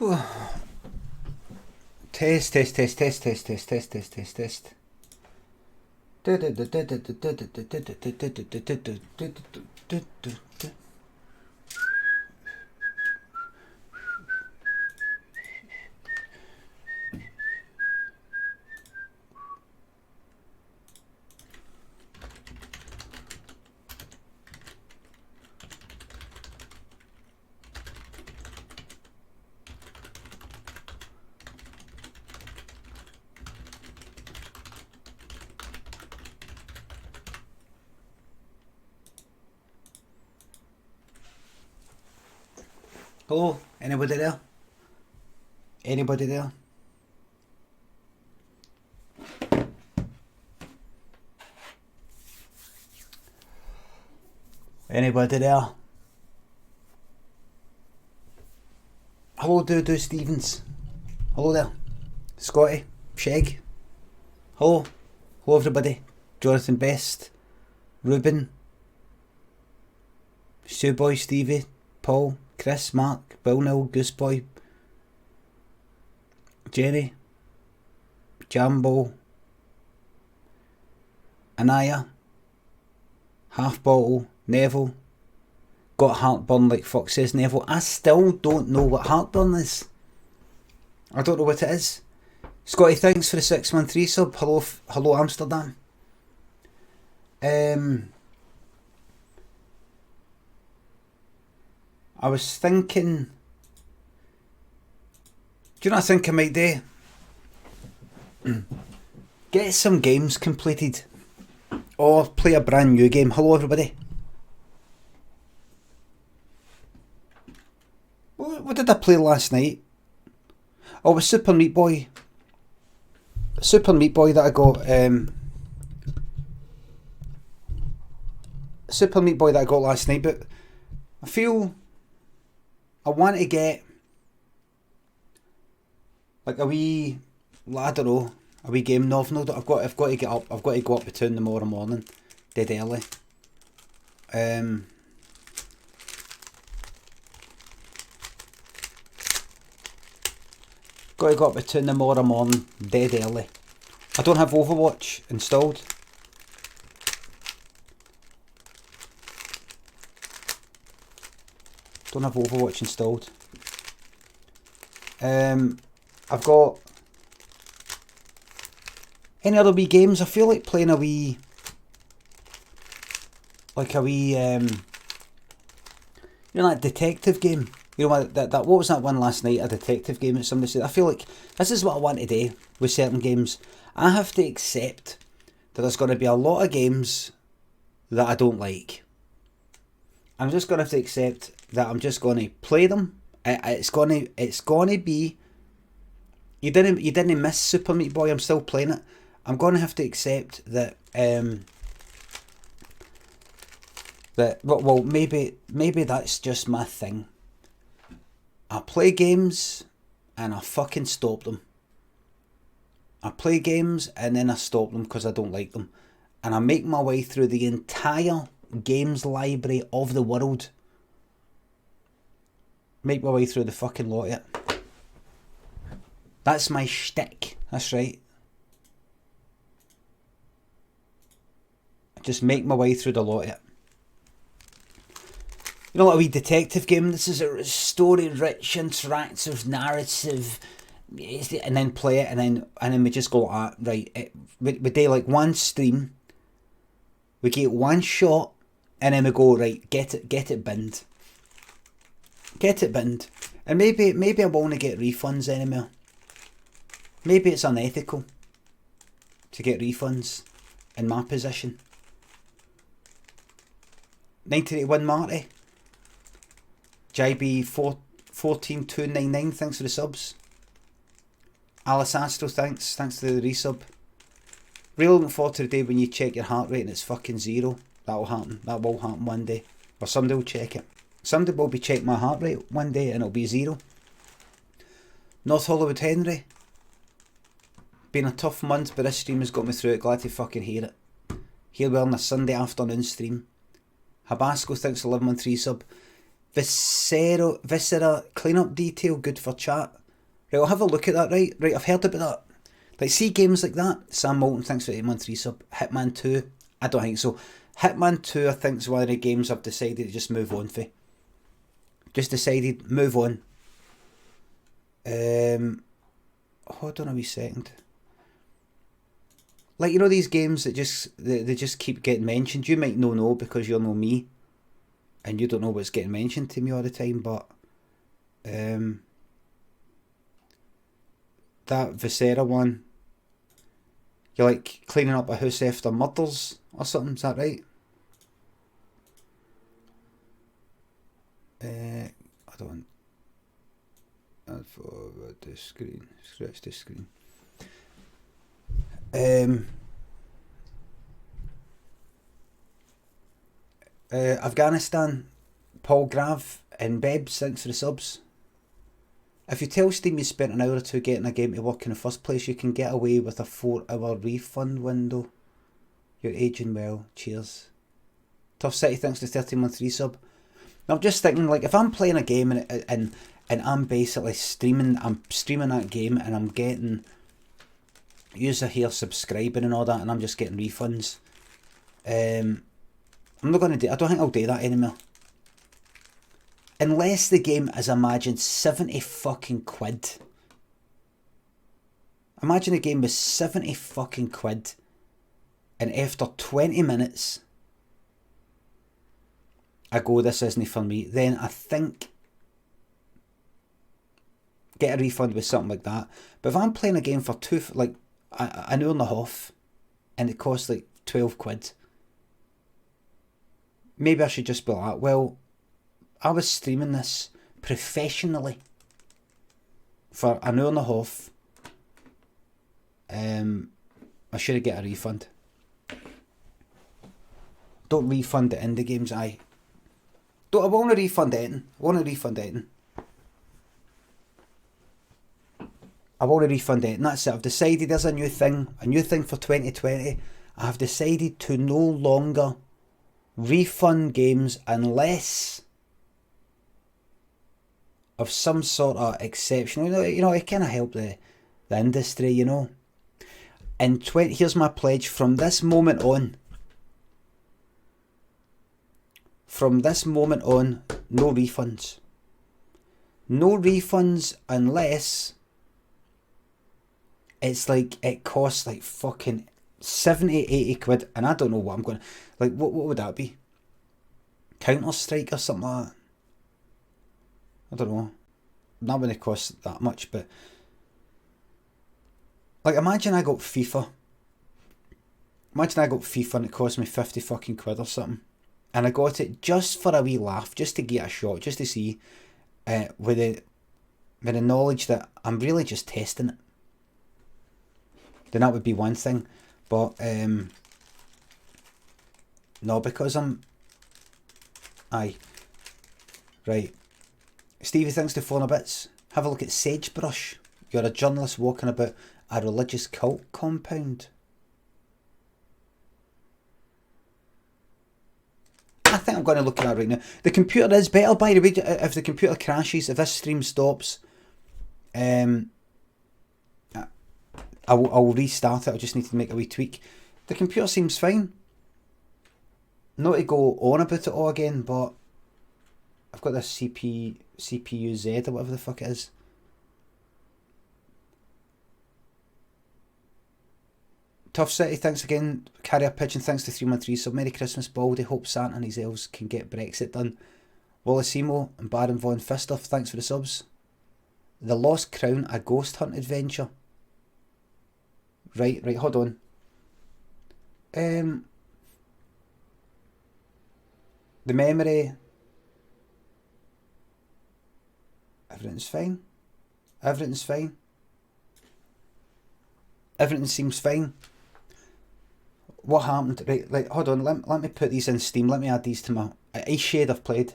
Test, test, test, test, test, test, test, test, test, test. Hello, anybody there? Anybody there? Anybody there? Hello, Dudu Stevens. Hello there. Scotty, Sheg. Hello. Hello everybody. Jonathan Best. Ruben. Stu Boy, Stevie, Paul, Chris, Mark, Bill Nil, Gooseboy, Jenny, Jambo, Anaya, Half Bottle, Neville. Got heartburn like fuck, says Neville. I still don't know what heartburn is. I don't know what it is. Scotty, thanks for the 6-month resub. Hello Amsterdam. I was thinking, do you know what I think I might do? Get some games completed. Or play a brand new game. Hello everybody. What did I play last night? Oh, it was Super Meat Boy. Super Meat Boy that I got. Super Meat Boy that I got last night, but I feel I want to get like a wee, I don't know, a wee game novel that I've got to get up. I've got to go up to town tomorrow morning, dead early. Got to go up to town tomorrow morning, dead early. I don't have Overwatch installed. Don't have Overwatch installed. I've got any other wee games. I feel like playing a wee, like a wee, you know, that detective game. You know that what was that one last night? A detective game that somebody said. I feel like this is what I want to do with certain games. I have to accept that there's going to be a lot of games that I don't like. I'm just going to have to accept that I'm just going to play them. It's going to be. You didn't miss Super Meat Boy. I'm still playing it. I'm going to have to accept that. Well, maybe that's just my thing. I play games and I fucking stop them. I play games and then I stop them because I don't like them. And I make my way through the entire games library of the world. Make my way through the fucking lot of it. That's my shtick. That's right. I just make my way through the lot of it. You know, like a wee detective game. This is a story-rich, interactive, narrative, and then play it, and then we just go like that. Right, we do like one stream. We get one shot, and then we go right. Get it binned. Get it binned, and maybe I won't get refunds anymore. Maybe it's unethical to get refunds in my position. 1981 Marty. JB 14299, thanks for the subs. Alice Astro, thanks for the resub. Really looking forward to the day when you check your heart rate and it's fucking 0. That'll happen. That will happen one day. Or somebody will check it. Somebody will be checking my heart rate one day and it'll be 0. North Hollywood Henry. Been a tough month, but this stream has got me through it. Glad to fucking hear it. Here we are on a Sunday afternoon stream. Habasco, thanks for 11-month resub. Viscera cleanup detail, good for chat. Right, I'll have a look at that, right? Right, I've heard about that. Like, see games like that? Sam Moulton, thanks for 8-month resub. Hitman 2, I don't think so. Hitman 2, I think, is one of the games I've decided to just move on for. Just decided, move on. Hold on a wee second. Like, you know these games that they just keep getting mentioned? You might know because you'll know me. And you don't know what's getting mentioned to me all the time, but that Viscera one, you're like cleaning up a house after murders or something, is that right? I don't. I'll forward the screen. Stretch the screen. Afghanistan, Paul Grav and Bebs, thanks for the subs. If you tell Steam you spent an hour or two getting a game to work in the first place, you can get away with a 4-hour refund window. You're aging well. Cheers. Tough City, thanks for the 13-month resub. Now, I'm just thinking, like, if I'm playing a game and I'm basically streaming that game and I'm getting user here subscribing and all that, and I'm just getting refunds. I'm not going to do. I don't think I'll do that anymore. Unless the game is, imagine, 70 fucking quid. Imagine a game was 70 fucking quid, and after 20 minutes, I go, this isn't for me. Then I think get a refund with something like that. But if I'm playing a game for an hour and a half, and it costs like 12 quid. Maybe I should just be like, well, I was streaming this professionally for an hour and a half. I should have get a refund. Don't refund the indie games, I want to refund anything. I want to refund anything. That's it. I've decided there's a new thing for 2020. I have decided to no longer refund games unless of some sort of exception. You know, it kind of help the industry, you know. And here's my pledge from this moment on. From this moment on, no refunds. No refunds unless it's like it costs like fucking 70, 80 quid, and I don't know what I'm going to... Like, what would that be? Counter-Strike or something like that? I don't know. Not when it costs that much, but... Like, imagine I got FIFA. And it cost me 50 fucking quid or something. And I got it just for a wee laugh, just to get a shot, just to see, with the knowledge that I'm really just testing it. Then that would be one thing. But, no, because I'm... Aye. Right. Stevie, thanks to 4 bits. Have a look at Sagebrush. You're a journalist walking about a religious cult compound. I think I'm going to look at that right now. The computer is better, by the way. If the computer crashes, if this stream stops, I'll restart it. I just need to make a wee tweak. The computer seems fine. Not to go on about it all again, but I've got this CPU Z or whatever the fuck it is. Tough City, thanks again. Carrier Pigeon, thanks to 313. So Merry Christmas, Baldy. Hope Santa and his elves can get Brexit done. Wallacimo and Baron Von Fistoff, thanks for the subs. The Lost Crown, a ghost hunt adventure. Right, hold on. The memory. Everything's fine. Everything seems fine. What happened? Right, hold on. Let me put these in Steam. Let me add these to my Ice Shade I've played.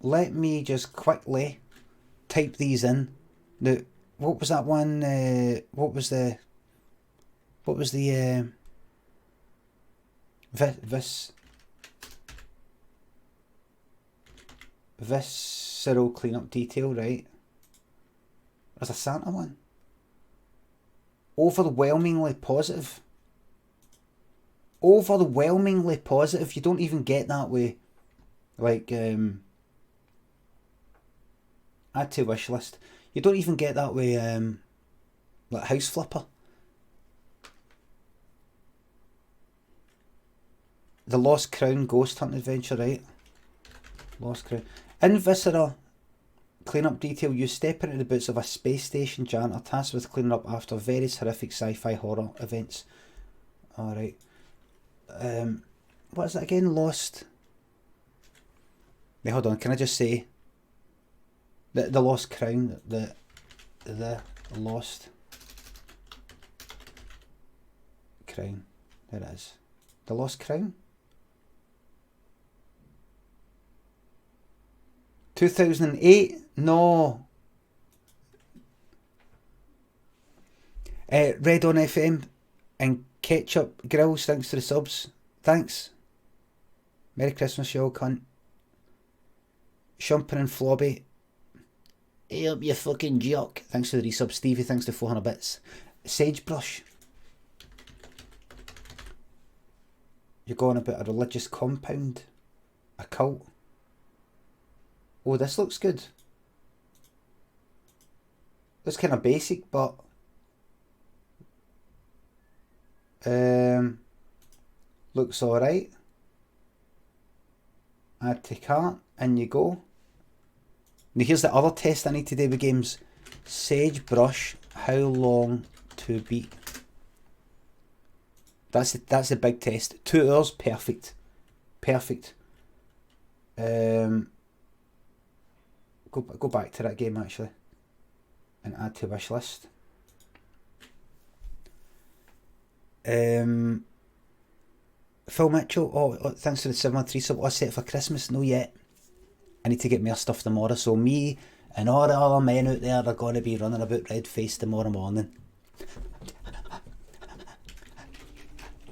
Let me just quickly type these in. Now, what was that one? What was the Vis? Visceral cleanup detail, right? There's a Santa one. Overwhelmingly positive. Overwhelmingly positive. You don't even get that way. Like, add to wish list. You don't even get that way, like House Flipper. The Lost Crown Ghost Hunt Adventure, right? Lost Crown. In Viscera cleanup detail, you step into the boots of a space station janitor tasked with cleaning up after various horrific sci-fi horror events. Alright. What is it again? Lost. Wait, hold on, can I just say the Lost Crown, the Lost Crown. There it is. The Lost Crown? 2008? No. Red on FM and Ketchup Grills, thanks to the subs. Thanks. Merry Christmas, you all cunt. Shumpin and Flobby. Hey up, you fucking jock. Thanks for the resub. Stevie, thanks to 400 bits. Sagebrush. You're going about a religious compound. A cult. Oh, this looks good. It's kind of basic, but looks alright. Add to cart, and you go. Now here's the other test I need to do with games. Sagebrush, how long to beat? That's the big test. 2 hours, perfect. Perfect. Go back to that game actually, and add to wish list. Phil Mitchell, oh thanks to the 713 sub. What's set for Christmas? No yet. I need to get more stuff tomorrow, so me and all the other men out there are going to be running about red faced tomorrow morning.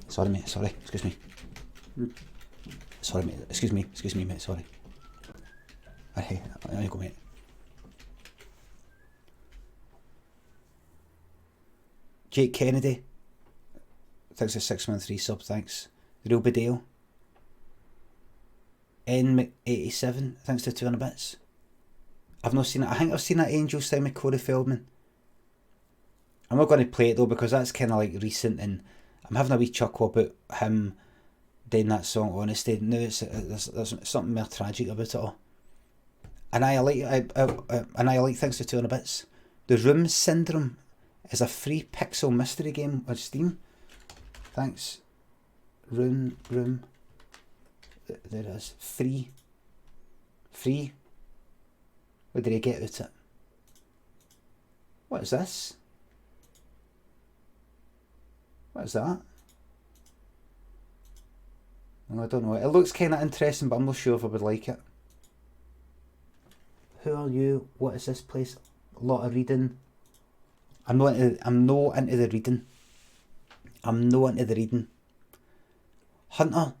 Sorry mate, sorry, excuse me. Sorry mate, excuse me mate, sorry. Hey, there you go mate. Jake Kennedy, thanks for 613 sub, thanks. The Real Badale. N87, thanks to 200 bits. I've not seen it. I think I've seen that Angels thing with Corey Feldman. I'm not going to play it though because that's kind of like recent, and I'm having a wee chuckle about him doing that song. Honestly, now there's something more tragic about it all. Annihilate, thanks to 200 bits. The Room Syndrome is a free pixel mystery game on Steam. Thanks. Room. There it is. Free. What did I get out of it? What is this? What is that? Oh, I don't know. It looks kind of interesting, but I'm not sure if I would like it. Who are you? What is this place? A lot of reading. I'm not into the reading. Hunter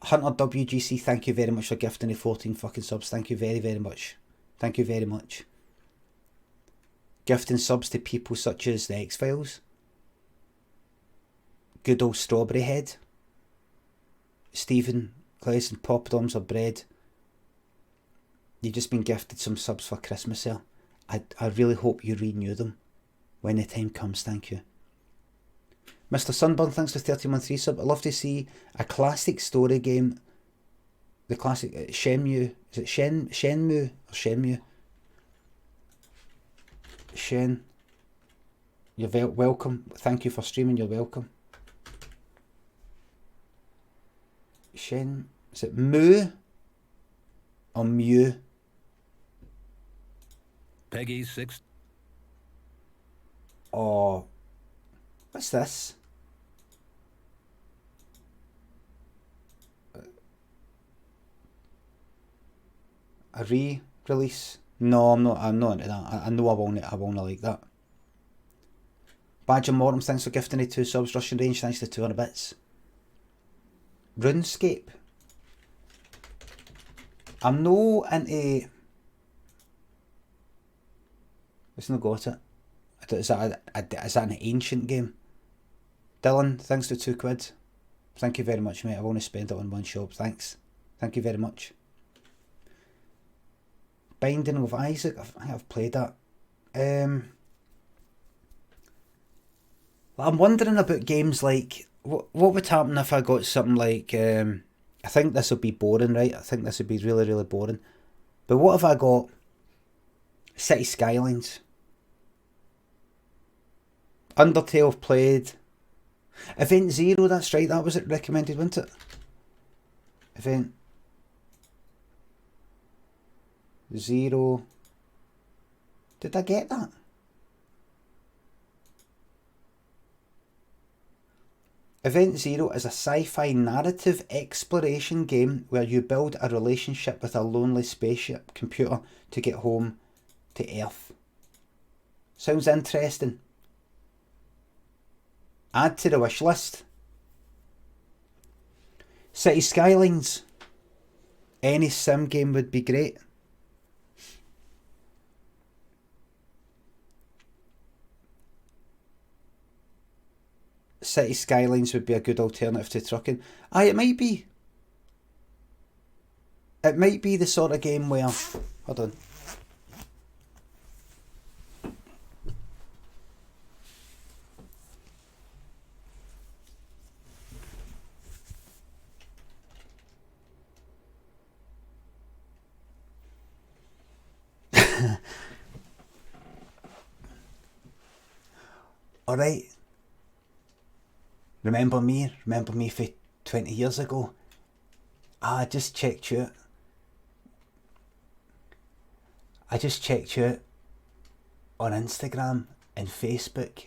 WGC, thank you very much for gifting the 14 fucking subs. Thank you very, very much. Thank you very much. Gifting subs to people such as the X-Files. Good old Strawberry Head. Stephen Claes and Poppadoms or Bread. You've just been gifted some subs for Christmas there. I really hope you renew them when the time comes, thank you. Mr. Sunburn, thanks for 30-month resub. I'd love to see a classic story game. The classic Shenmue. Is it Shenmue or Shenmue? Shen. You're welcome. Thank you for streaming. You're welcome. Shen. Is it Mu or Mew? Peggy 6. Oh, what's this? A re-release? No, I'm not into that. I know I won't like that. Badger Mortem, thanks for gifting me 2 subs. Russian Range, thanks to 200 bits. RuneScape. I'm no into... It's not got it. Is that an ancient game? Dylan, thanks for £2. Thank you very much, mate. I've only spent it on one shop. Thanks. Thank you very much. Binding of Isaac. I think I've played that. I'm wondering about games like... What would happen if I got something like... I think this would be boring, right? I think this would be really, really boring. But what if I got City Skylines? Undertale I've played. Event Zero, that's right. That was it recommended, wasn't it? Event Zero. Did I get that? Event Zero is a sci-fi narrative exploration game where you build a relationship with a lonely spaceship computer to get home to Earth. Sounds interesting. Add to the wish list. City Skylines. Any sim game would be great. City Skylines would be a good alternative to trucking. Aye, it might be. It might be the sort of game where... Hold on. Alright. Remember me for 20 years ago? I just checked you out. I just checked you out on Instagram and Facebook.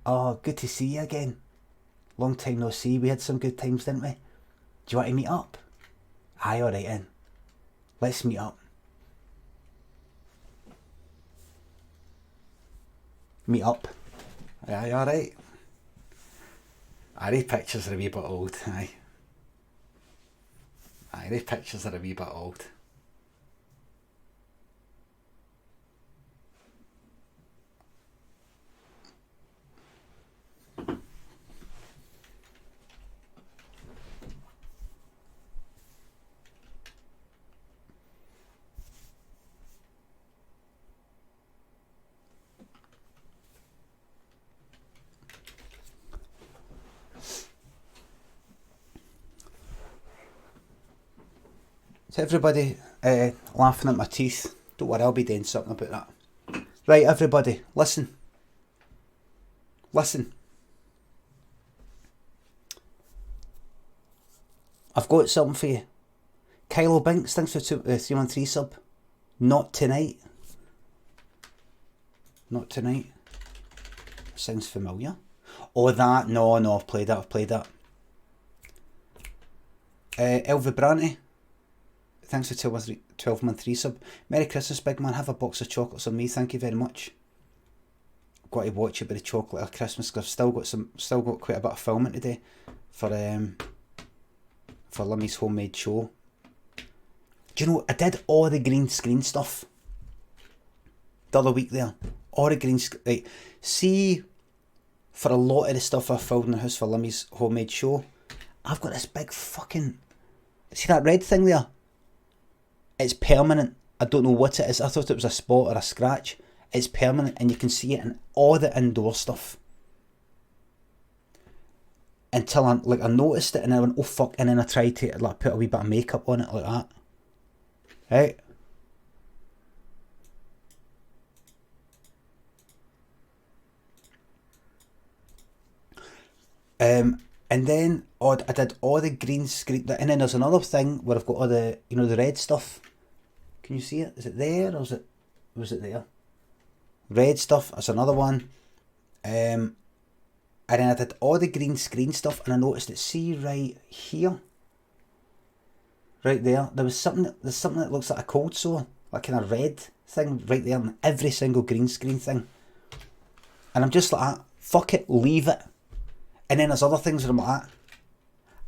Oh, good to see you again. Long time no see. We had some good times, didn't we? Do you want to meet up? Aye, alright then. Let's meet up. Meet up. Aye, alright. Aye, the pictures are a wee bit old, aye. Aye, the pictures are a wee bit old. So everybody laughing at my teeth. Don't worry, I'll be doing something about that. Right, everybody, listen. Listen. I've got something for you. Kylo Binks, thanks for 313 sub. Not tonight. Not tonight. Sounds familiar. Oh, that. No, I've played that. El Vibrante. Thanks for 12-month resub. Merry Christmas, big man. Have a box of chocolates on me. Thank you very much. I've got to watch a bit of chocolate at Christmas because I've still got quite a bit of filming today for Limmy's homemade show. Do you know, I did all the green screen stuff the other week there. All the green screen. Right. See, for a lot of the stuff I filmed in the house for Limmy's homemade show, I've got this big fucking... See that red thing there? It's permanent. I don't know what it is. I thought it was a spot or a scratch. It's permanent and you can see it in all the indoor stuff. Until I noticed it and I went, oh fuck, and then I tried to put a wee bit of makeup on it like that. Right? And then I did all the green screen, and then there's another thing where I've got all the, the red stuff. Can you see it? Is it there or was it there? Red stuff, that's another one. And then I did all the green screen stuff and I noticed it, see right here? Right there, there's something that looks like a cold sore, like kind of red thing right there on every single green screen thing. And I'm just like, fuck it, leave it. And then there's other things that I'm like,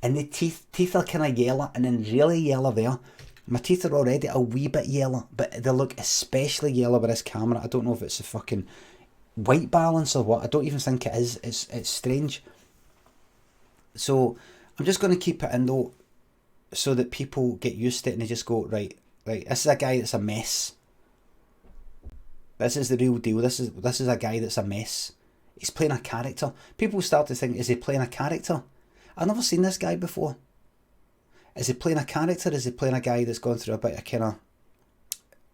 and the teeth are kind of yellow and then really yellow there. My teeth are already a wee bit yellow, but they look especially yellow with this camera. I don't know if it's a fucking white balance or what. I don't even think it is. It's strange. So I'm just going to keep it in though, so that people get used to it and they just go, right, this is a guy that's a mess. This is the real deal. This is a guy that's a mess. He's playing a character. People start to think, is he playing a character? I've never seen this guy before. Is he playing a character? Is he playing a guy that's gone through a bit of kind of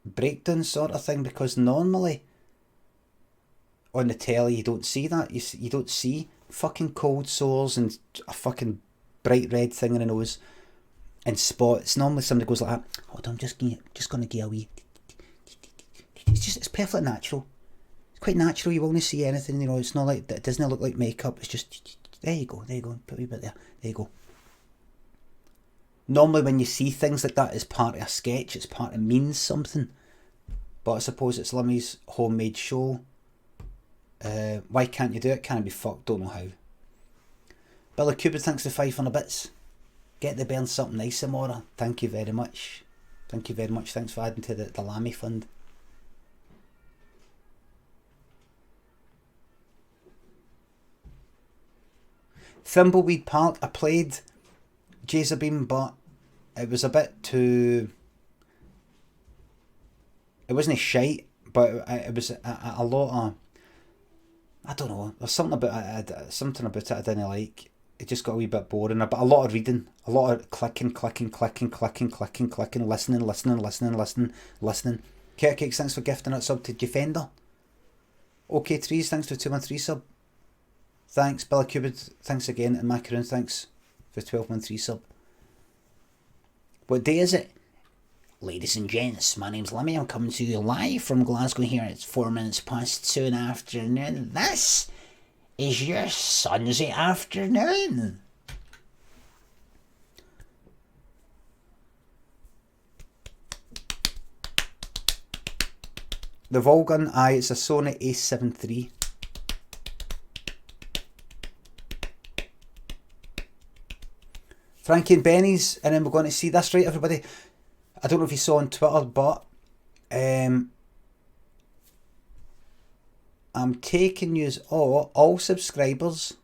breakdown sort of thing? Because normally on the telly you don't see that. You don't see fucking cold sores and a fucking bright red thing in the nose and spots. Normally somebody goes like that. Hold on, I'm just going to get a wee. It's perfectly natural. It's quite natural. You won't see anything. You know, it's not like, it doesn't look like makeup. It's just, there you go. Put a wee bit there. There you go. Normally when you see things like that, it's part of a sketch, it means something. But I suppose it's Limmy's homemade show. Why can't you do it? Can it be fucked? Don't know how. Billy Cupid, thanks for 500 bits. Get the burn something nice tomorrow. Thank you very much. Thank you very much. Thanks for adding to the Lammy fund. Thimbleweed Park, I played Jezebel, but it was a bit too... It wasn't shite, but it was a lot of... I don't know, there's something about it I didn't like. It just got a wee bit boring, but a lot of reading, a lot of clicking, listening. Cakes, thanks for gifting that sub to Defender. OK Trees, thanks for 213 sub. Thanks, Billy Cupid, thanks again, and Macaroon, thanks for 12-month sub. What day is it? Ladies and gents, my name's Limmy. I'm coming to you live from Glasgow here. It's 4 minutes past 2 in the afternoon. This is your Sunday afternoon. The Volgun, it's a Sony A7 III. Frankie and Benny's, and then we're going to see this, right, everybody? I don't know if you saw on Twitter, but I'm taking you all subscribers.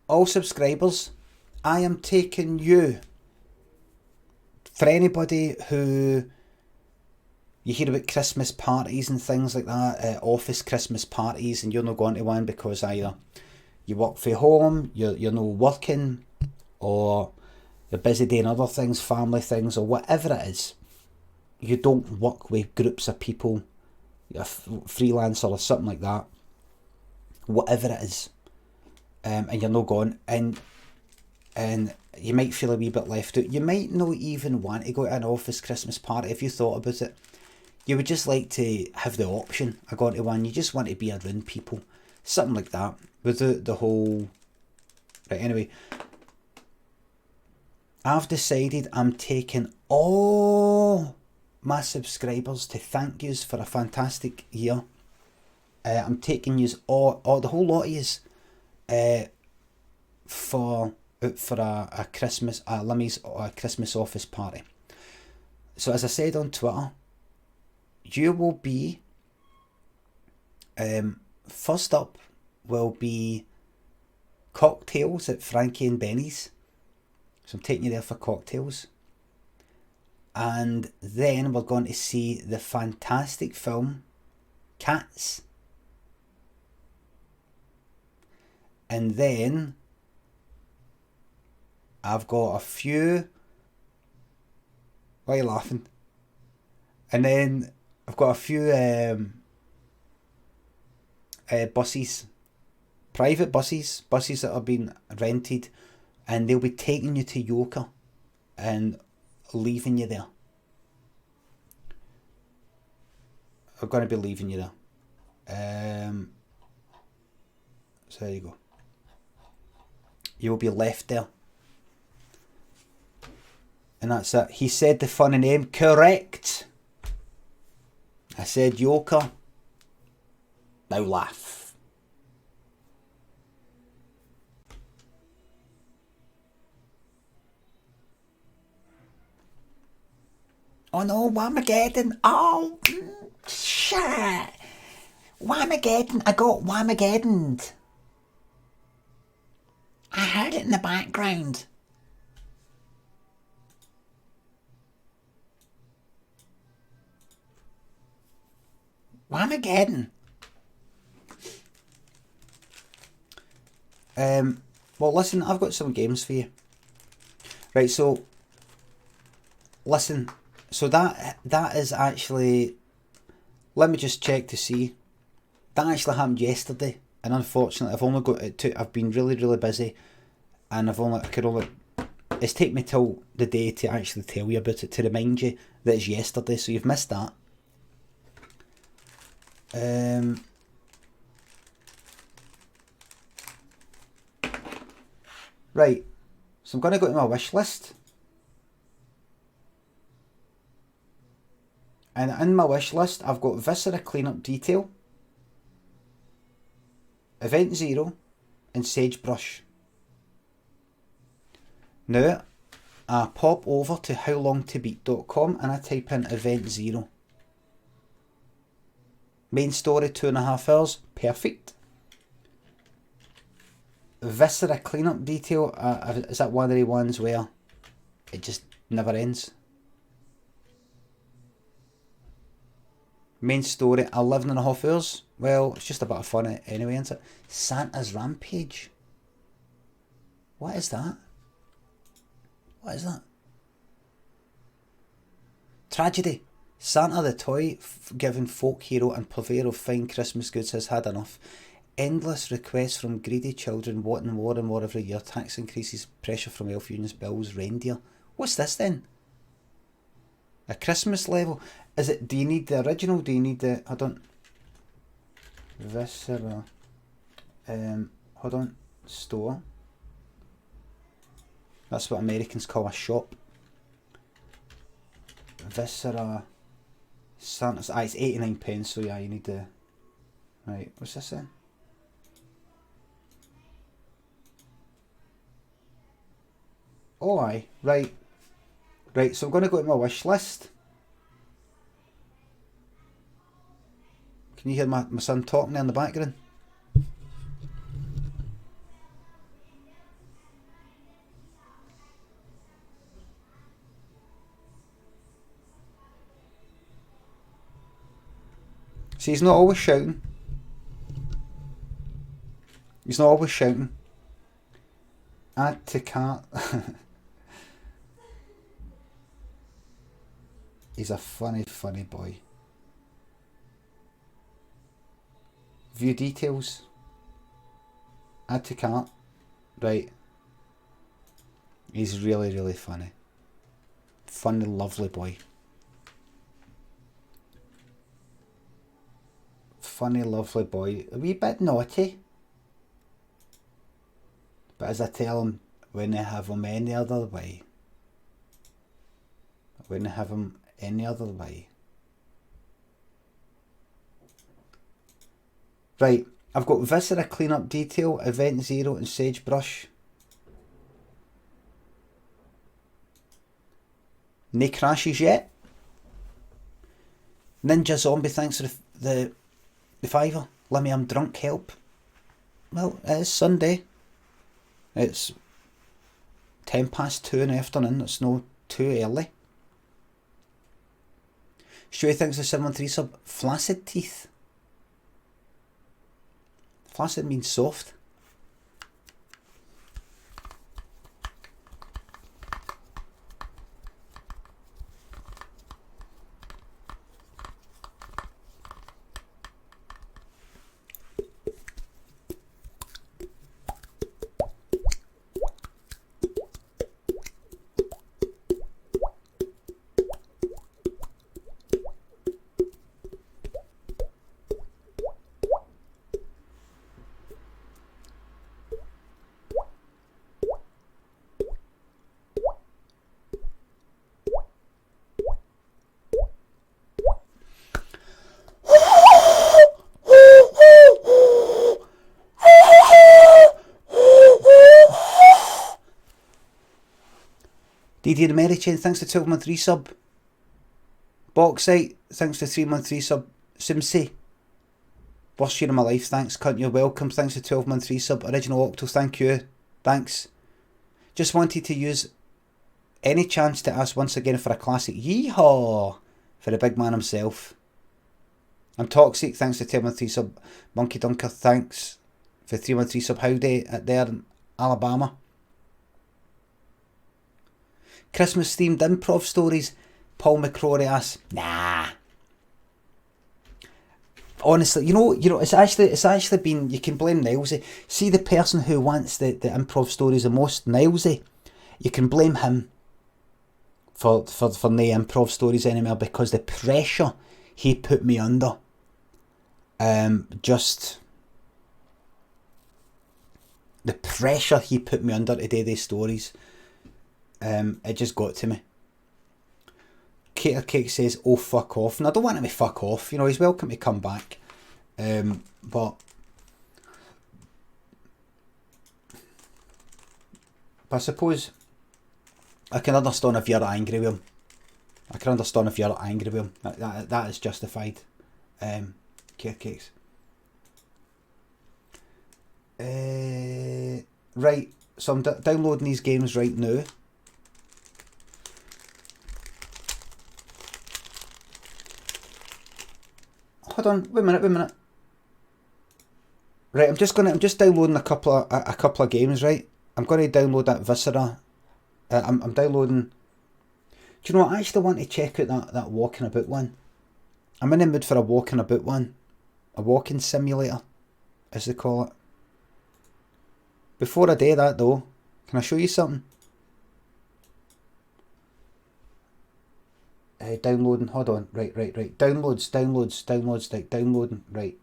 All subscribers, I am taking you. For anybody who you hear about Christmas parties and things like that, office Christmas parties, and you're not going to one because either you work from home, you're not working, or you're busy doing other things, family things, or whatever it is. You don't work with groups of people, you're a freelancer or something like that, whatever it is, and you're not going, and you might feel a wee bit left out. You might not even want to go to an office Christmas party if you thought about it. You would just like to have the option of going to one. You just want to be around people, something like that. With the whole... Right, anyway. I've decided I'm taking all my subscribers to thank yous for a fantastic year. I'm taking yous all the whole lot of yous for a Christmas, Limmy's Christmas office party. So as I said on Twitter, you will be, first up will be cocktails at Frankie and Benny's. So I'm taking you there for cocktails. And then we're going to see the fantastic film Cats. And then I've got a few... Why are you laughing? And then I've got a few buses, private buses that have been rented, and they'll be taking you to Yoker and leaving you there. I'm going to be leaving you there. So there you go. You'll be left there. And that's it. He said the funny name. Correct. I said Yoker. Now laugh. Oh no, Whamageddon! Oh, shit! Whamageddon! I got Whamageddoned! I heard it in the background. Whamageddon! Well, listen, I've got some games for you. Right, so listen, so that is actually, let me just check to see. That actually happened yesterday, and unfortunately, I've only got it. I've been really, really busy, and it's taken me till the day to actually tell you about it, to remind you that it's yesterday. So you've missed that. Right, so I'm going to go to my wish list. And in my wish list, I've got Viscera Cleanup Detail, Event Zero, and Sagebrush. Now, I pop over to howlongtobeat.com and I type in Event Zero. Main story, 2.5 hours, perfect. Viscera Cleanup Detail, is that one of the ones where it just never ends? Main story, 11.5 hours. Well, it's just a bit of fun anyway, isn't it? Santa's Rampage. What is that? What is that? Tragedy. Santa the toy-giving folk hero and purveyor of fine Christmas goods has had enough. Endless requests from greedy children wanting more and more every year. Tax increases, pressure from elf unions, bills, reindeer. What's this then? A Christmas level? Is it, do you need the original? Do you need the, hold on. Viscera. Hold on. Store. That's what Americans call a shop. Viscera. Santa's, it's 89p, so yeah, you need the, right, what's this then? Oh aye, right. Right, so I'm going to go to my wish list. Can you hear my son talking there in the background? See, he's not always shouting. He's not always shouting. Add to cart. He's a funny, funny boy. View details. Add to cart. Right. He's really, really funny. Funny, lovely boy. Funny, lovely boy. A wee bit naughty. But as I tell him, when I have him any other way. When I have him any other way. Right, I've got Viscera Cleanup Detail, Event Zero and Sagebrush. No crashes yet. Ninja Zombie, thanks for the fiver. Limmy, I'm drunk, help. Well, it is Sunday. It's 2:10 in the afternoon. It's no too early. Stewie thinks the 713 sub. Flaccid teeth. Flaccid means soft. DD the Mary Chain, thanks to 12 month resub. Boxite, thanks for 3-month resub. Simsy, worst year of my life, thanks. Cunt, you're welcome. Thanks for 12-month resub. Original Octo, thank you. Thanks. Just wanted to use any chance to ask once again for a classic yeehaw for the big man himself. I'm Toxic, thanks for 10-month resub. Monkey Dunker, thanks for 3-month resub. Howdy at there in Alabama. Christmas themed improv stories. Paul McCrory asks, nah. Honestly, you know, it's actually been, you can blame Nilesy. See the person who wants the improv stories the most, Nilesy, you can blame him for the improv stories anymore, because the pressure he put me under, just the pressure he put me under to do these stories, it just got to me. Cater Cake says, oh fuck off. And I don't want him to fuck off, you know, he's welcome to come back, but I suppose I can understand if you're angry with him. That is justified. Cater Cakes. Right, so I'm downloading these games right now. Hold on, wait a minute. Right, I'm just downloading a couple of games, right? I'm going to download that Viscera. I'm downloading. Do you know what? I actually want to check out that walking about one. I'm in the mood for a walking about one. A walking simulator, as they call it. Before I do that though, can I show you something? Downloading, hold on, right. Downloads, like downloading, right.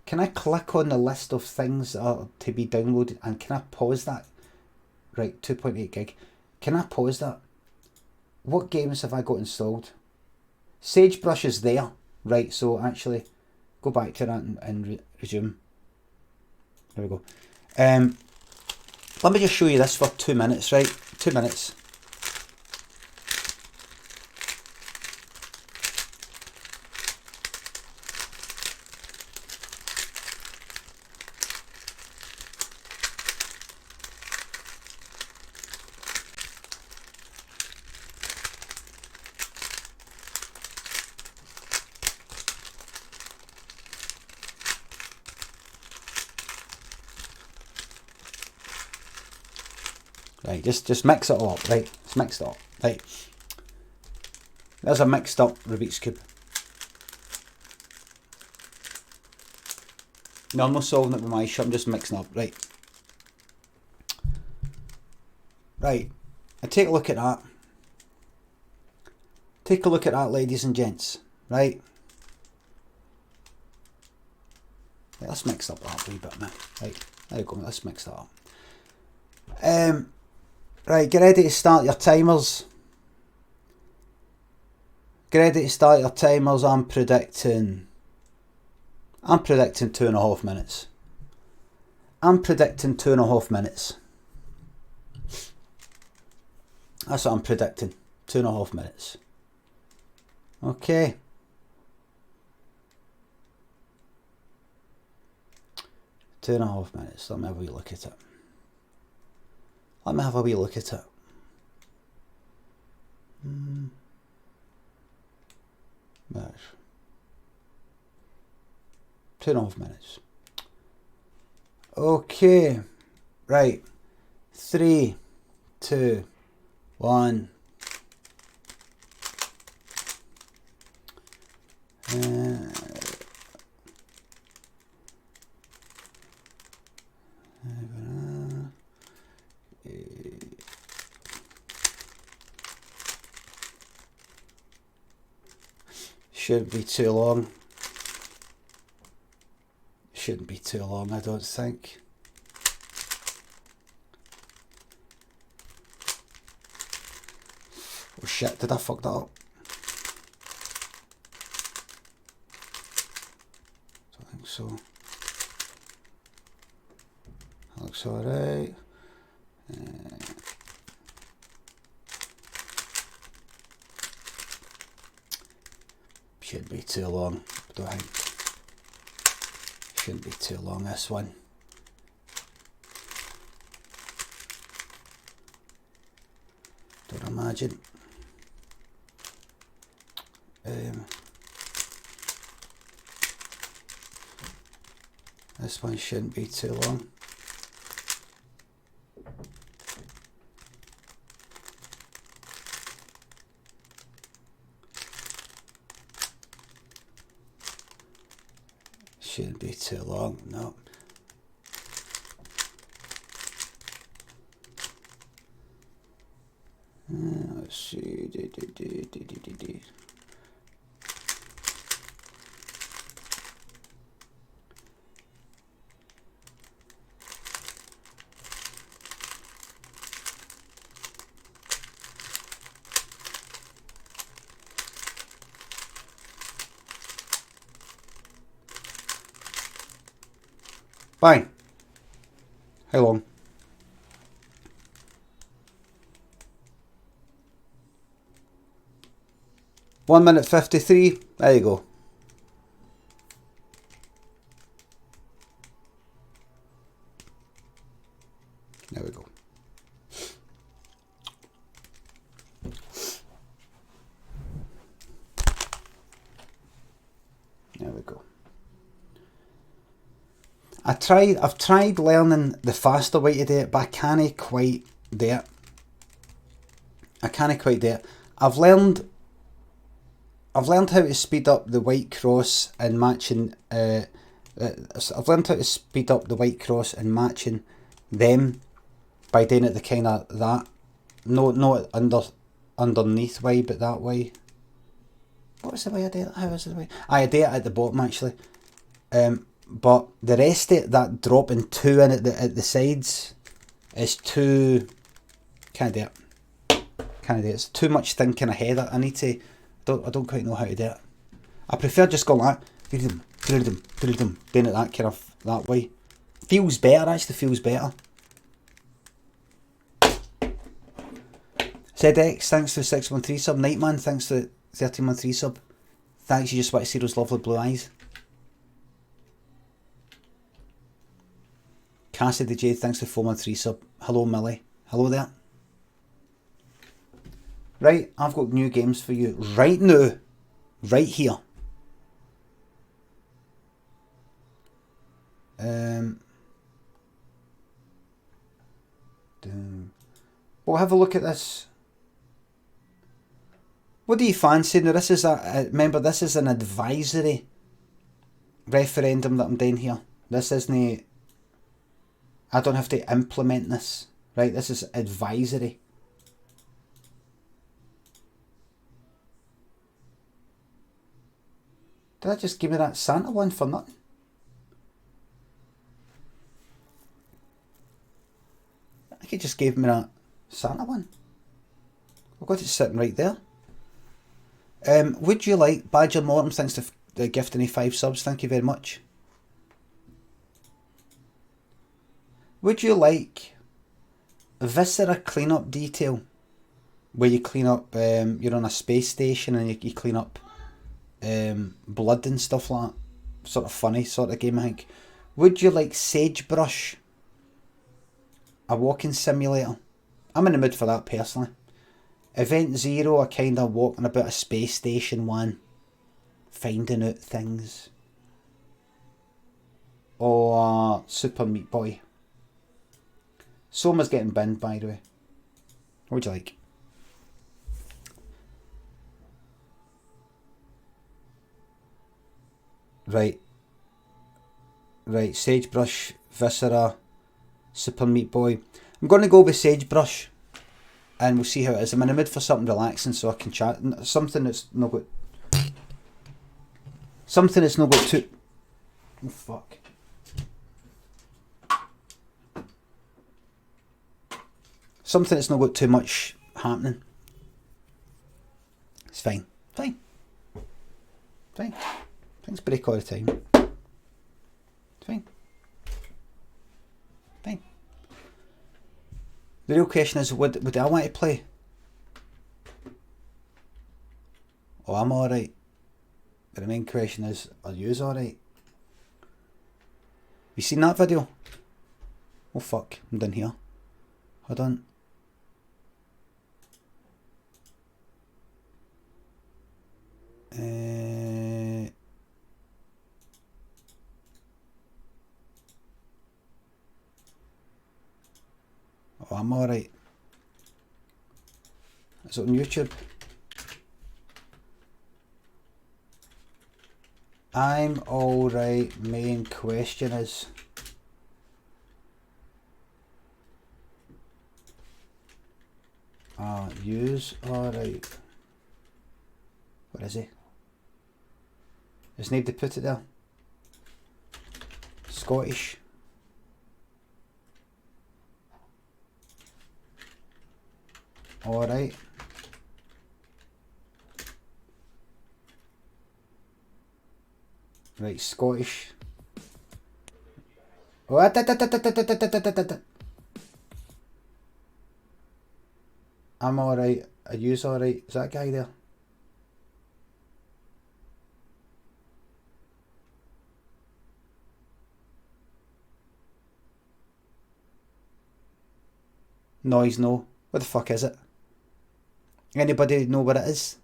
Can I click on the list of things that are to be downloaded, and can I pause that? Right, 2.8 gig. Can I pause that? What games have I got installed? Sagebrush is there, right, so actually, go back to that and resume. There we go. Let me just show you this for 2 minutes, right? 2 minutes. Right, just mix it all up, right? It's mixed up, right? There's a mixed up Rubik's Cube. No, I'm not solving it with my shit, I'm just mixing up, right? Right, and take a look at that. Take a look at that, ladies and gents, right? Let's mix up that a wee bit, man. Right, there you go, let's mix that up. Right, get ready to start your timers. Get ready to start your timers. I'm predicting 2.5 minutes. I'm predicting 2.5 minutes. That's what I'm predicting. 2.5 minutes. Okay. Two and a half minutes. Let me have a wee look at it. Right. 2.5 minutes. Okay. Right. 3, 2, 1. Shouldn't be too long. Shouldn't be too long, I don't think. Oh shit, did I fuck that up? I think so. That looks alright. Shouldn't be too long, don't think. Shouldn't be too long, this one. Don't imagine. This one shouldn't be too long. Shouldn't be too long, no. Let's see. Fine. How long? 1 minute 53. There you go. There we go. There we go. I've tried learning the faster way to do it, but I can't quite do it. I've learned how to speed up the white cross and matching. I've learned how to speed up the white cross and matching them by doing it the kind of that, not underneath way, but that way. What was the way I did it? How was the way? I did it at the bottom actually. But the rest of it, that dropping 2 in at the sides, is too. Can't do it. It's too much thinking ahead. I need to. I don't quite know how to do it. I prefer just going like that, doing it that kind of that way. Feels better. Actually, feels better. ZX, thanks for the 613 sub. Nightman, thanks for the 1313 sub. Thanks. You just want to see those lovely blue eyes. Cassidy J, thanks for 413 sub. Hello Millie. Hello there. Right, I've got new games for you right now. Right here. We'll have a look at this. What do you fancy? Now this is remember, this is an advisory referendum that I'm doing here. This isn't. I don't have to implement this, right? This is advisory. Did I just give me that Santa one for nothing? I think it just gave me that Santa one. I've got it sitting right there. Would you like Badger Mortem? Thanks for the gifting of 5 subs. Thank you very much. Would you like Viscera cleanup detail, where you clean up, you're on a space station and you clean up blood and stuff like that? Sort of funny sort of game, I think. Would you like Sagebrush, a walking simulator? I'm in the mood for that personally. Event Zero, a kind of walking about a space station one, finding out things. Or Super Meat Boy. Soma's getting binned, by the way. What would you like? Right, Sagebrush, Viscera, Super Meat Boy. I'm going to go with Sagebrush, and we'll see how it is. I'm in the mood for something relaxing so I can chat. Something that's not got too. Oh fuck. Something that's not got too much happening. It's fine. Things break all the time. It's fine. The real question is, would I want to play? Oh, I'm alright. The main question is, are yous alright? You seen that video? Oh fuck, I'm down here. Hold on. Oh, I'm alright. Is it on YouTube? I'm alright, main question is... Yous alright. Where is he? There's nobody put it there. Scottish. Alright. Right, Scottish. What? I'm alright. Are yous alright? Is that guy there? No, he's no. What the fuck is it? Anybody know what it is?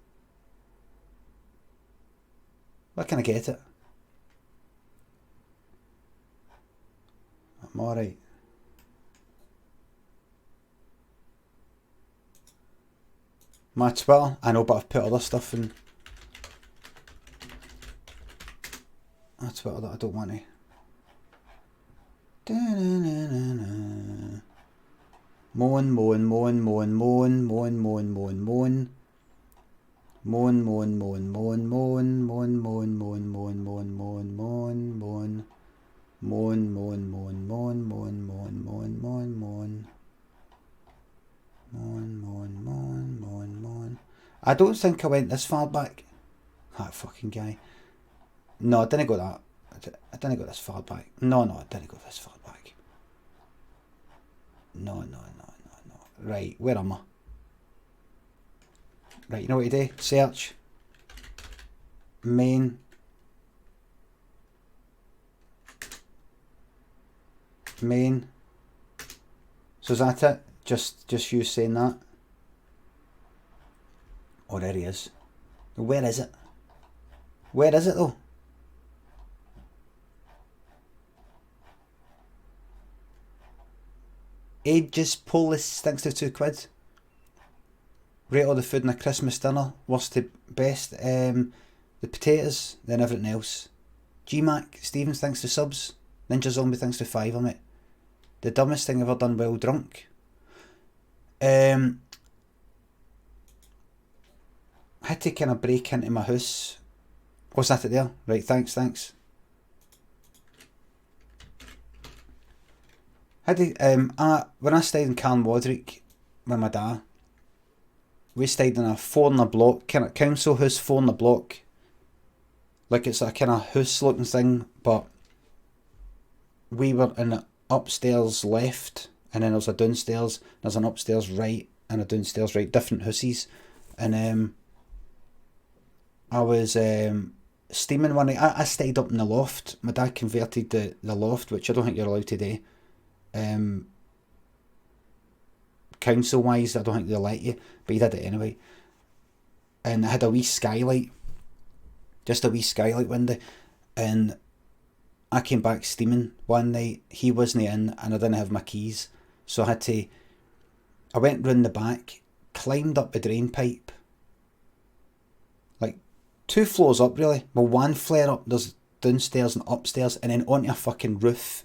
Where can I get it? I'm alright. My Twitter? I know, but I've put other stuff in. My Twitter that I don't want to. Moan, moan, moan, moan, moan, moan, moan, moan, moan. Moan, moan, moan, moan, moan, moan, moan, moan, moan, moan, moan, moan, moan. Moan, moan, moan, moan, moan, moan, moan, moan, moan. Moan, moan, moan, moan, moan. I don't think I went this far back. That fucking guy. No, I didn't go that. I didn't go this far back. No, I didn't go this far back. No. Right, where am I? Right, you know what you do? Search. Main. So is that it? Just you saying that? Oh, there he is. Where is it? Where is it though? Ages Polish stinks to £2. Rate all the food in a Christmas dinner. Worst to best. The potatoes, then everything else. G-Mac, Stevens thanks to subs. Ninja Zombie thanks to £5, mate. The dumbest thing ever done while drunk. I had to kind of break into my house. What's that there? Right, thanks. When I stayed in Carnwadrick with my dad, we stayed in a 4-in-a-block, kind of council house, 4-in-a-block. Like it's a kind of house looking thing, but we were in the upstairs left, and then there's a downstairs, there's an upstairs right, and a downstairs right, different houses. And I was steaming one night. I stayed up in the loft. My dad converted the loft, which I don't think you're allowed to do. Council wise, I don't think they'll let you, but he did it anyway. And I had a wee skylight, just a wee skylight window, and I came back steaming one night. He wasn't in, and I didn't have my keys, so I went round the back, climbed up the drain pipe, like 2 floors up really. Well, 1 flare up, there's downstairs and upstairs, and then onto a fucking roof.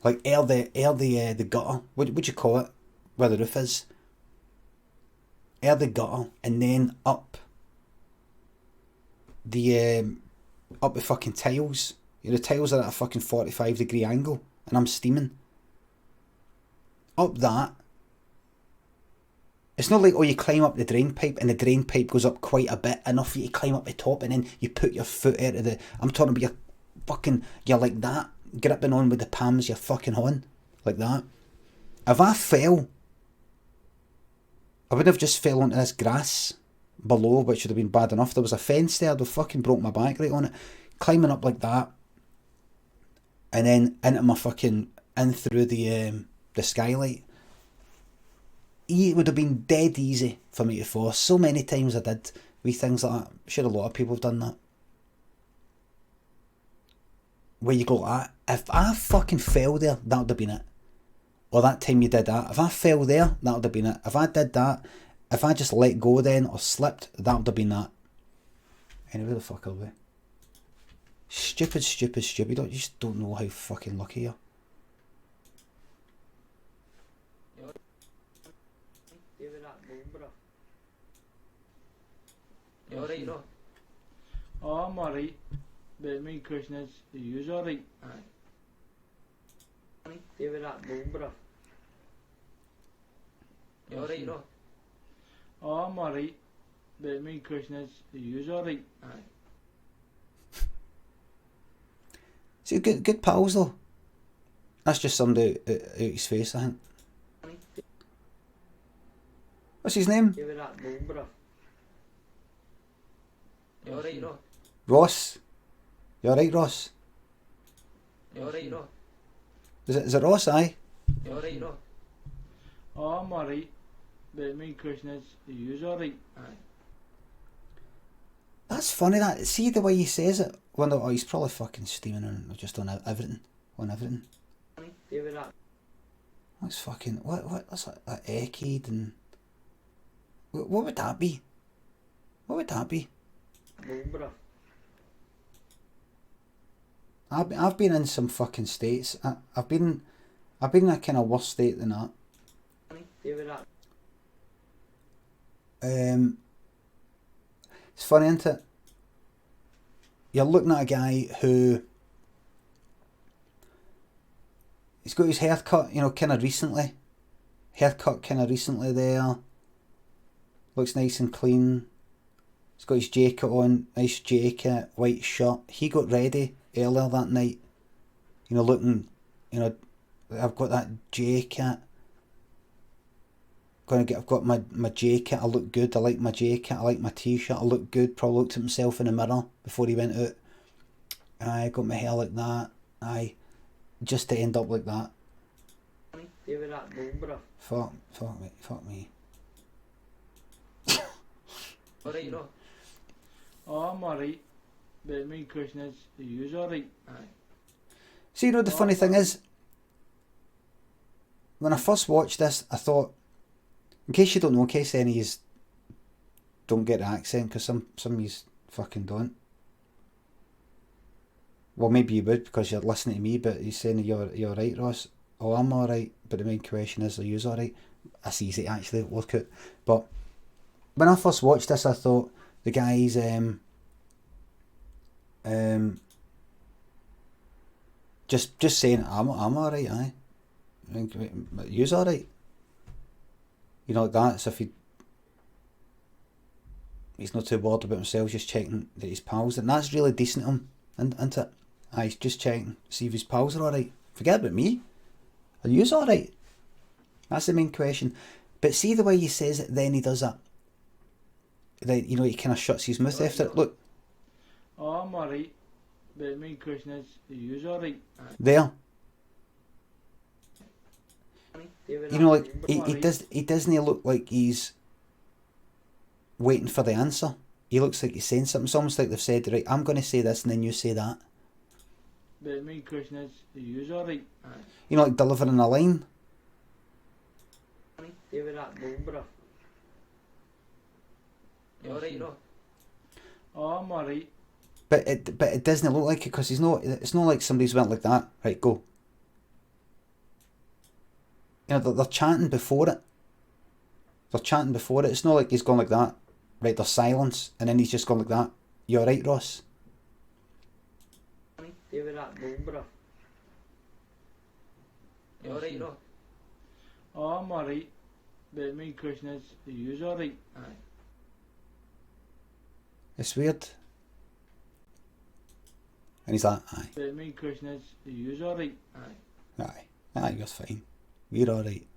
Like the gutter. What would you call it? Where the roof is. The gutter, and then up the fucking tiles. The tiles are at a fucking 45-degree angle, and I'm steaming. Up that. It's not like, oh, you climb up the drain pipe and the drain pipe goes up quite a bit, enough for you to climb up the top, and then you put your foot out of the... I'm talking about you're like that, gripping on with the palms, you're fucking on. Like that. If I fell, I would have just fell onto this grass. below, which would have been bad enough. There was a fence there, I'd have fucking broke my back right on it. Climbing up like that, and then into my fucking, in through the skylight. It would have been dead easy for me to fall. So many times I did wee things like that. I'm sure a lot of people have done that. Where you go like that, if I fucking fell there, that would have been it. Or that time you did that, if I fell there, that would have been it. If I did that, if I just let go then, or slipped, that would have been that. Anyway, the fuck away. Stupid. You just don't know how fucking lucky you are. You alright, no? Oh, I'm alright. But the main question is, are you alright? Aye. David, that bone, bro. You alright, no? Oh, I'm alright. But the main question is, are you alright? Aye. See, good pals though. That's just somebody out his face, I think. What's his name? David, that bone, bro. You alright, no? Ross. You alright, Ross? You alright, no? Is it Ross, aye? You alright, no? Oh, I'm alright. But the main question is, are you alright? Aye. That's funny, that. See the way he says it? Wonder, he's probably fucking steaming on just on everything. On everything. David, that. That's fucking, that's that echoed and... What would that be? What would that be? Bro. I've been in some fucking states. I've been in a kind of worse state than that. It's funny, isn't it? You're looking at a guy who he's got his hair cut, kind of recently. Haircut kind of recently there. Looks nice and clean. He's got his jacket on, nice jacket, white shirt. He got ready earlier that night. Looking, I've got that jacket. I've got my jacket, I look good, I like my jacket, I like my t-shirt, I look good. Probably looked at himself in the mirror before he went out. I got my hair like that. Just to end up like that. Fuck me. Alright, you know? Oh, I'm alright. But the main question is, are you alright? Aye. See, the funny thing is, when I first watched this, I thought, in case you don't know, in case any of you don't get the accent, because some of you fucking don't. Well, maybe you would because you're listening to me, but he's saying you're alright, Ross. Oh, I'm alright, but the main question is, are you alright? That's easy to actually work out. But when I first watched this, I thought the guy's just saying I'm alright, aye. You's alright. Like that. So if he's not too bothered about himself, just checking that his pals, and that's really decent of him, isn't it? Aye, he's just checking, see if his pals are alright. Forget about me. Are you's alright? That's the main question. But see the way he says it, then he does that. Then, he kind of shuts his mouth after it. Look. Oh, I'm alright. But the main question is, are you alright? There. Like, he doesn't look like he's waiting for the answer. He looks like he's saying something. It's almost like they've said, right, I'm going to say this and then you say that. But the main question is, are you alright? Like delivering a line. David, that bro. You alright, you know? Oh, I'm alright. But it doesn't look like it because it's not like somebody's went like that. Right, go. They're chanting before it. It's not like he's gone like that. Right, there's silence, and then he's just gone like that. You alright, Ross? David, that bro. You alright, you know? Oh, I'm alright. But the main question is, are you alright? Aye. It's weird. And he's like, aye. But the main question is, are you alright? Aye. Aye, you're fine. We're alright.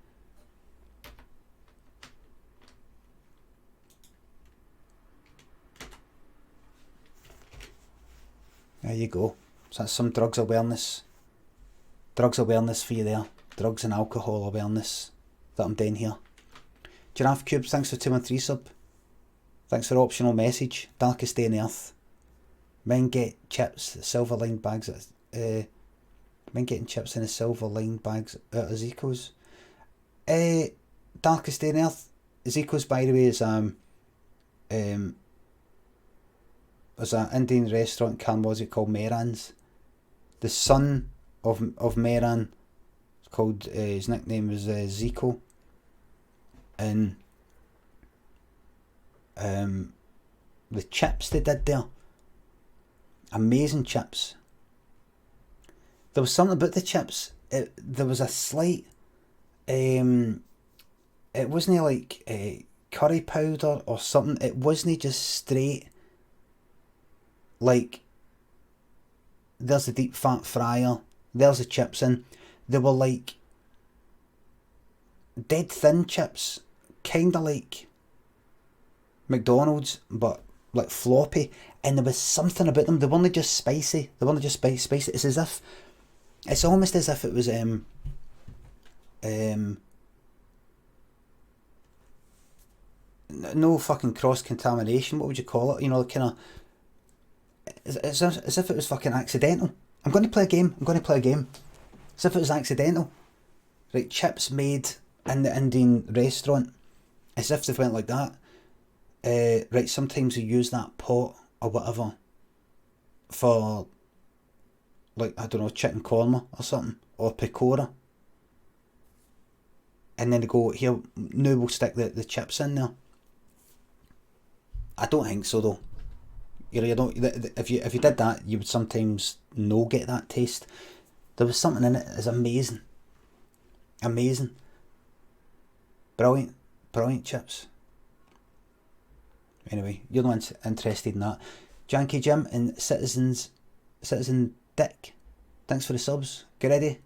There you go. So that's some drugs awareness. Drugs awareness for you there. Drugs and alcohol awareness that I'm doing here. Giraffe Cube, thanks for 213 sub. Thanks for optional message. Darkest day on earth. Men get chips, silver lined bags. Men getting chips in the silver lined bags out of Zico's. Darkest day on earth. Zico's, by the way, is there's an Indian restaurant in Cambodia called Mehran's. The son of Mehran, it's called, his nickname is Zico. And the chips they did there, amazing chips. There was something about the chips, there was a slight, it wasn't like curry powder or something, it wasn't just straight, like, there's a deep fat fryer, there's the chips in, they were like dead thin chips, kinda like McDonald's, but like floppy, and there was something about them, they weren't just spicy, it's as if, it's almost as if it was no fucking cross-contamination, what would you call it, you know, kind of, it's as if it was fucking accidental. I'm going to play a game, as if it was accidental. Right, chips made in the Indian restaurant, as if they went like that. Right, sometimes we use that pot or whatever for, like, I don't know, chicken korma or something, or pakora. And then they go, here, now we'll stick the chips in there. I don't think so though. You don't. If you did that, you would sometimes no get that taste. There was something in it. It's amazing. Brilliant chips. Anyway, you're not interested in that. Janky Jim and Citizen Dick, thanks for the subs. Get ready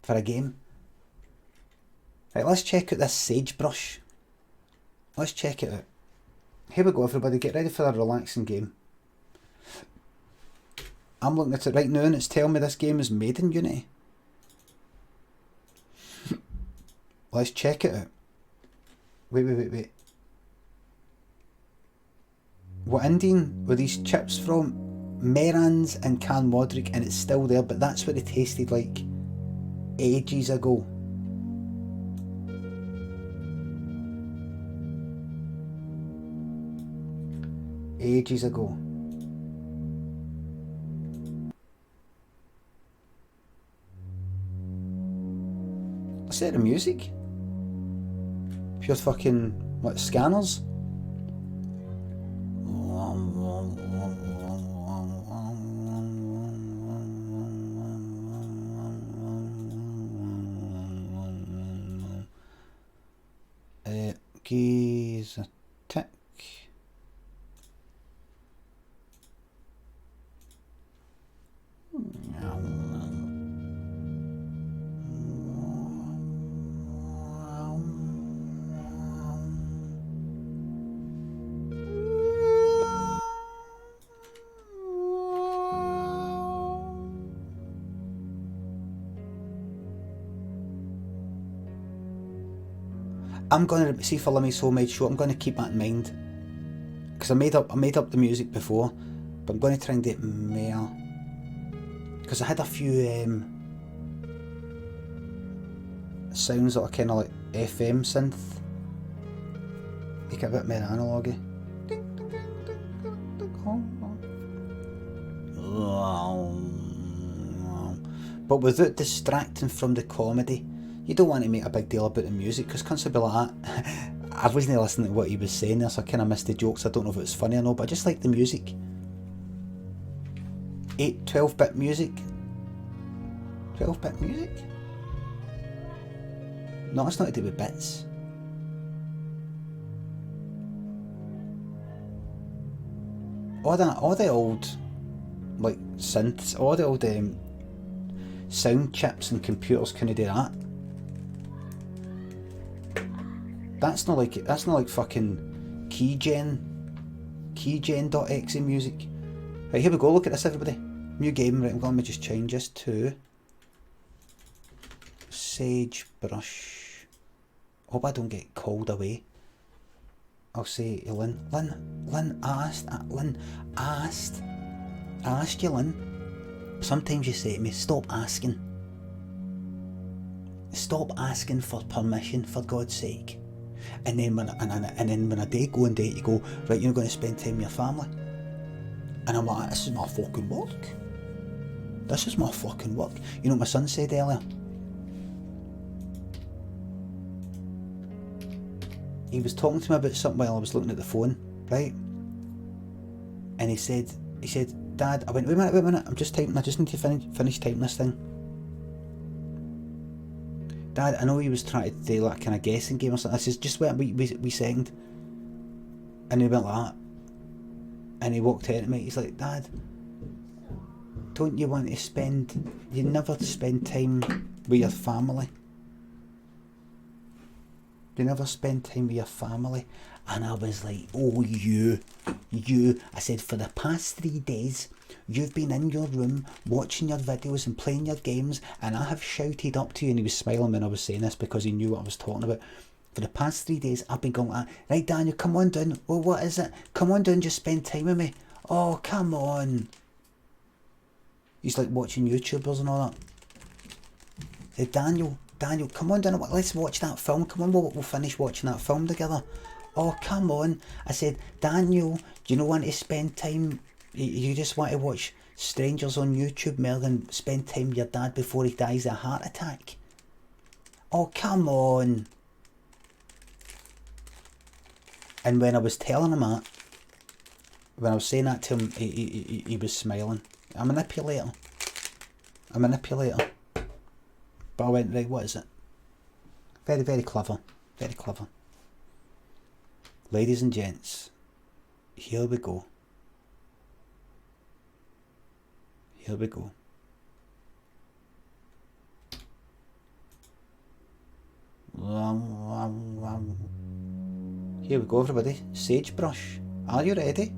for a game. Right, let's check out this Sagebrush. Let's check it out. Here we go, everybody, get ready for a relaxing game. I'm looking at it right now and it's telling me this game is made in Unity. Let's check it out. Wait. What Indian were these chips from? Mehran's and Can Modric, and it's still there, but that's what they tasted like ages ago. Ages ago. Let's set the music. Pure fucking, what, scanners? Geese attack. I'm going to see for Limmy's homemade show. I'm going to keep that in mind because I made up the music before, but I'm going to try and do it more because I had a few sounds that are kind of like FM synth, make it a bit more analogy. But without distracting from the comedy. You don't want to make a big deal about the music because cunts will be like that. I wasn't listening to what he was saying there, so I kind of missed the jokes. I don't know if it was funny or not, but I just like the music. 12-bit music. 12-bit music? No, it's not to do with bits. All the old, like, synths, all the old sound chips and computers couldn't do that. That's not like fucking keygen.exe music. Right, here we go, look at this everybody. New game, right, let me just change this to Sagebrush. Hope I don't get called away. I'll say to Lynn, I asked you, Lynn. Sometimes you say to me, stop asking. Stop asking for permission, for God's sake. And then when I do go and date, you go, right, you're going to spend time with your family. And I'm like, this is my fucking work. This is my fucking work. You know what my son said earlier? He was talking to me about something while I was looking at the phone, right? And he said, Dad, I went, wait a minute, I'm just typing, I just need to finish typing this thing. Dad, I know he was trying to do like kind of guessing game or something. I says, just wait a wee second. And he went like that. And he walked out at me, he's like, Dad, don't you want to you never spend time with your family? You never spend time with your family? And I was like, oh, you. I said, for the past 3 days, you've been in your room watching your videos and playing your games, and I have shouted up to you. And he was smiling when I was saying this because he knew what I was talking about. For the past 3 days, I've been going like, right, Daniel, come on down. Well, what is it? Come on down, just spend time with me. Oh, come on. He's like watching YouTubers and all that. Hey, Daniel, come on down, let's watch that film. Come on, we'll finish watching that film together. Oh, come on. I said, Daniel, do you not want to spend time? You just want to watch strangers on YouTube more than spend time with your dad before he dies of a heart attack? Oh, come on. And when I was telling him that, when I was saying that to him, he was smiling. A manipulator. But I went, right, what is it? Very, very clever. Very clever. Ladies and gents, here we go. Here we go. Here we go, everybody. Sagebrush. Are you ready?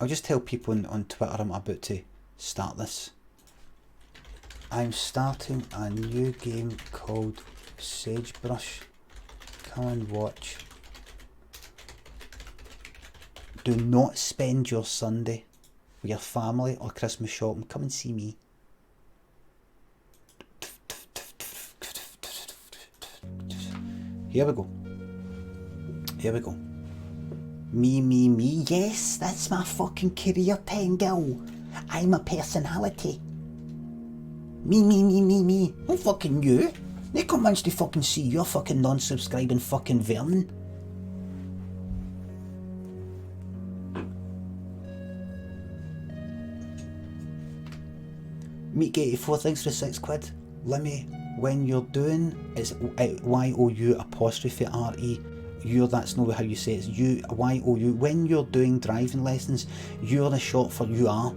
I'll just tell people on Twitter I'm about to start this. I'm starting a new game called Sagebrush. Come and watch. Do not spend your Sunday with your family or Christmas shopping. Come and see me. Here we go. Here we go. Me. Yes, that's my fucking career, Tango. I'm a personality. Me. Not fucking you. They come wants to fucking see your fucking non-subscribing fucking vermin. Meek84, thanks for £6. Limmy, when you're doing, it's YOU''RE. That's not how you say it. It's YOU. When you're doing driving lessons, you're the short for you are.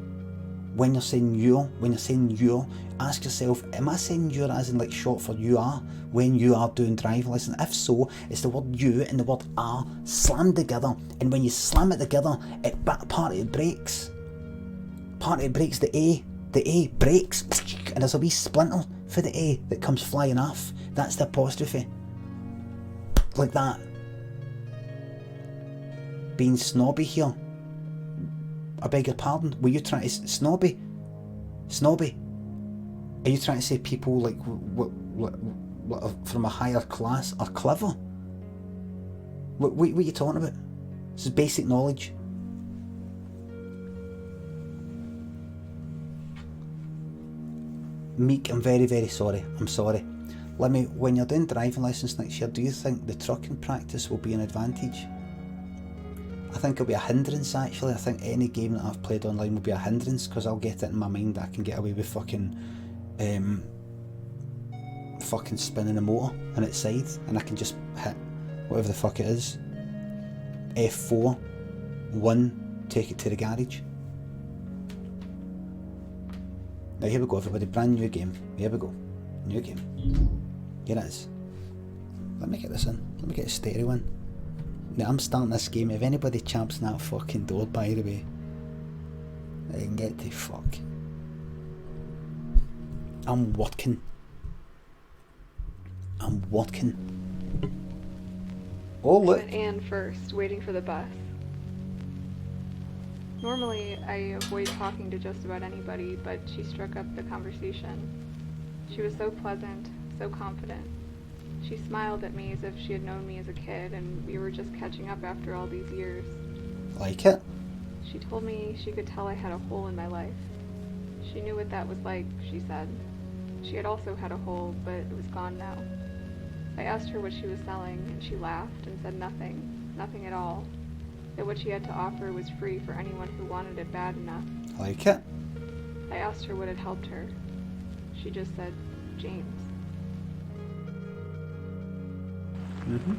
When you're saying you're, ask yourself, am I saying you're as in like short for you are when you are doing driving lessons? If so, it's the word you and the word are slammed together, and when you slam it together, part of it breaks. The A breaks, and there's a wee splinter for the A that comes flying off. That's the apostrophe. Like that. Being snobby here. I beg your pardon, were you trying to snobby? Are you trying to say people like from a higher class are clever? What are you talking about? This is basic knowledge. Meek, I'm very, very sorry. I'm sorry. Limmy, when you're doing driving lessons next year, do you think the trucking practice will be an advantage? I think it'll be a hindrance actually. I think any game that I've played online will be a hindrance because I'll get it in my mind that I can get away with fucking spinning the motor on its side and I can just hit whatever the fuck it is. F4, 1, take it to the garage. Now here we go everybody, brand new game. Here we go. New game. Here it is. Let me get this in. Let me get a stereo in. Now, I'm starting this game. If anybody champs in that fucking door, by the way, they can get the fuck. I'm working. Oh, look. I sent Anne first, waiting for the bus. Normally, I avoid talking to just about anybody, but she struck up the conversation. She was so pleasant, so confident. She smiled at me as if she had known me as a kid, and we were just catching up after all these years. Like it? She told me she could tell I had a hole in my life. She knew what that was like, she said. She had also had a hole, but it was gone now. I asked her what she was selling, and she laughed and said nothing at all. That what she had to offer was free for anyone who wanted it bad enough. Like it? I asked her what had helped her. She just said, James. Mm-hmm.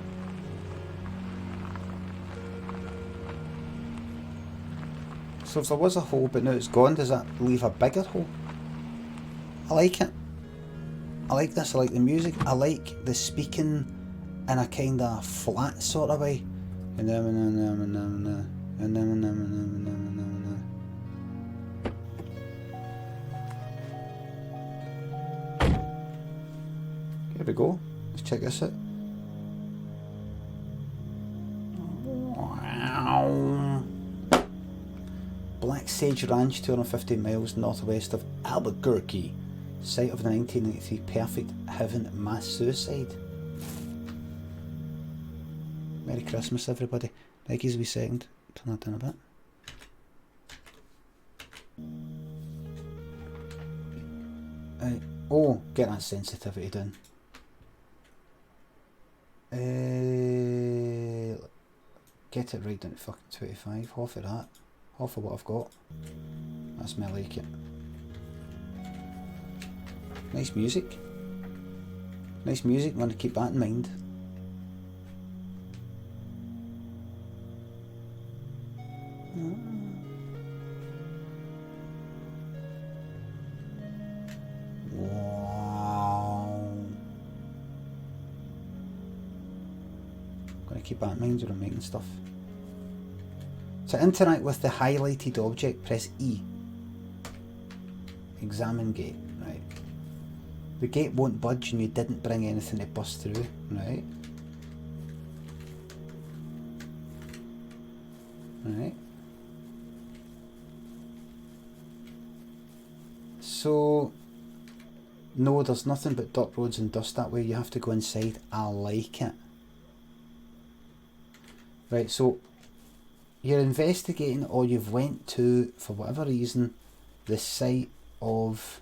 So if there was a hole but now it's gone, does that leave a bigger hole? I like it. I like this, I like the music, I like the speaking in a kind of flat sort of way. Here we go. Let's check this out. Wow. Black Sage Ranch, 250 miles northwest of Albuquerque, site of the 1993 Perfect Heaven mass suicide. Merry Christmas, everybody. Like, give us a wee second. Turn that down a bit. Oh, get that sensitivity down. Get it right down to fucking 25. Half of that. Half of what I've got. That's me, I like it. Nice music. Nice music, want to keep that in mind. Wow. Gotta keep that in mind when I'm making stuff. To interact with the highlighted object, press E. Examine gate, right. The gate won't budge and you didn't bring anything to bust through, right. Right. So, no, there's nothing but dirt roads and dust that way. You have to go inside. I like it. Right, so you're investigating, or you've went to, for whatever reason, the site of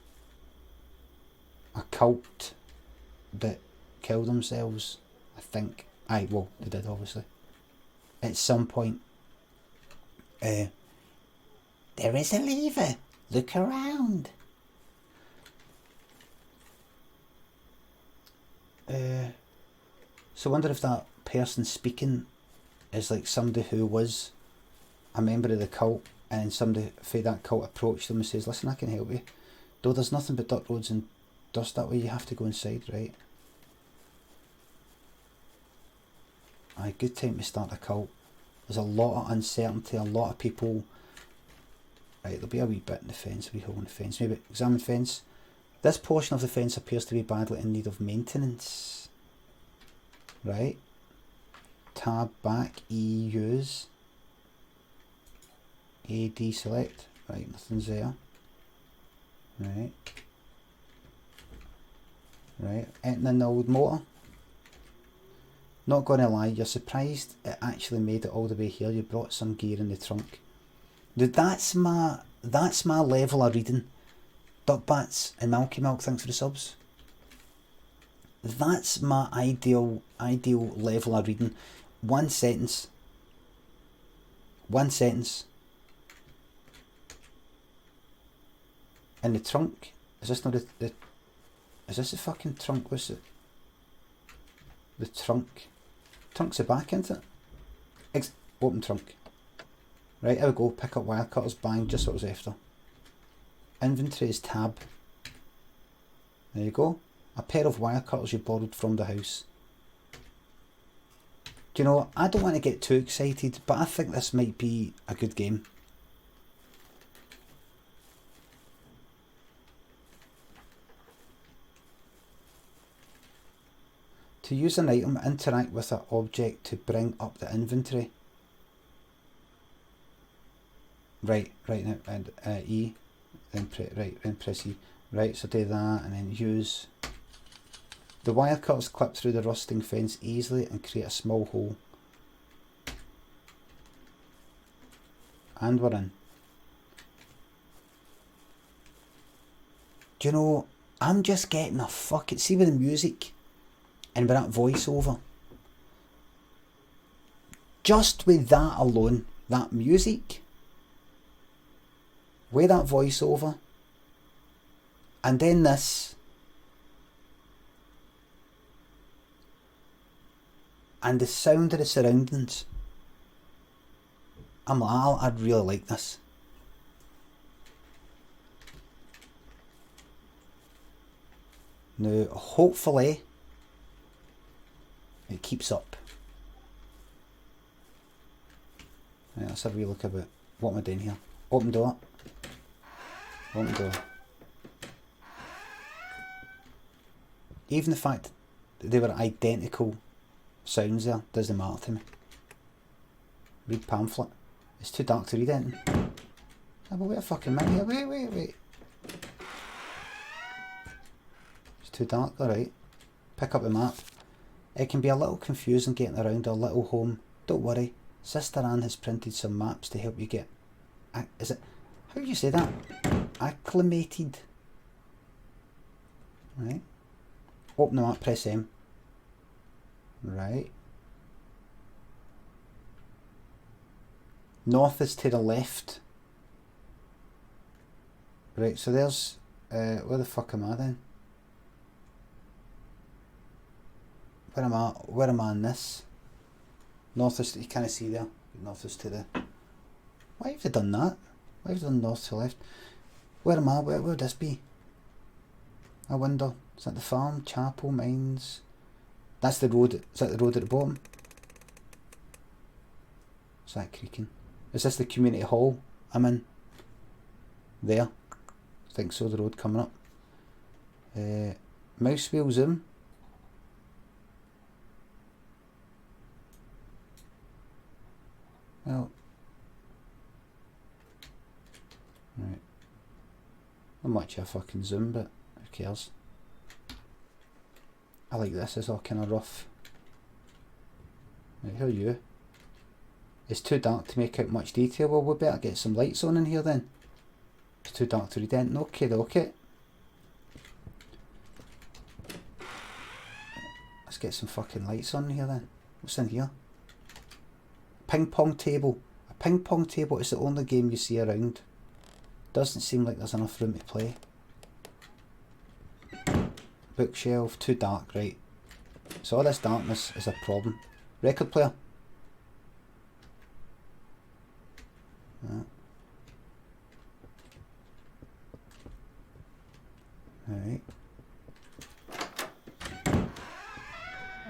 a cult that killed themselves, I think. Aye, well, they did, obviously. At some point. There is a lever. Look around. So I wonder if that person speaking is like somebody who was a member of the cult, and somebody for that cult approached them and says, listen, I can help you. Though there's nothing but dirt roads and dust that way, you have to go inside, right? Aye, good time to start a cult. There's a lot of uncertainty, a lot of people. Right, there'll be a wee bit in the fence, a wee hole in the fence. Maybe examine fence. This portion of the fence appears to be badly in need of maintenance. Right. Tab back, E use. A deselect. Right, nothing's there. Right. Right, entering in the old motor. Not gonna lie, you're surprised it actually made it all the way here. You brought some gear in the trunk. Dude, that's my level of reading. Duckbats and Milky Milk, thanks for the subs. That's my ideal level of reading. One sentence. In the trunk. Is this not the is this the fucking trunk? What's it? The trunk. Trunk's the back, isn't it? Open trunk. Right, here we go. Pick up wire cutters, bang, just what I was after. Inventory is tab. There you go. A pair of wire cutters you borrowed from the house. you know, I don't want to get too excited, but I think this might be a good game. To use an item, interact with an object to bring up the inventory. Right now, and E, then press E. Right, so do that, and then use. The wire cutters clip through the rusting fence easily and create a small hole. And we're in. Do you know, I'm just getting a fucking... See with the music and with that voiceover. Just with that alone, that music, with that voiceover, and then this, and the sound of the surroundings, I'm like, I'd really like this. Now, hopefully, it keeps up. Right, let's have a wee look about what am I doing here. Open door. Open door. Even the fact that they were identical sounds there doesn't matter to me. Read pamphlet. It's too dark to read anything. Oh, but wait a fucking minute here. Wait. It's too dark, alright. Pick up the map. It can be a little confusing getting around our little home. Don't worry. Sister Anne has printed some maps to help you get... Is it... How do you say that? Acclimated. Right. Open the map, press M. Right. North is to the left. Right, so there's... where the fuck am I then? Where am I on this? North is... You can't see there. North is to the... Why have they done that? Why have they done north to left? Where am I? Where would this be? I wonder. Is that the farm? Chapel? Mines? That's the road. Is that the road at the bottom? Is that creaking? Is this the community hall I'm in? There. I think so, the road coming up. Mouse wheel zoom. Well. Right. Not much of a fucking zoom, but who cares? I like this, it's all kind of rough. Right, who are you? It's too dark to make out much detail. Well, we better get some lights on in here then. It's too dark to read anything. Okay. Let's get some fucking lights on here then. What's in here? Ping pong table. A ping pong table is the only game you see around. Doesn't seem like there's enough room to play. Bookshelf, too dark, right. So all this darkness is a problem. Record player. Yeah. Right.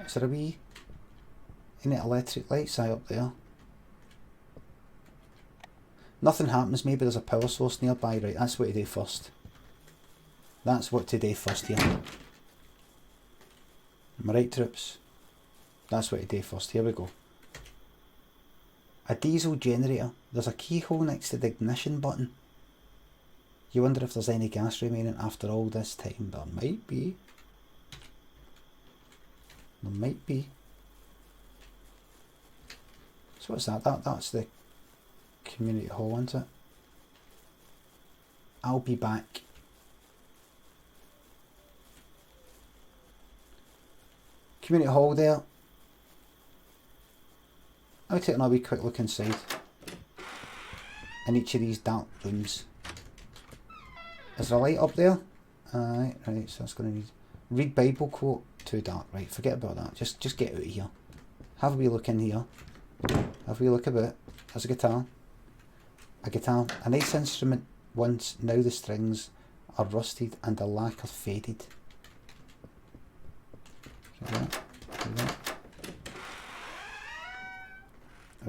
Is there a wee... Any electric lights? Aye, up there. Nothing happens, maybe there's a power source nearby. Right, that's what to do first. That's what to do first here. Am I right, troops? That's what to do first. Here we go. A diesel generator. There's a keyhole next to the ignition button. You wonder if there's any gas remaining after all this time. There might be. There might be. So what's that? That's the community hall, isn't it? I'll be back. Community hall there. I'll take a wee quick look inside. In each of these dark rooms. Is there a light up there? Right, so that's going to need... Read Bible quote. Too dark, right, forget about that. Just get out of here. Have a wee look in here. Have a wee look about. There's a guitar. A guitar. A nice instrument once, now the strings are rusted and the lacquer faded. See that? See that?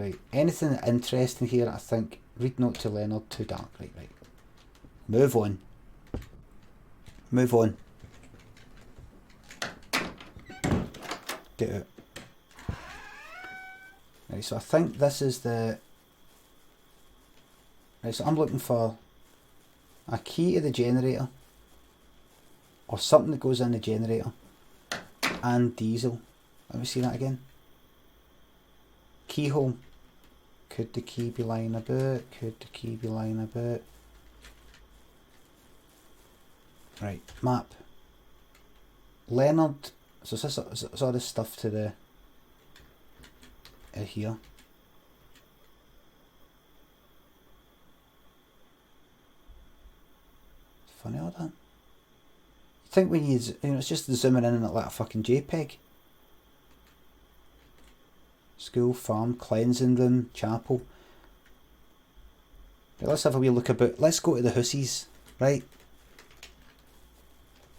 Right. Anything interesting here, I think. Read note to Leonard, too dark. Right. Move on. Move on. Get out. Right, so I think this is the... Right, so I'm looking for a key to the generator. Or something that goes in the generator. And diesel. Let me see that again. Keyhole. Could the key be lying about? Could the key be lying about? Right, map. Leonard. So it's all this stuff to the... here. It's funny all that. You think when you know, it's just zooming in and like a fucking JPEG. School, farm, cleansing room, chapel. Right, let's have a wee look about. Let's go to the hussies, right?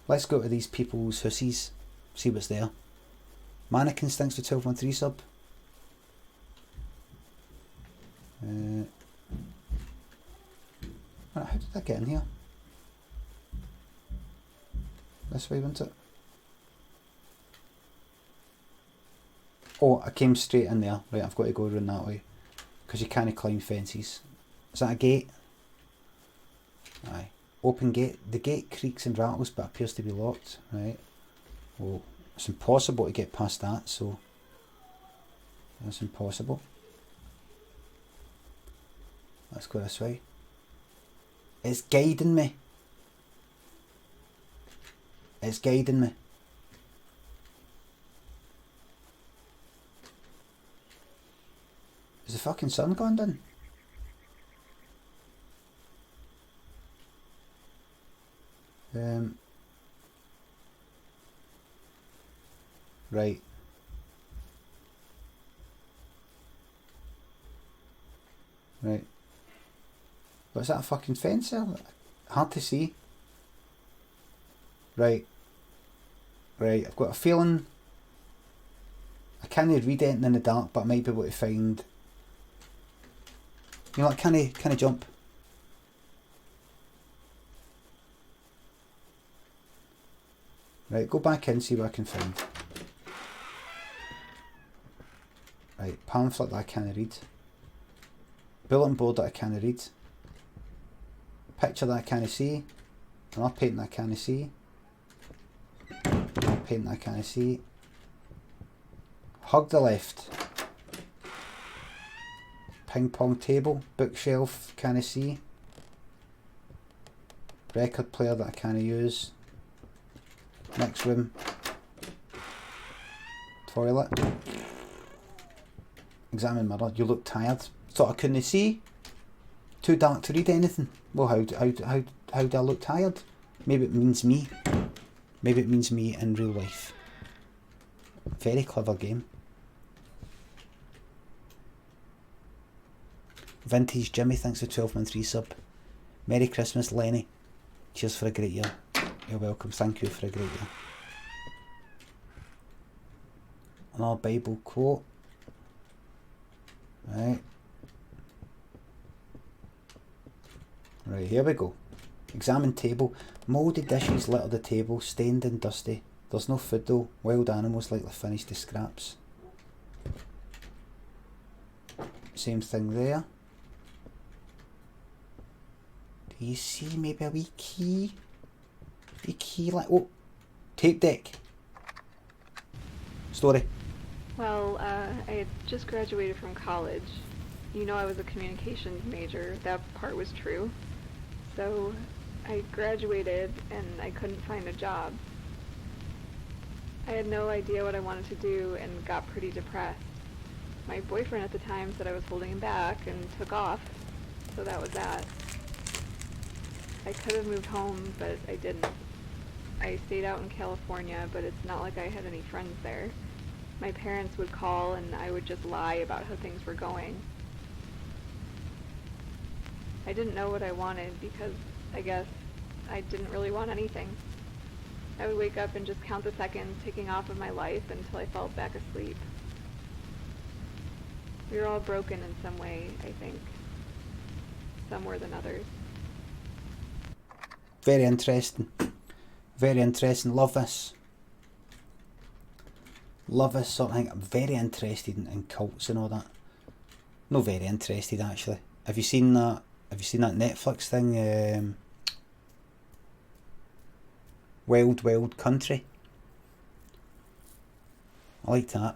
Let's go to these people's hussies. See what's there. Mannequins, thanks for 1213 sub. Right, how did I get in here? This way, wasn't it? Oh, I came straight in there. Right, I've got to go around that way. Because you can't climb fences. Is that a gate? Aye. Open gate. The gate creaks and rattles but appears to be locked. Right. Well, it's impossible to get past that, so... That's impossible. Let's go this way. It's guiding me. It's guiding me. Is the fucking sun gone down? Right. Right. What's that, a fucking fence there? Hard to see. Right. Right, I've got a feeling I can't read anything in the dark, but I might be able to find... You know what, can I jump? Right, go back in, see what I can find. Right, pamphlet that I can't read. Bulletin board that I can't read. Picture that I can't see. Another painting that I can't see. Another painting that I can't see. Hug the left. Ping pong table. Bookshelf, can't see. Record player that I can't use. Next room. Toilet. Examine mirror. You look tired. Thought I couldn't see. Too dark to read anything. Well, how do I look tired? Maybe it means me. Maybe it means me in real life. Very clever game. Vintage Jimmy, thanks for 12-month resub. Merry Christmas, Lenny. Cheers for a great year. You're welcome. Thank you for a great year. Another Bible quote. Right. Right, here we go. Examine table. Mouldy dishes litter the table, stained and dusty. There's no food though. Wild animals likely finished to scraps. Same thing there. Do you see maybe a wee key? A key like... Oh! Tape deck! Story. Well, I had just graduated from college. You know I was a communications major. That part was true. So I graduated and I couldn't find a job. I had no idea what I wanted to do and got pretty depressed. My boyfriend at the time said I was holding him back and took off, so that was that. I could have moved home, but I didn't. I stayed out in California, but it's not like I had any friends there. My parents would call and I would just lie about how things were going. I didn't know what I wanted because I guess I didn't really want anything. I would wake up and just count the seconds ticking off of my life until I fell back asleep. We're all broken in some way, I think. Some more than others. Very interesting. Very interesting. Love this. Love this sort of thing. I'm very interested in cults and all that. Not very interested actually. Have you seen that? Have you seen that Netflix thing? Wild Wild Country. I like that.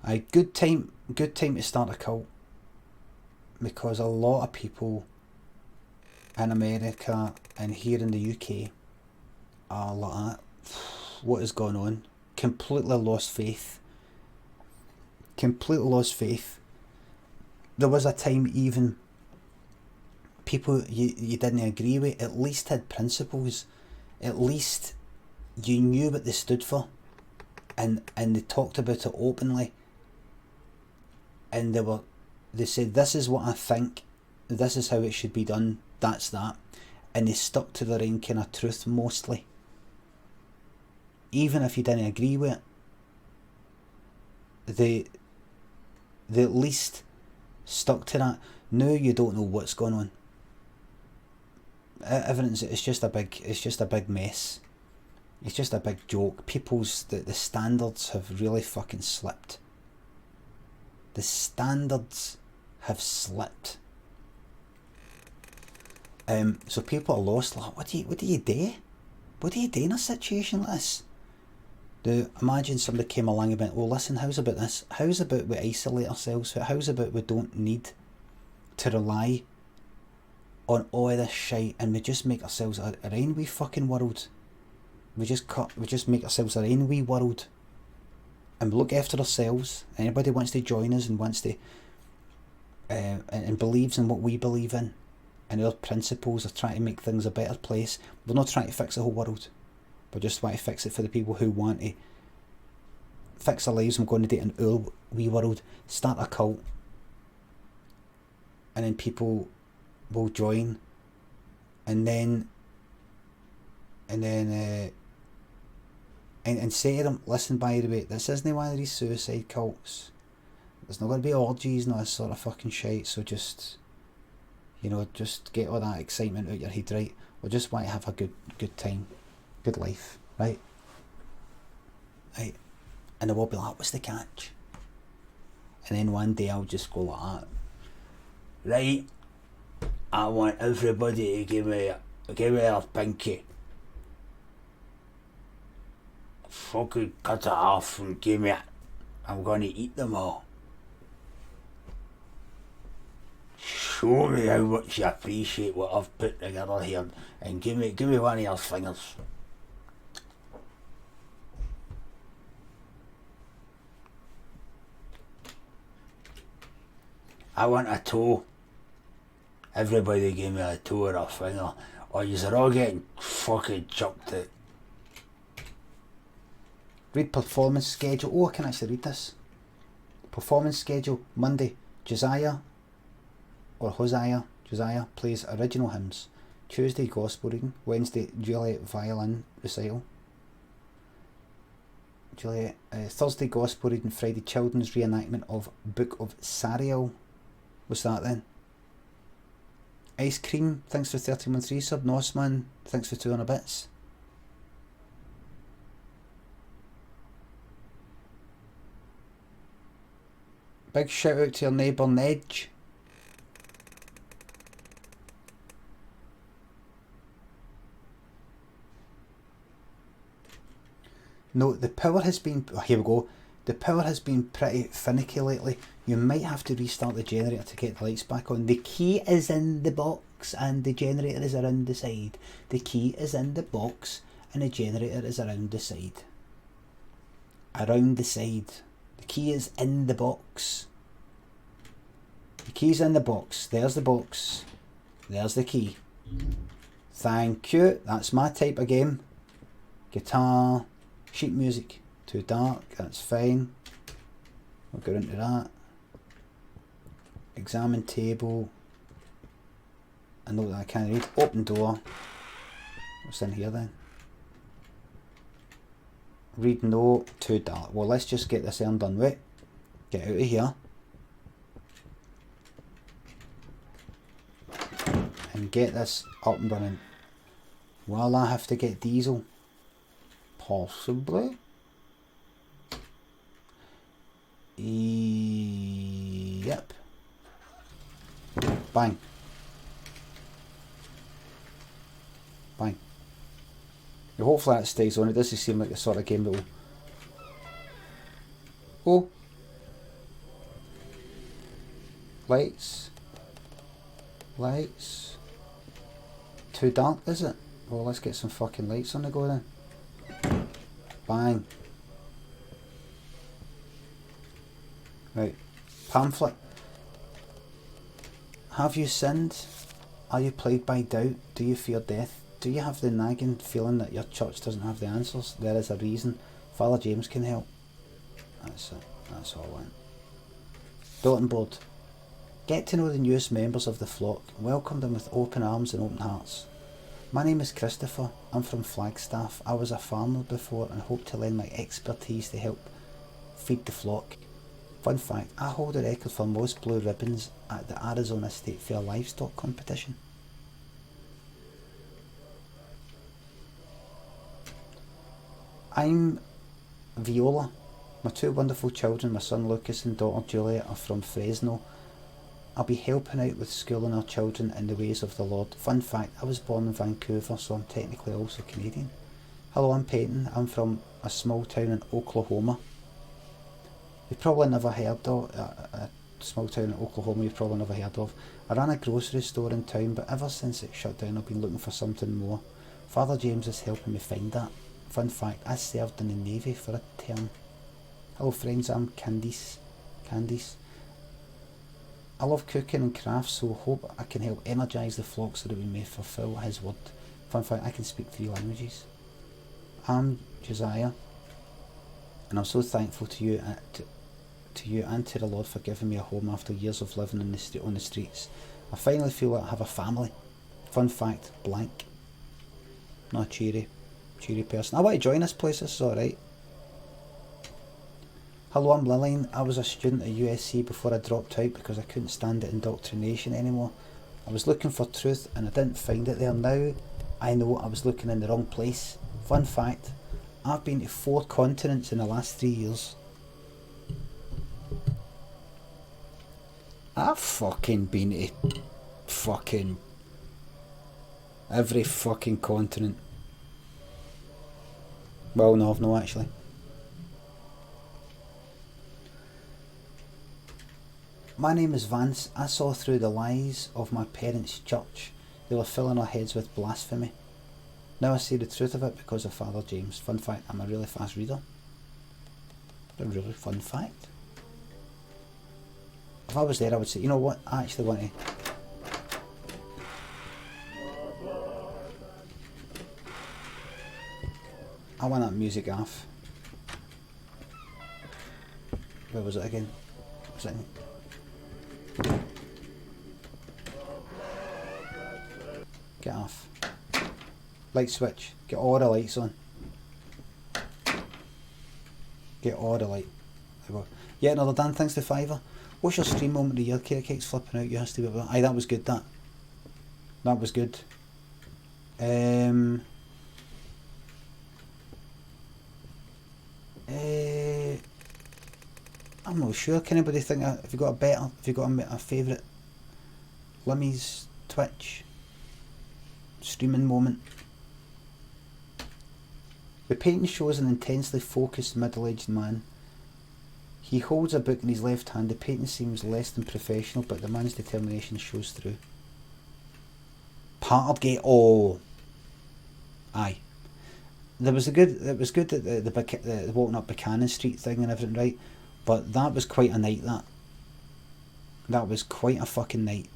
A good time to start a cult, because a lot of people in America and here in the UK are like, what is going on? Completely lost faith. Completely lost faith. There was a time even people you didn't agree with at least had principles. At least you knew what they stood for, and they talked about it openly, and they said, this is what I think, this is how it should be done, that's that, and they stuck to their own kind of truth mostly, even if you didn't agree with it. They at least stuck to that. Now you don't know what's going on. Everything's it's just a big mess. It's just a big joke. The standards have really fucking slipped. The standards have slipped. So people are lost. Like, what do you do? What do you do in a situation like this? Imagine somebody came along and went, well, listen, how's about this? How's about we isolate ourselves? How's about we don't need to rely on all of this shite, and we just make ourselves our own wee fucking world. We just make ourselves our own wee world, and look after ourselves. Anybody wants to join us and wants to and believes in what we believe in, and our principles of trying to make things a better place. We're not trying to fix the whole world. We just want to fix it for the people who want to fix their lives and go and do it in our wee world. Start a cult, and then people will join, and say to them, listen, by the way, this isn't one of these suicide cults. There's not going to be orgies and all this sort of fucking shit, so just get all that excitement out your head, right? We just want to have a good time, good life, right? Right. And they will be like, what's the catch? And then one day I'll just go like that. Right, I want everybody to give me a pinky. Fucking cut it off and give me it. I'm gonna eat them all. Show me how much you appreciate what I've put together here, and give me one of your fingers. I want a toe. Everybody give me a toe or a finger, or you're all getting fucking chucked out. Read performance schedule. Oh, I can actually read this. Performance schedule. Monday, Josiah plays original hymns. Tuesday, gospel reading. Wednesday, Juliet violin recital. Thursday, gospel reading. Friday, children's reenactment of Book of Sariel. What's that then? Ice Cream, thanks for 30-month resub. Nosman, thanks for 200 bits. Big shout out to your neighbour Nedge. No, the power has been... Oh, here we go. The power has been pretty finicky lately. You might have to restart the generator to get the lights back on. The key is in the box and the generator is around the side. The key is in the box and the generator is around the side. Around the side. The key is in the box. The key's in the box. There's the box. There's the key. Thank you. That's my type of game. Guitar. Sheet music. Too dark. That's fine. We'll go into that. Examine table. I know that I can't read. Open door. What's in here then? Read no, too dark. Well, let's just get this and done with. Get out of here. And get this up and running. Will I have to get diesel? Possibly. Yep. Bang. Bang. Yeah, hopefully that stays on. It doesn't seem like the sort of game that will... Oh. Lights. Lights. Too dark, is it? Well, let's get some fucking lights on the go then. Bang. Right. Pamphlet. Have you sinned? Are you plagued by doubt? Do you fear death? Do you have the nagging feeling that your church doesn't have the answers? There is a reason. Father James can help. That's it. That's all I want. Bulletin board. Get to know the newest members of the flock. Welcome them with open arms and open hearts. My name is Christopher. I'm from Flagstaff. I was a farmer before and hope to lend my expertise to help feed the flock. Fun fact, I hold a record for most blue ribbons at the Arizona State Fair livestock competition. I'm Viola. My two wonderful children, my son Lucas and daughter Julia, are from Fresno. I'll be helping out with schooling our children in the ways of the Lord. Fun fact, I was born in Vancouver, so I'm technically also Canadian. Hello, I'm Peyton. I'm from a small town in Oklahoma. You've probably never heard of a small town in Oklahoma you've probably never heard of. I ran a grocery store in town, but ever since it shut down I've been looking for something more. Father James is helping me find that. Fun fact, I served in the Navy for a term. Hello friends, I'm Candice. I love cooking and crafts, so hope I can help energise the flock so that we may fulfil his word. Fun fact, I can speak 3 languages. I'm Josiah, and I'm so thankful to you and to the Lord for giving me a home after years of living on the streets. I finally feel like I have a family. Fun fact, blank. Not a cheery person. I want to join this place, this is alright. Hello, I'm Lillian. I was a student at USC before I dropped out because I couldn't stand the indoctrination anymore. I was looking for truth and I didn't find it there. Now I know I was looking in the wrong place. Fun fact, I've been to 4 continents in the last 3 years. I've fucking been to fucking every fucking continent. Well, no, I've not actually. My name is Vance. I saw through the lies of my parents' church. They were filling our heads with blasphemy. Now I see the truth of it because of Father James. Fun fact, I'm a really fast reader. A really fun fact. If I was there I would say, you know what, I actually want to... I want that music off. Where was it again? Was it Get off. Light switch. Get all the lights on. Get all the light. There we go. Yeah, another Dan, thanks to Fiverr. What's your stream moment of the year? Carrot Cake's flipping out. You has to be. Aye, that was good. That was good. I'm not sure. Can anybody think? Have you got a better? Have you got a favourite? Limmy's Twitch streaming moment. The painting shows an intensely focused middle-aged man. He holds a book in his left hand. The painting seems less than professional, but the man's determination shows through. Part of gate. Oh, aye. It was good that the walking up Buchanan Street thing and everything, right? But that was quite a night. That was quite a fucking night.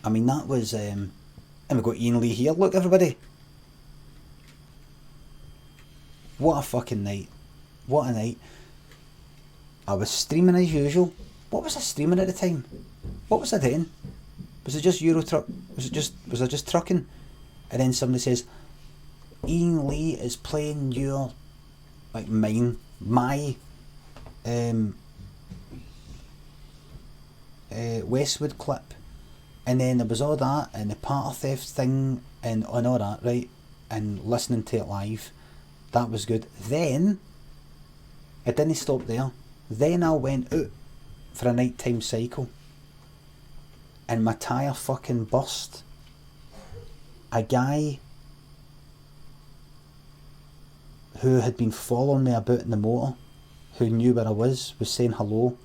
I mean, that was. And we've got Ian Lee here. Look, everybody. What a fucking night. What a night. I was streaming as usual. What was I streaming at the time? What was I doing? Was it just Euro truck? Was I just trucking? And then somebody says, Ian Lee is playing your, like my Westwood clip, and then there was all that and the party theft thing and all that, right? And listening to it live, that was good. Then it didn't stop there. Then I went out for a nighttime cycle, and my tyre fucking burst. A guy who had been following me about in the motor, who knew where I was saying hello.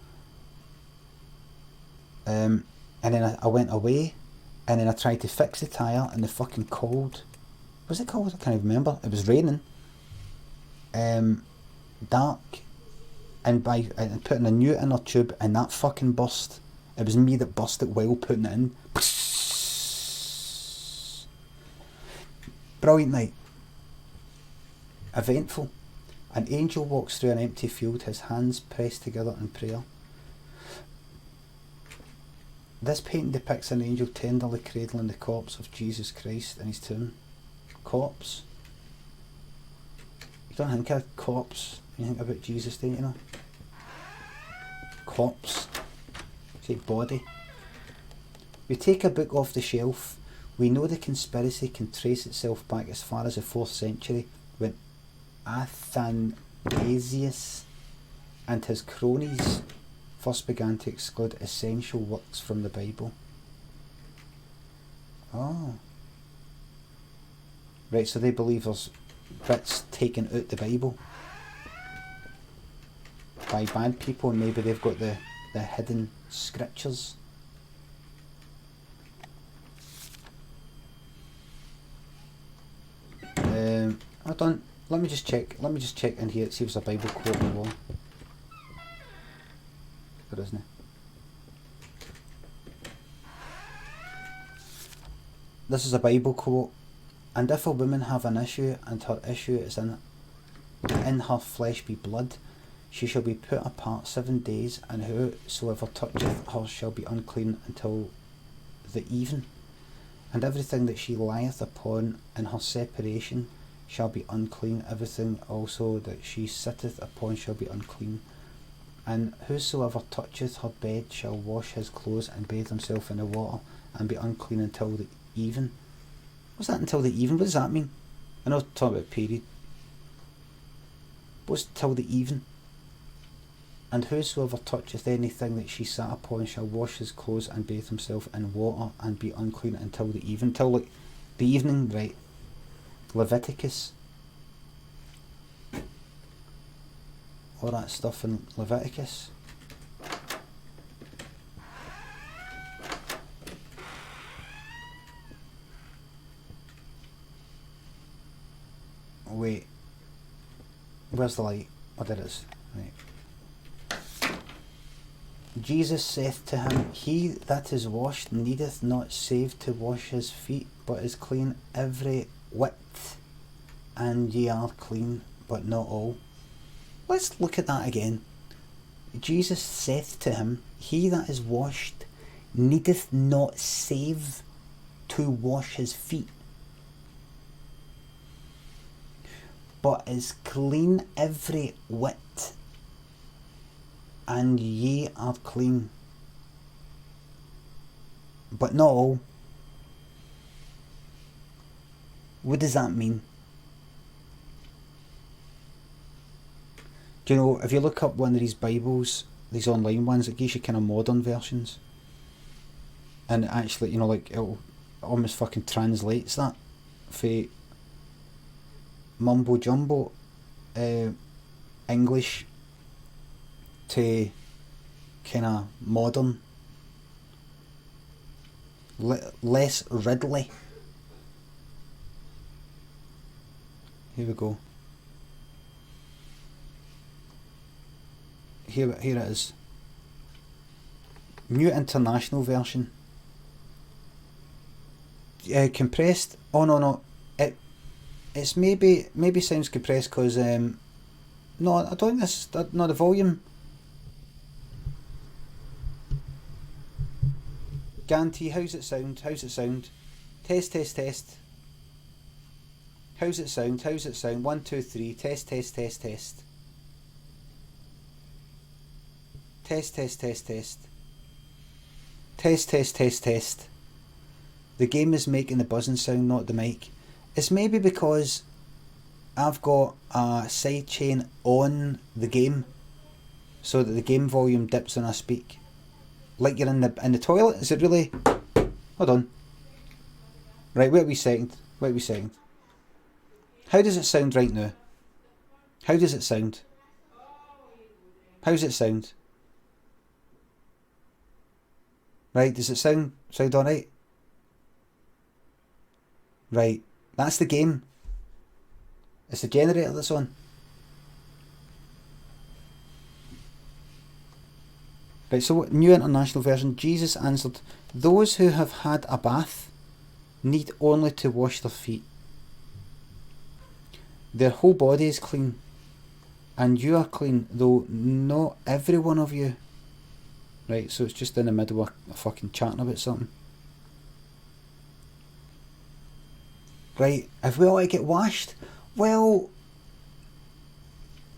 And then I went away, and then I tried to fix the tyre, and the fucking cold. Was it cold? I can't even remember. It was raining. Dark. And putting a new inner tube, and that fucking burst. It was me that burst it while putting it in. Brilliant night. Eventful. An angel walks through an empty field, his hands pressed together in prayer. This painting depicts an angel tenderly cradling the corpse of Jesus Christ in his tomb. Corpse? You don't think of corpse when you think about Jesus, don't you know? Corpse. Say body. We take a book off the shelf. We know the conspiracy can trace itself back as far as the 4th century, when Athanasius and his cronies first began to exclude essential works from the Bible. Oh. Right, so they believe there's bits taken out the Bible by bad people, and maybe they've got the hidden scriptures. Hold on, let me just check in here, see if there's a Bible quote on the wall. There isn't it? This is a Bible quote. And if a woman have an issue, and her issue is in her flesh be blood, she shall be put apart 7 days, and whosoever toucheth her shall be unclean until the even. And everything that she lieth upon in her separation shall be unclean, everything also that she sitteth upon shall be unclean. And whosoever toucheth her bed shall wash his clothes and bathe himself in the water, and be unclean until the even. What's that, until the even? What does that mean? I know I'm talking about period. What's till the even? And whosoever toucheth anything that she sat upon shall wash his clothes and bathe himself in water, and be unclean until the even. Till like the evening, right? Leviticus. All that stuff in Leviticus. Wait. Where's the light? Oh, there it is. Right. Jesus saith to him, He that is washed needeth not save to wash his feet, but is clean every whit. And ye are clean, but not all. Let's look at that again. Jesus saith to him, He that is washed needeth not save to wash his feet, but is clean every whit. And ye are clean, but not all. What does that mean? Do you know, if you look up one of these Bibles, these online ones, it gives you kind of modern versions. And actually, you know, like, it almost fucking translates that for mumbo jumbo English to kind of modern, less Ridley. Here we go. Here it is. New International Version. Compressed. Oh no. It's maybe sounds compressed because no, I don't think this. No, the volume. Guarantee. How's it sound? Test. How's it sound? How's it sound? 1, 2, 3. Test, test, test, test. Test, test, test, test. Test, test, test, test. The game is making the buzzing sound, not the mic. It's maybe because I've got a side chain on the game, so that the game volume dips when I speak. Like you're in the toilet. Is it really? Hold on. Right, wait a wee second. Wait a wee second. How does it sound right now? How does it sound? How's it sound? Right, does it sound alright? Right, that's the game. It's the generator that's on. Right, so New International Version. Jesus answered, "Those who have had a bath need only to wash their feet. Their whole body is clean, and you are clean, though not every one of you." Right, so it's just in the middle of fucking chatting about something. Right, if we all to get washed, well,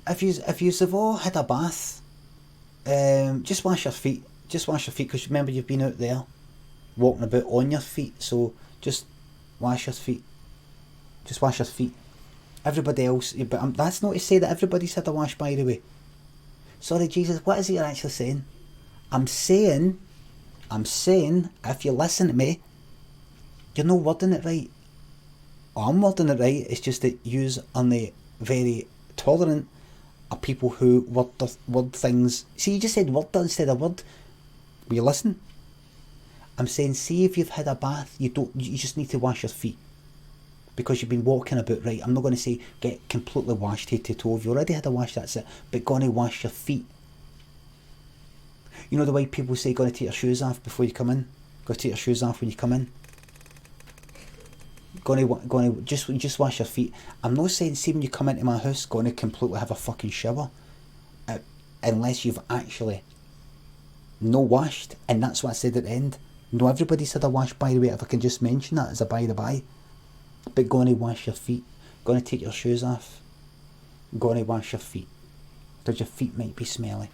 if you've all had a bath, just wash your feet. Just wash your feet, because remember you've been out there walking about on your feet, so just wash your feet. Just wash your feet. Everybody else, but that's not to say that everybody's had a wash, by the way. Sorry, Jesus, what is it you're actually saying? I'm saying, if you listen to me, you're not wording it right. I'm wording it right, it's just that yous are the very tolerant of people who word things. See, you just said word instead of word. Will you listen? I'm saying, see, if you've had a bath, you just need to wash your feet. Because you've been walking about, right? I'm not going to say get completely washed head to toe. If you already had a wash, that's it. But going to wash your feet. You know the way people say going to take your shoes off before you come in? Got to take your shoes off when you come in? Going to just wash your feet. I'm not saying, see, when you come into my house, going to completely have a fucking shower. Unless you've actually no washed. And that's what I said at the end. No, everybody's had a wash, by the way, if I can just mention that as a by the by. But going to wash your feet. Going to take your shoes off. Going to wash your feet. Because your feet might be smelly.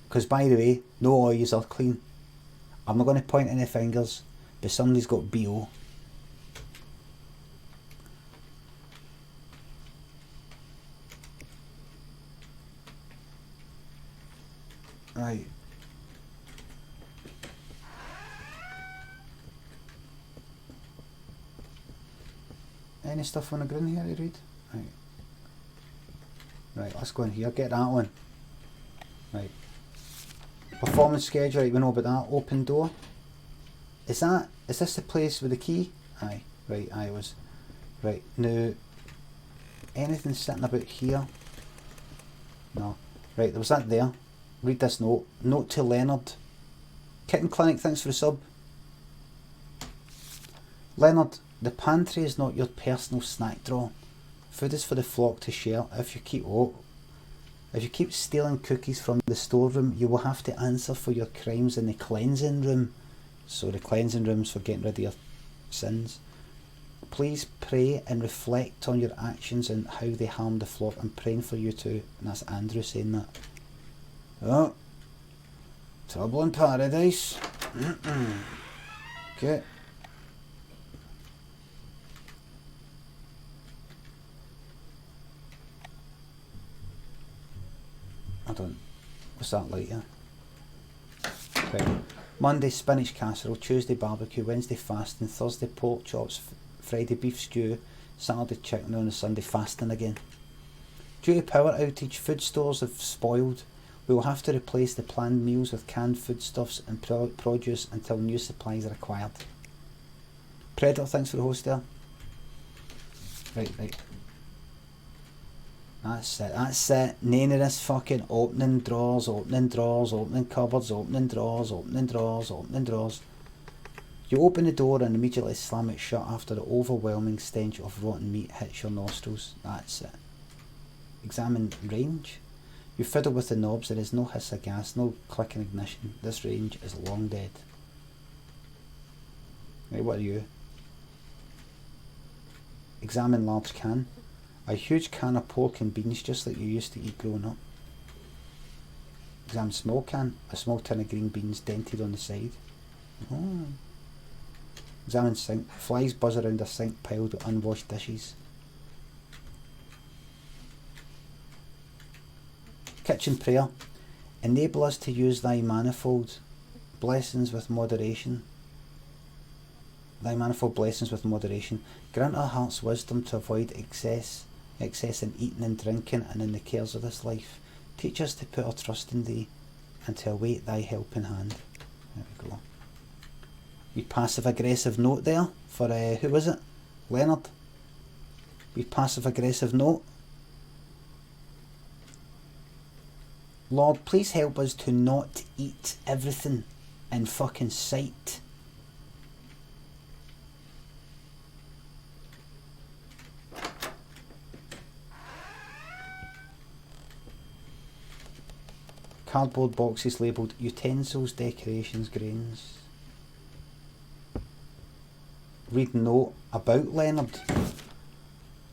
Because, by the way, no oils are clean. I'm not going to point any fingers, but somebody's got BO. Right. Any stuff on the green here to read? Right. Right, let's go in here. Get that one. Right. Performance schedule, right, we know about that. Open door. Is this the place with the key? Aye. Right, aye, it was. Right, now, anything sitting about here? No. Right, there was that there. Read this note. Note to Leonard. Kitten Clinic, thanks for the sub. Leonard, the pantry is not your personal snack drawer. Food is for the flock to share. If you keep stealing cookies from the storeroom, you will have to answer for your crimes in the cleansing room. So the cleansing room's for getting rid of your sins. Please pray and reflect on your actions and how they harm the flock. I'm praying for you too. And that's Andrew saying that. Oh, trouble in paradise. Okay. What's that like, yeah? Right. Monday spinach casserole, Tuesday barbecue, Wednesday fasting, Thursday pork chops, Friday beef stew, Saturday chicken, and Sunday fasting again. Due to power outage, food stores have spoiled. We will have to replace the planned meals with canned foodstuffs and produce until new supplies are acquired. Predator, thanks for the host there. Right. That's it. None of this fucking opening drawers, opening cupboards, opening drawers. You open the door and immediately slam it shut after the overwhelming stench of rotten meat hits your nostrils. That's it. Examine range. You fiddle with the knobs, there is no hiss of gas, no clicking ignition. This range is long dead. Right, what are you? Examine large can. A huge can of pork and beans just like you used to eat growing up. Examine small can. A small tin of green beans dented on the side. Oh. Examine sink. Flies buzz around a sink piled with unwashed dishes. Kitchen prayer. Enable us to use thy manifold blessings with moderation. Thy manifold blessings with moderation. Grant our hearts wisdom to avoid excess in eating and drinking and in the cares of this life. Teach us to put our trust in thee and to await thy helping hand. There we go. Wee passive aggressive note there for, who was it? Leonard. Wee passive aggressive note. Lord, please help us to not eat everything in fucking sight. Cardboard boxes labelled utensils, decorations, grains. Read note about Leonard.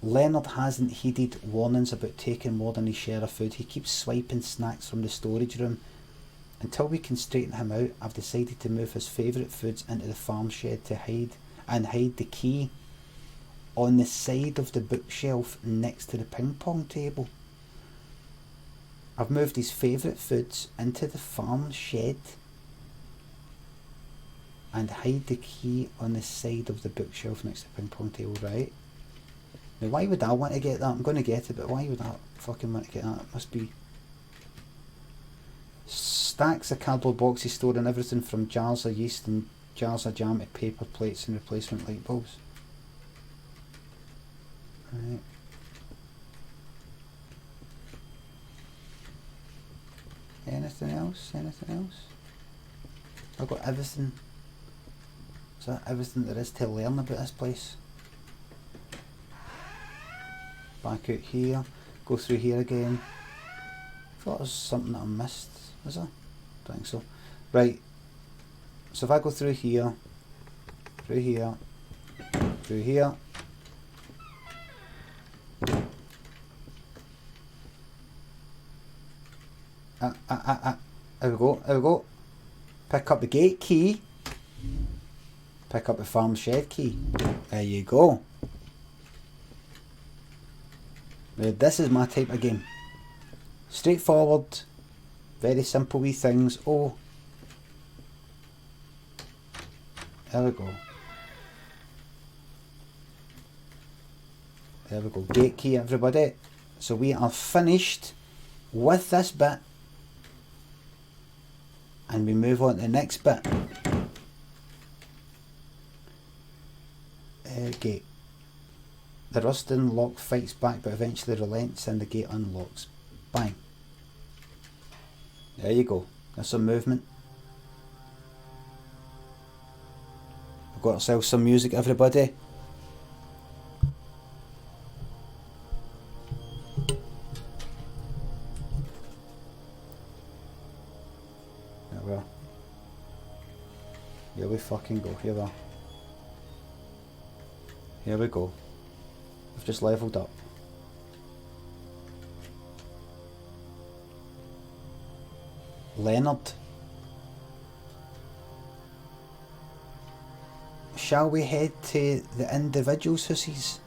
Leonard hasn't heeded warnings about taking more than his share of food. He keeps swiping snacks from the storage room. Until we can straighten him out, I've decided to move his favourite foods into the farm shed to hide the key on the side of the bookshelf next to the ping pong table. I've moved his favourite foods into the farm shed and hide the key on the side of the bookshelf next to the ping pong table, right? Now why would I want to get that? I'm going to get it, but why would I fucking want to get that? It must be... Stacks of cardboard boxes storing everything from jars of yeast and jars of jam to paper plates and replacement light bulbs. Right. Anything else? Anything else? I've got everything. Is that everything there is to learn about this place? Back out here. Go through here again. I thought there was something that I missed. Was there? Don't think so. Right. So if I go through here, through here, through here. There we go, there we go. Pick up the gate key. Pick up the farm shed key. There you go. Now this is my type of game. Straightforward, very simple wee things. Oh, there we go. There we go, gate key everybody. So we are finished with this bit. And we move on to the next bit. Gate. The rusting lock fights back but eventually relents and the gate unlocks. Bang. There you go. There's some movement. We've got ourselves some music, everybody. There we are. Here we fucking go. Here we are. Here we go. We've just leveled up. Leonard. Shall we head to the individual's houses?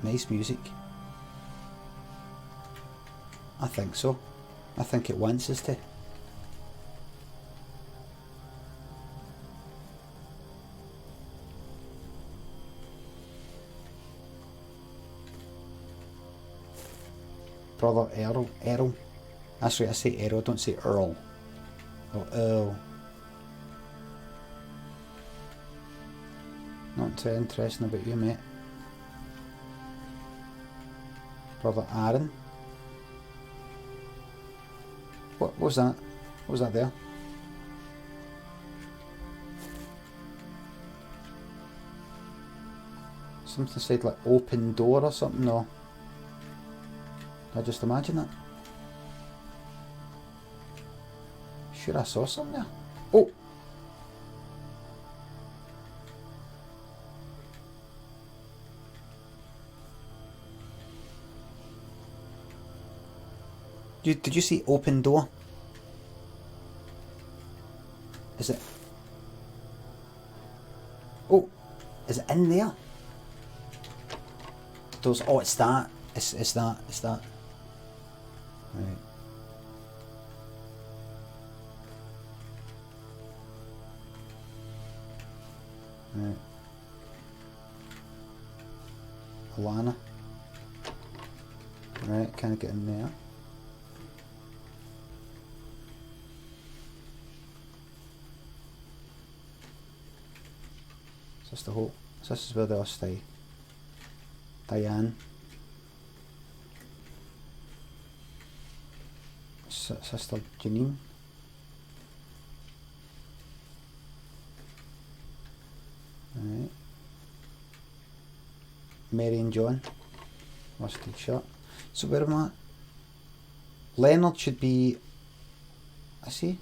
Nice music. I think so. I think it wants us to. Brother Errol. That's right, I say Errol, don't say Earl. Oh, Earl. Not too interesting about you, mate. Brother Aaron. What was that? What was that there? Something said like open door or something, or... I just imagine it. Sure I saw something there. Oh! Did you see open door? Is it? Oh! Is it in there? Those, oh, it's that. It's that. It's that. Right. Right. Alana. Right, can I get in there? Is this the whole... So this is where they all stay. Diane. Sister Janine. Right. Mary and John. Rusty shot. So where am I? Leonard should be... I see.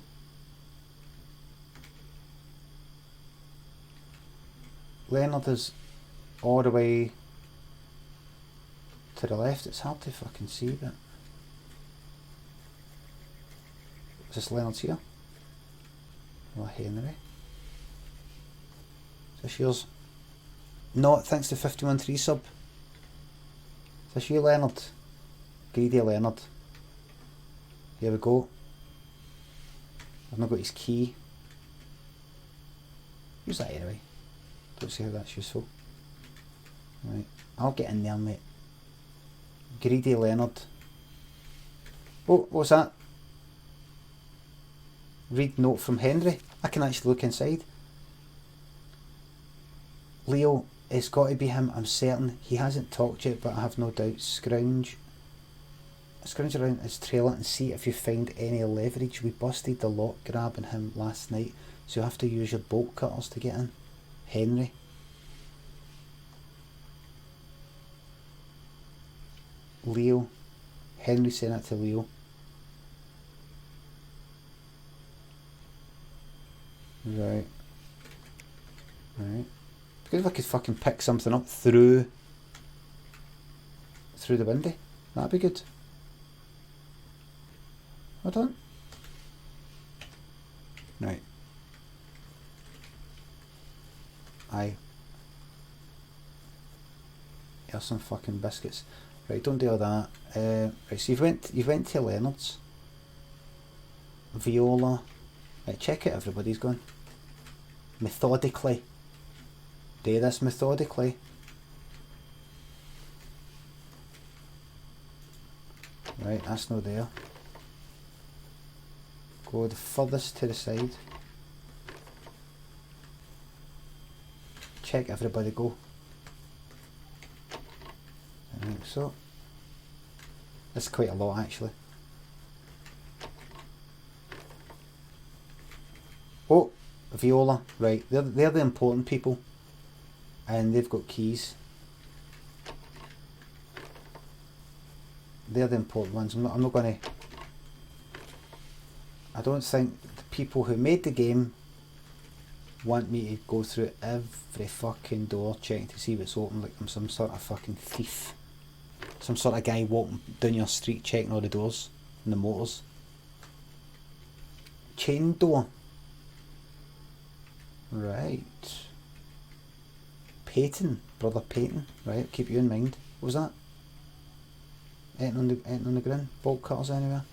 Leonard is all the way to the left. It's hard to fucking see, but... Is this Leonard's here? Or Henry? Is this yours? No, thanks to 51-3 sub. Is this you, Leonard? Greedy Leonard. Here we go. I've not got his key. Use that anyway. Don't see how that's useful. Right, I'll get in there, mate. Greedy Leonard. Oh, what's that? Read note from Henry. I can actually look inside. Leo, it's got to be him, I'm certain. He hasn't talked yet, but I have no doubt. Scrounge around his trailer and see if you find any leverage. We busted the lock grabbing him last night, so you have to use your bolt cutters to get in. Henry. Leo. Henry saying that to Leo. Right. Right. Because if I could fucking pick something up through the window, that'd be good. Hold on. Right. Aye. Here's some fucking biscuits. Right, don't do all that. Right, so you've went to Leonard's. Viola. Right, check it, everybody's gone. Methodically. Do this methodically. Right, that's not there. Go the furthest to the side. Check everybody go. I think so. That's quite a lot actually. Oh, Viola, right, they're the important people. And they've got keys. They're the important ones. I'm not gonna... I don't think the people who made the game want me to go through every fucking door checking to see what's open like I'm some sort of fucking thief. Some sort of guy walking down your street checking all the doors and the motors. Chain door. Right. Peyton, brother Peyton. Right, keep you in mind. What was that? Anything on the ground? Bolt cutters anywhere?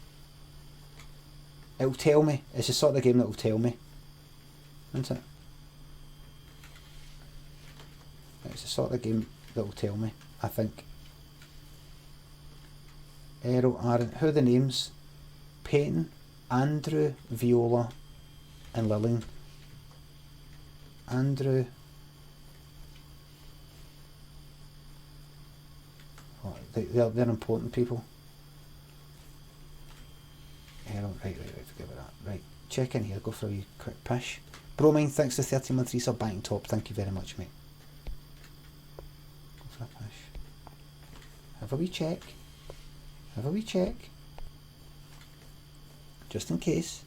It'll tell me. It's the sort of game that will tell me. Isn't it? It's the sort of game that will tell me, I think. Errol, Aaron. Who are the names? Peyton, Andrew, Viola, and Lillian. Andrew. Oh, they're important people. Errol, right, forget about that. Right, check in here, go for a wee quick push. Bromine, thanks to 30 months resub, banking top, thank you very much, mate. Go for a push. Have a wee check. Have a wee check. Just in case.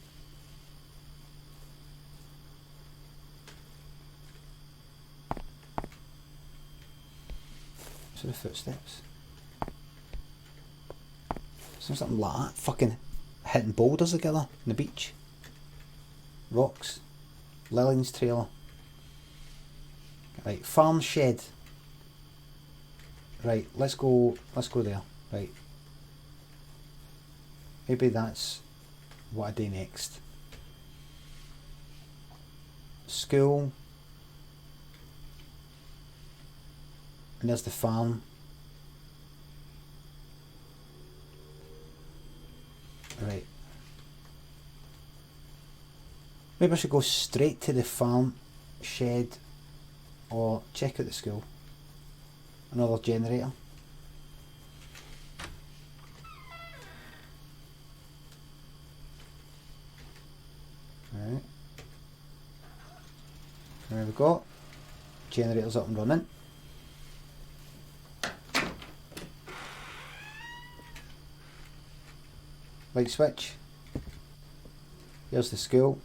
So the footsteps. Something like that. Fucking hitting boulders together on the beach. Rocks. Lillian's trailer. Right, farm shed. Right, let's go there. Right. Maybe that's what I do next. School. And there's the farm. Right. Maybe I should go straight to the farm shed or check out the school. Another generator. Right. There we go. Generator's up and running. Light switch. Here's the school.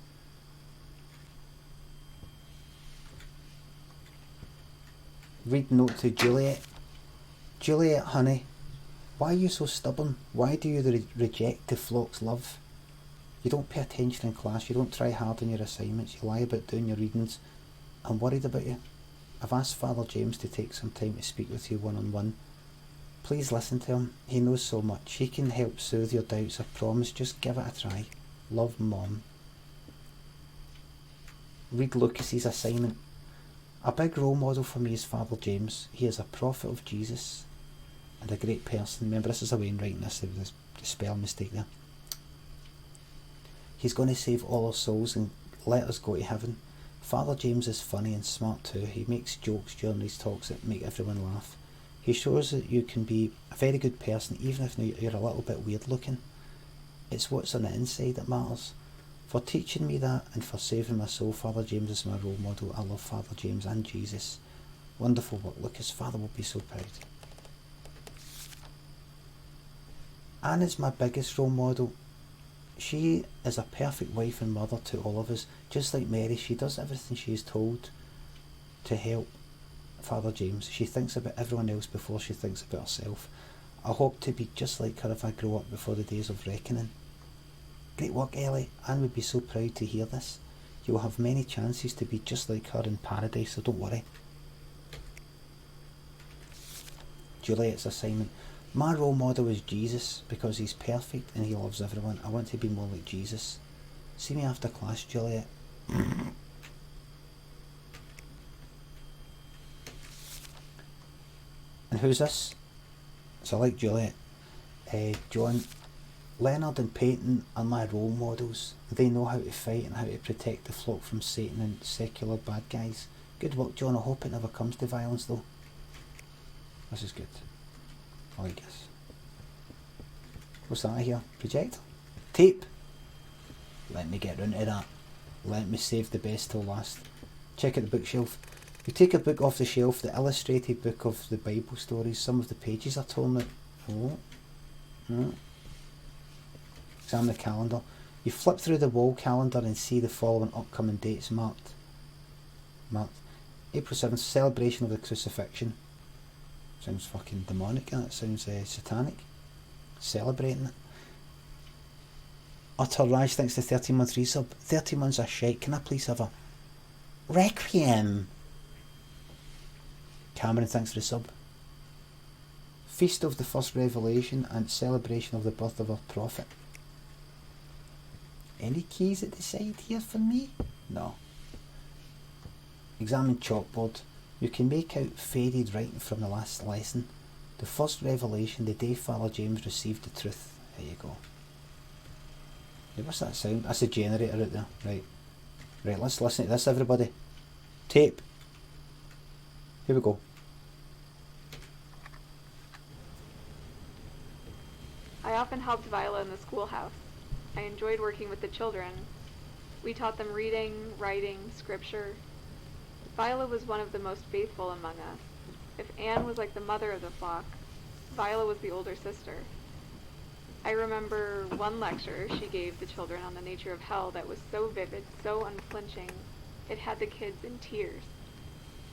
Read note to Juliet. Juliet, honey, why are you so stubborn? Why do you reject the flock's love? You don't pay attention in class, you don't try hard on your assignments, you lie about doing your readings. I'm worried about you. I've asked Father James to take some time to speak with you one-on-one. Please listen to him, he knows so much. He can help soothe your doubts, I promise, just give it a try. Love, Mom. Read Lucas's assignment. A big role model for me is Father James. He is a prophet of Jesus and a great person. Remember, this is a way in writing this, there was a spell mistake there. He's going to save all our souls and let us go to heaven. Father James is funny and smart too. He makes jokes during these talks that make everyone laugh. He shows that you can be a very good person even if you're a little bit weird looking. It's what's on the inside that matters. For teaching me that and for saving my soul, Father James is my role model. I love Father James and Jesus. Wonderful work, Lucas. Father will be so proud. Anne is my biggest role model. She is a perfect wife and mother to all of us. Just like Mary, she does everything she is told to help Father James. She thinks about everyone else before she thinks about herself. I hope to be just like her if I grow up before the days of reckoning. Great work, Ellie. Anne would be so proud to hear this. You will have many chances to be just like her in paradise, so don't worry. Juliet's assignment. My role model is Jesus because he's perfect and he loves everyone. I want to be more like Jesus. See me after class, Juliet. And who's this? So I like Juliet. John. Leonard and Peyton are my role models. They know how to fight and how to protect the flock from Satan and secular bad guys. Good work, John. I hope it never comes to violence though. This is good. I like this. What's that here? Projector? Tape? Let me get round to that. Let me save the best till last. Check out the bookshelf. You take a book off the shelf, the illustrated book of the Bible stories. Some of the pages are torn out. Oh. Examine the calendar. You flip through the wall calendar and see the following upcoming dates marked. April 7th, celebration of the crucifixion. Sounds fucking demonic, that sounds satanic. Celebrating it. Utter Raj thanks to 13 month resub. 30 months are shite. Can I please have a Requiem? Cameron thanks for the sub. Feast of the First Revelation and celebration of the birth of our prophet. Any keys at the side here for me? No. Examine chalkboard. You can make out faded writing from the last lesson. The first revelation, the day Father James received the truth. There you go. Hey, what's that sound? That's a generator out there. Right. Right, let's listen to this, everybody. Tape. Here we go. I often helped Viola in the schoolhouse. I enjoyed working with the children. We taught them reading, writing, scripture. Viola was one of the most faithful among us. If Anne was like the mother of the flock, Viola was the older sister. I remember one lecture she gave the children on the nature of hell that was so vivid, so unflinching, it had the kids in tears.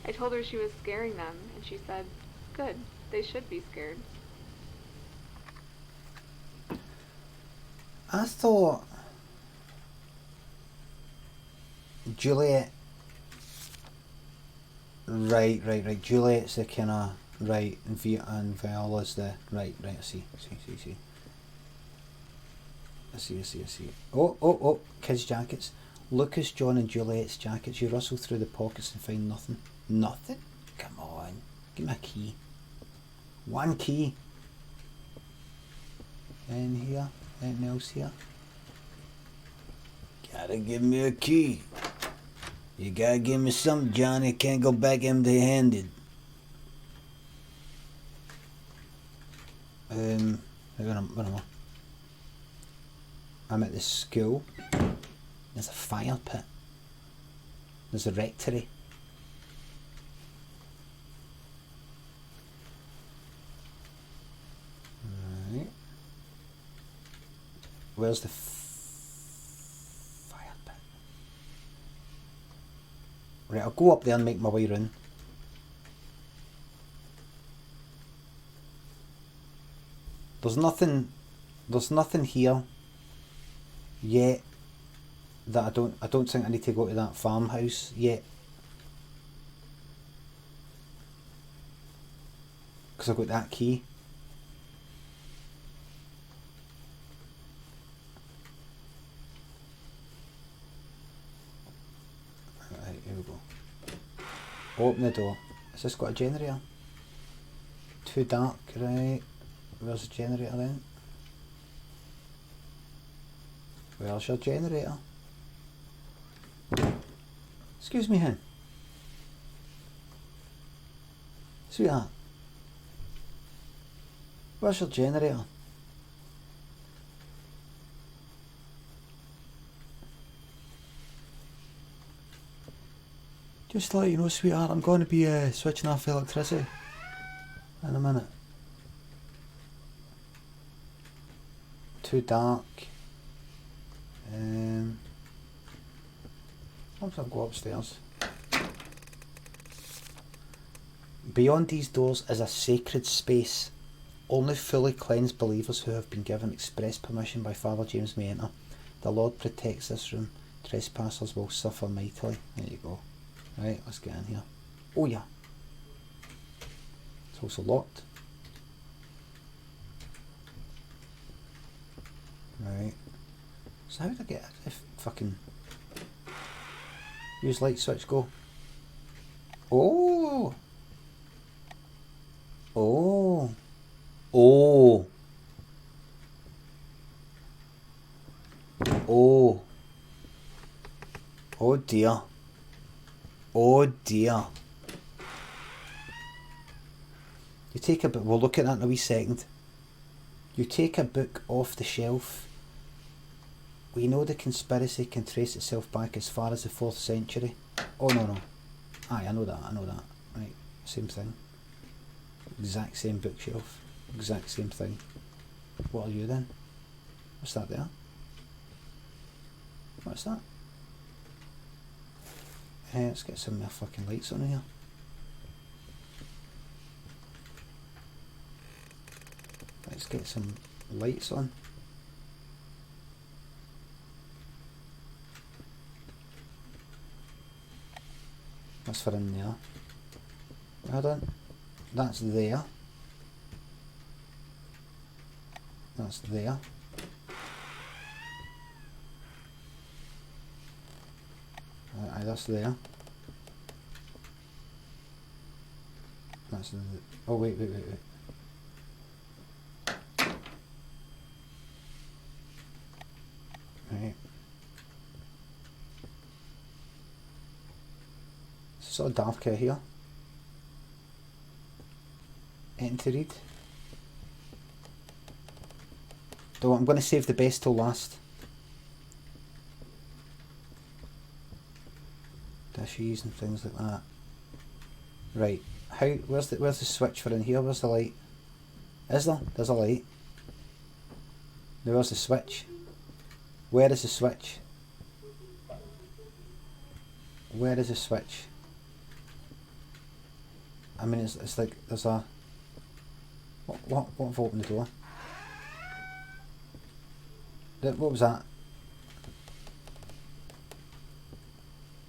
I told her she was scaring them, and she said, "Good, they should be scared." I thought Juliet. Right. Juliet's the kind of right, and Viola's the right. I see. I see. Oh! Kids' jackets. Lucas, John, and Juliet's jackets. You rustle through the pockets and find nothing. Nothing? Come on, give me a key. One key. In here. Anything else here? Gotta give me a key. You gotta give me something, Johnny. Can't go back empty-handed. Where am I? I'm at the school. There's a fire pit. There's a rectory. Right. Where's the fire pit? Right, I'll go up there and make my way round. There's nothing here yet that I don't think I need to go to that farmhouse yet. Because I've got that key. Right, here we go. Open the door. Has this got a generator? Too dark, right. Where's the generator then? Where's your generator? Excuse me, hen. Sweetheart. Where's your generator? Just to let you know, sweetheart, I'm going to be switching off electricity in a minute. Too dark. I'll go upstairs. Beyond these doors is a sacred space. Only fully cleansed believers who have been given express permission by Father James may enter. The Lord protects this room. Trespassers will suffer mightily. There you go. Right, let's get in here. Oh yeah. It's also locked. Right. So how did I get it? If fucking use light switch, go. Oh. Oh. Oh. Oh. Oh dear. Oh dear. You take a book, we'll look at that in a wee second. You take a book off the shelf. We know the conspiracy can trace itself back as far as the 4th century. Oh no. Aye, I know that. Right, same thing. Exact same bookshelf. Exact same thing. What are you then? What's that there? What's that? Let's get some more fucking lights on here. Let's get some lights on. That's for in there. Hold on. That's there. That's there. Aye, that's there. That's the... Oh, wait. Right. It's sort of dark out here. Anything to read? Though I'm going to save the best till last. Dishes and things like that. Right. Where's the switch for in here? Where's the light? Is there? There's a light. Now where's the switch? Where is the switch? Where is the switch? I mean, it's like there's a... What have opened the door? What was that?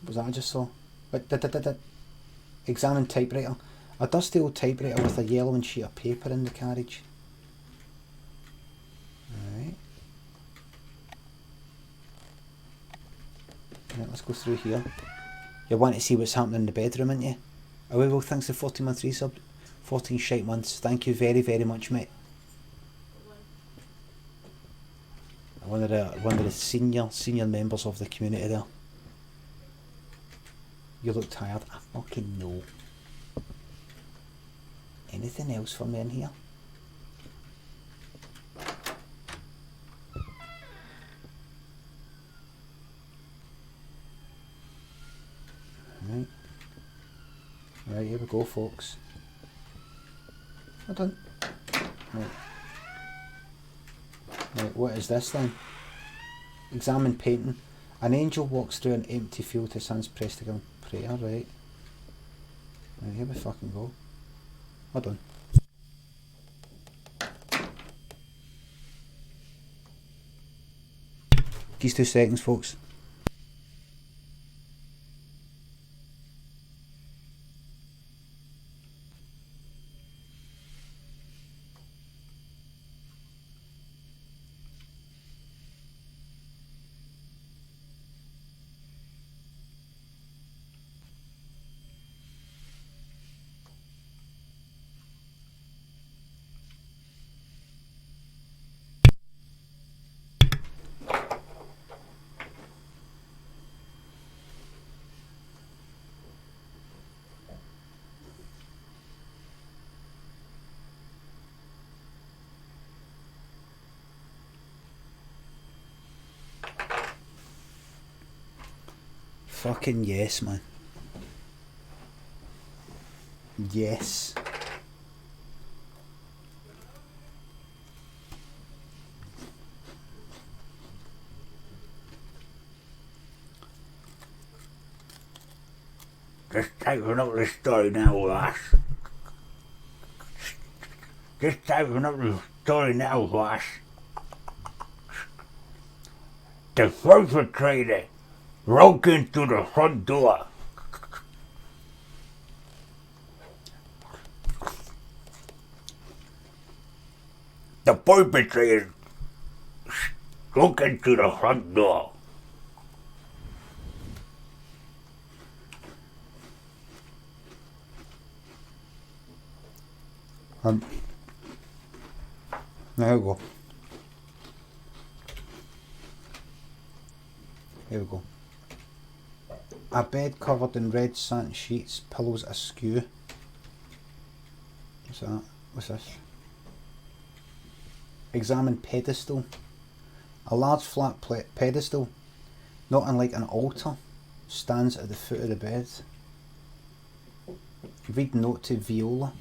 What was that I just saw? Examine typewriter. A dusty old typewriter with a yellowing sheet of paper in the carriage. Alright. Right, let's go through here. You want to see what's happening in the bedroom, ain't you? Oh, well, thanks to 14 months resub. 14 shite months. Thank you very, very much, mate. One of the senior members of the community there. You look tired. I fucking know. Anything else for me in here? Right, here we go, folks. Hold on. Right, what is this then? Examine painting. An angel walks through an empty field, his hands pressed together in prayer, right? Right, here we fucking go. Hold on. These 2 seconds, folks. Fucking yes, man. Yes. Just typing up the story now, lass. Just typing up the story now, lass. The perpetrator broke into the front door. The perpetrator broke into the front door. There we go. Here we go. A bed covered in red satin sheets, pillows askew. What's that? What's this? Examine pedestal. A large flat pedestal, not unlike an altar, stands at the foot of the bed. Read note to Viola.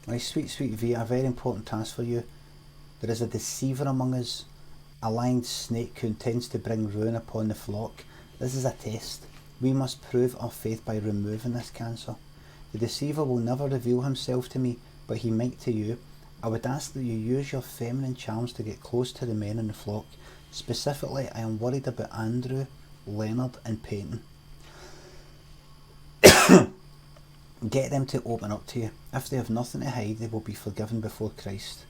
My sweet, sweet Via, a very important task for you. There is a deceiver among us, a lying snake who intends to bring ruin upon the flock. This is a test. We must prove our faith by removing this cancer. The deceiver will never reveal himself to me, but he might to you. I would ask that you use your feminine charms to get close to the men in the flock. Specifically, I am worried about Andrew, Leonard and Peyton. Get them to open up to you. If they have nothing to hide, they will be forgiven before Christ.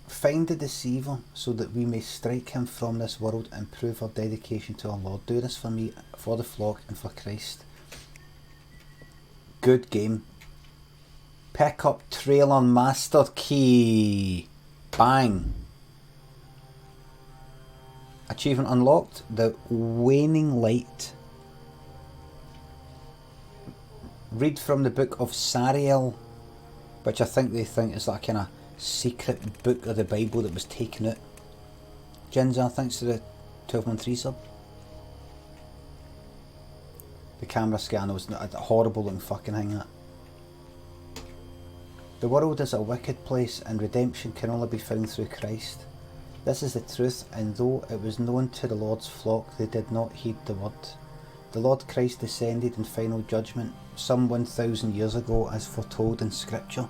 Find the deceiver so that we may strike him from this world and prove our dedication to our Lord. Do this for me, for the flock and for Christ. Good game. Pick up trailer master key. Bang. Achievement unlocked. The waning light. Read from the book of Sariel, which I think they think is like a kind of secret book of the Bible that was taken out. Ginza, thanks to the 12-month resub. The camera scanner was a horrible looking fucking thing, that. The world is a wicked place, and redemption can only be found through Christ. This is the truth, and though it was known to the Lord's flock, they did not heed the word. The Lord Christ descended in final judgment some 1,000 years ago, as foretold in Scripture.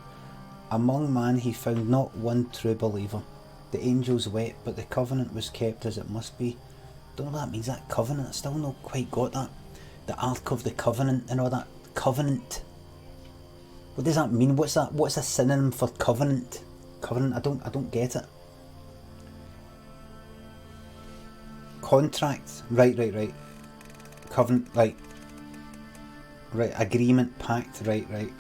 Among man he found not one true believer. The angels wept, but the covenant was kept as it must be. Don't know what that means, that covenant. I still not quite got that. The Ark of the Covenant and all that. Covenant. What does that mean? What's that? What's a synonym for covenant? Covenant. I don't get it. Contract. Right. Covenant. Right. Agreement. Pact. Right.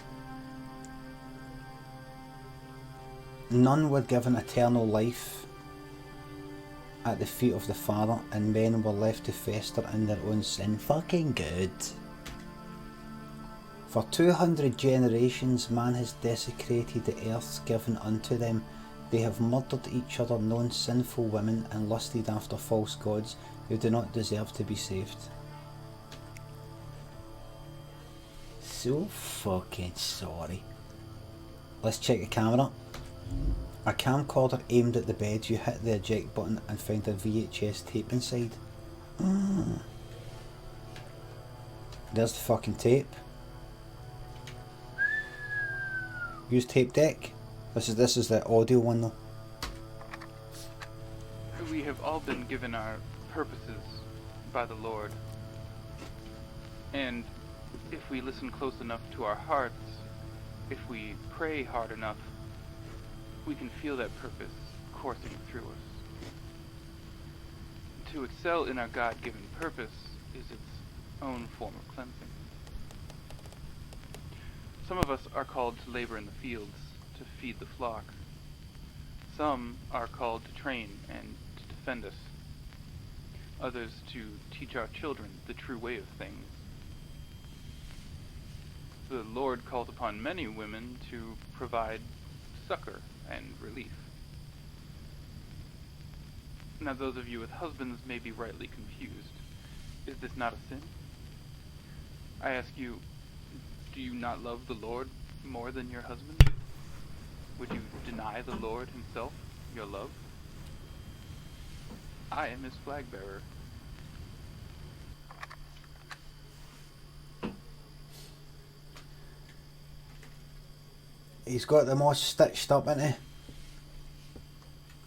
None were given eternal life at the feet of the Father, and men were left to fester in their own sin. Fucking good. For 200 generations man has desecrated the earths given unto them. They have murdered each other, known sinful women, and lusted after false gods who do not deserve to be saved. So fucking sorry. Let's check the camera. A camcorder aimed at the bed, you hit the eject button and found a VHS tape inside. There's the fucking tape. Use tape deck. This is the audio one though. We have all been given our purposes by the Lord. And if we listen close enough to our hearts, if we pray hard enough, we can feel that purpose coursing through us. To excel in our God-given purpose is its own form of cleansing. Some of us are called to labor in the fields, to feed the flock. Some are called to train and to defend us. Others to teach our children the true way of things. The Lord calls upon many women to provide succor and relief. Now those of you with husbands may be rightly confused. Is this not a sin? I ask you, do you not love the Lord more than your husband? Would you deny the Lord himself your love? I am his flag bearer. He's got them all stitched up, isn't he?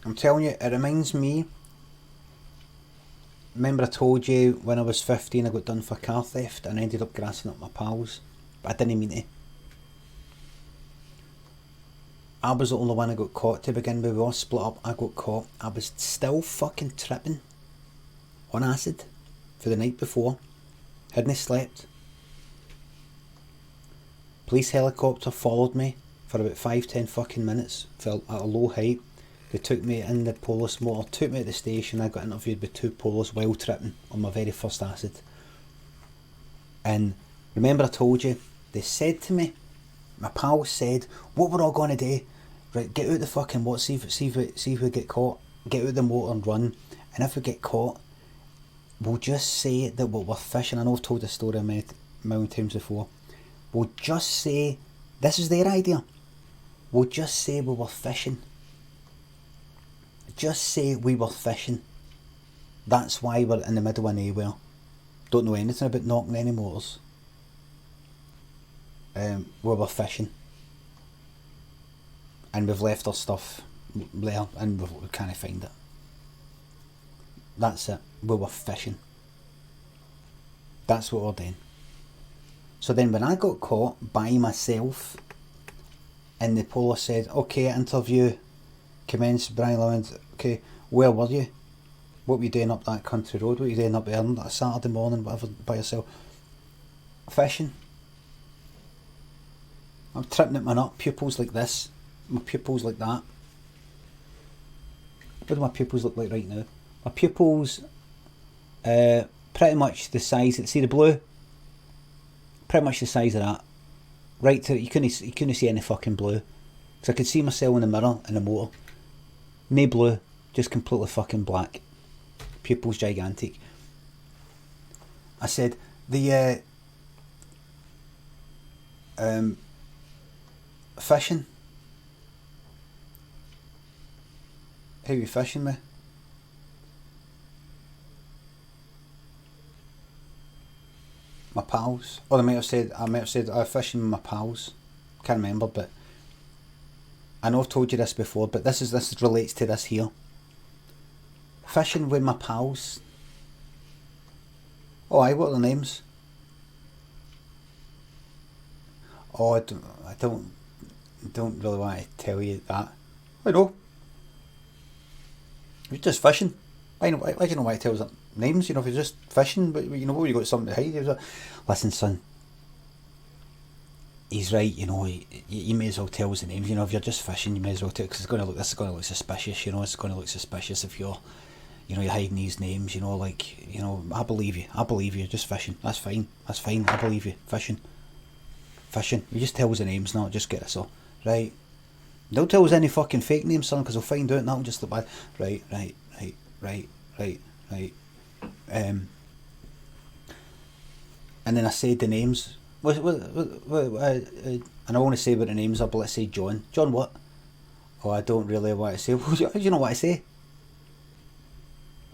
I'm telling you, it reminds me. Remember I told you when I was 15 I got done for car theft and I ended up grassing up my pals, but I didn't mean to. I was the only one I got caught to begin with. We all split up, I got caught. I was still fucking tripping on acid for the night before. Hadn't slept. Police helicopter followed me for about 5-10 fucking minutes, fell at a low height. They took me in the police motor, took me to the station. I got interviewed with 2 police while tripping on my very first acid. And remember I told you, they said to me, my pals said, what we're all going to do, right, get out the fucking motor, see if we get caught, get out the motor and run, and if we get caught, we'll just say that we're fishing. I know I've told this story a million times before. We'll just say, this is their idea, we'll just say we were fishing. Just say we were fishing. That's why we're in the middle of nowhere. Don't know anything about knocking any motors. We were fishing. And we've left our stuff there and we can't find it. That's it. We were fishing. That's what we're doing. So then when I got caught by myself and the police said, okay, interview commenced, Brian Lawrence, okay, where were you? What were you doing up that country road? What were you doing up there on a Saturday morning, whatever, by yourself? Fishing. I'm tripping at my nut, pupils like this, my pupils like that. What do my pupils look like right now? My pupils, pretty much the size, see the blue? Pretty much the size of that. Right to, you couldn't see any fucking blue. Because I could see myself in the mirror in the motor. No blue, just completely fucking black. Pupils gigantic. I said, the Fishing. Who are you fishing with? My pals. Or I might have said I'm fishing with my pals. Can't remember, but I know I've told you this before, but this relates to this here. Fishing with my pals. Oh, aye, what are their names? Oh, I don't really want to tell you that. I know. You're just fishing. I know. I don't know why it tells them names. You know, if you're just fishing, but you know, you got something to hide. Like, listen, son. He's right. You know, you may as well tell us the names. You know, if you're just fishing, you may as well tell, because this is going to look suspicious. You know, it's going to look suspicious if you're hiding these names. You know, like, you know, I believe you. You're just fishing. That's fine. I believe you. Fishing. You just tell us the names, not just get us all right. Don't tell us any fucking fake names, son, because we'll find out and that'll just look bad. Right. And then I said the names. And I want to say what the names are, but let's say John. John what? Oh, I don't really want to say. How do you know what I say?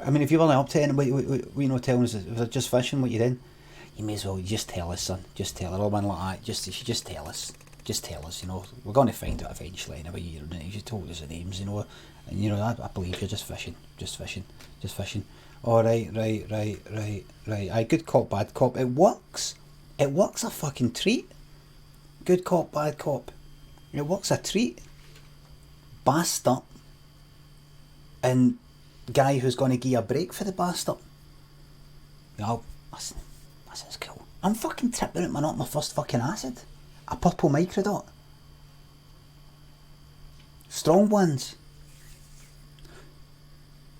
I mean, if you weren't up to it, we know telling us if they're just fishing, what you doing? You may as well just tell us, son. Just tell her. All man like that. Just tell us. Just tell us. You know, we're going to find out eventually. Anyway, you told us the names. You know, and you know I believe you're just fishing. All right. Aye, good cop, bad cop. It works. It works a fucking treat. Good cop, bad cop. It works a treat. Bastard. And guy who's going to give you a break for the bastard. You know, listen, it's cool. I'm fucking tripping out my first fucking acid. A purple microdot. Strong ones.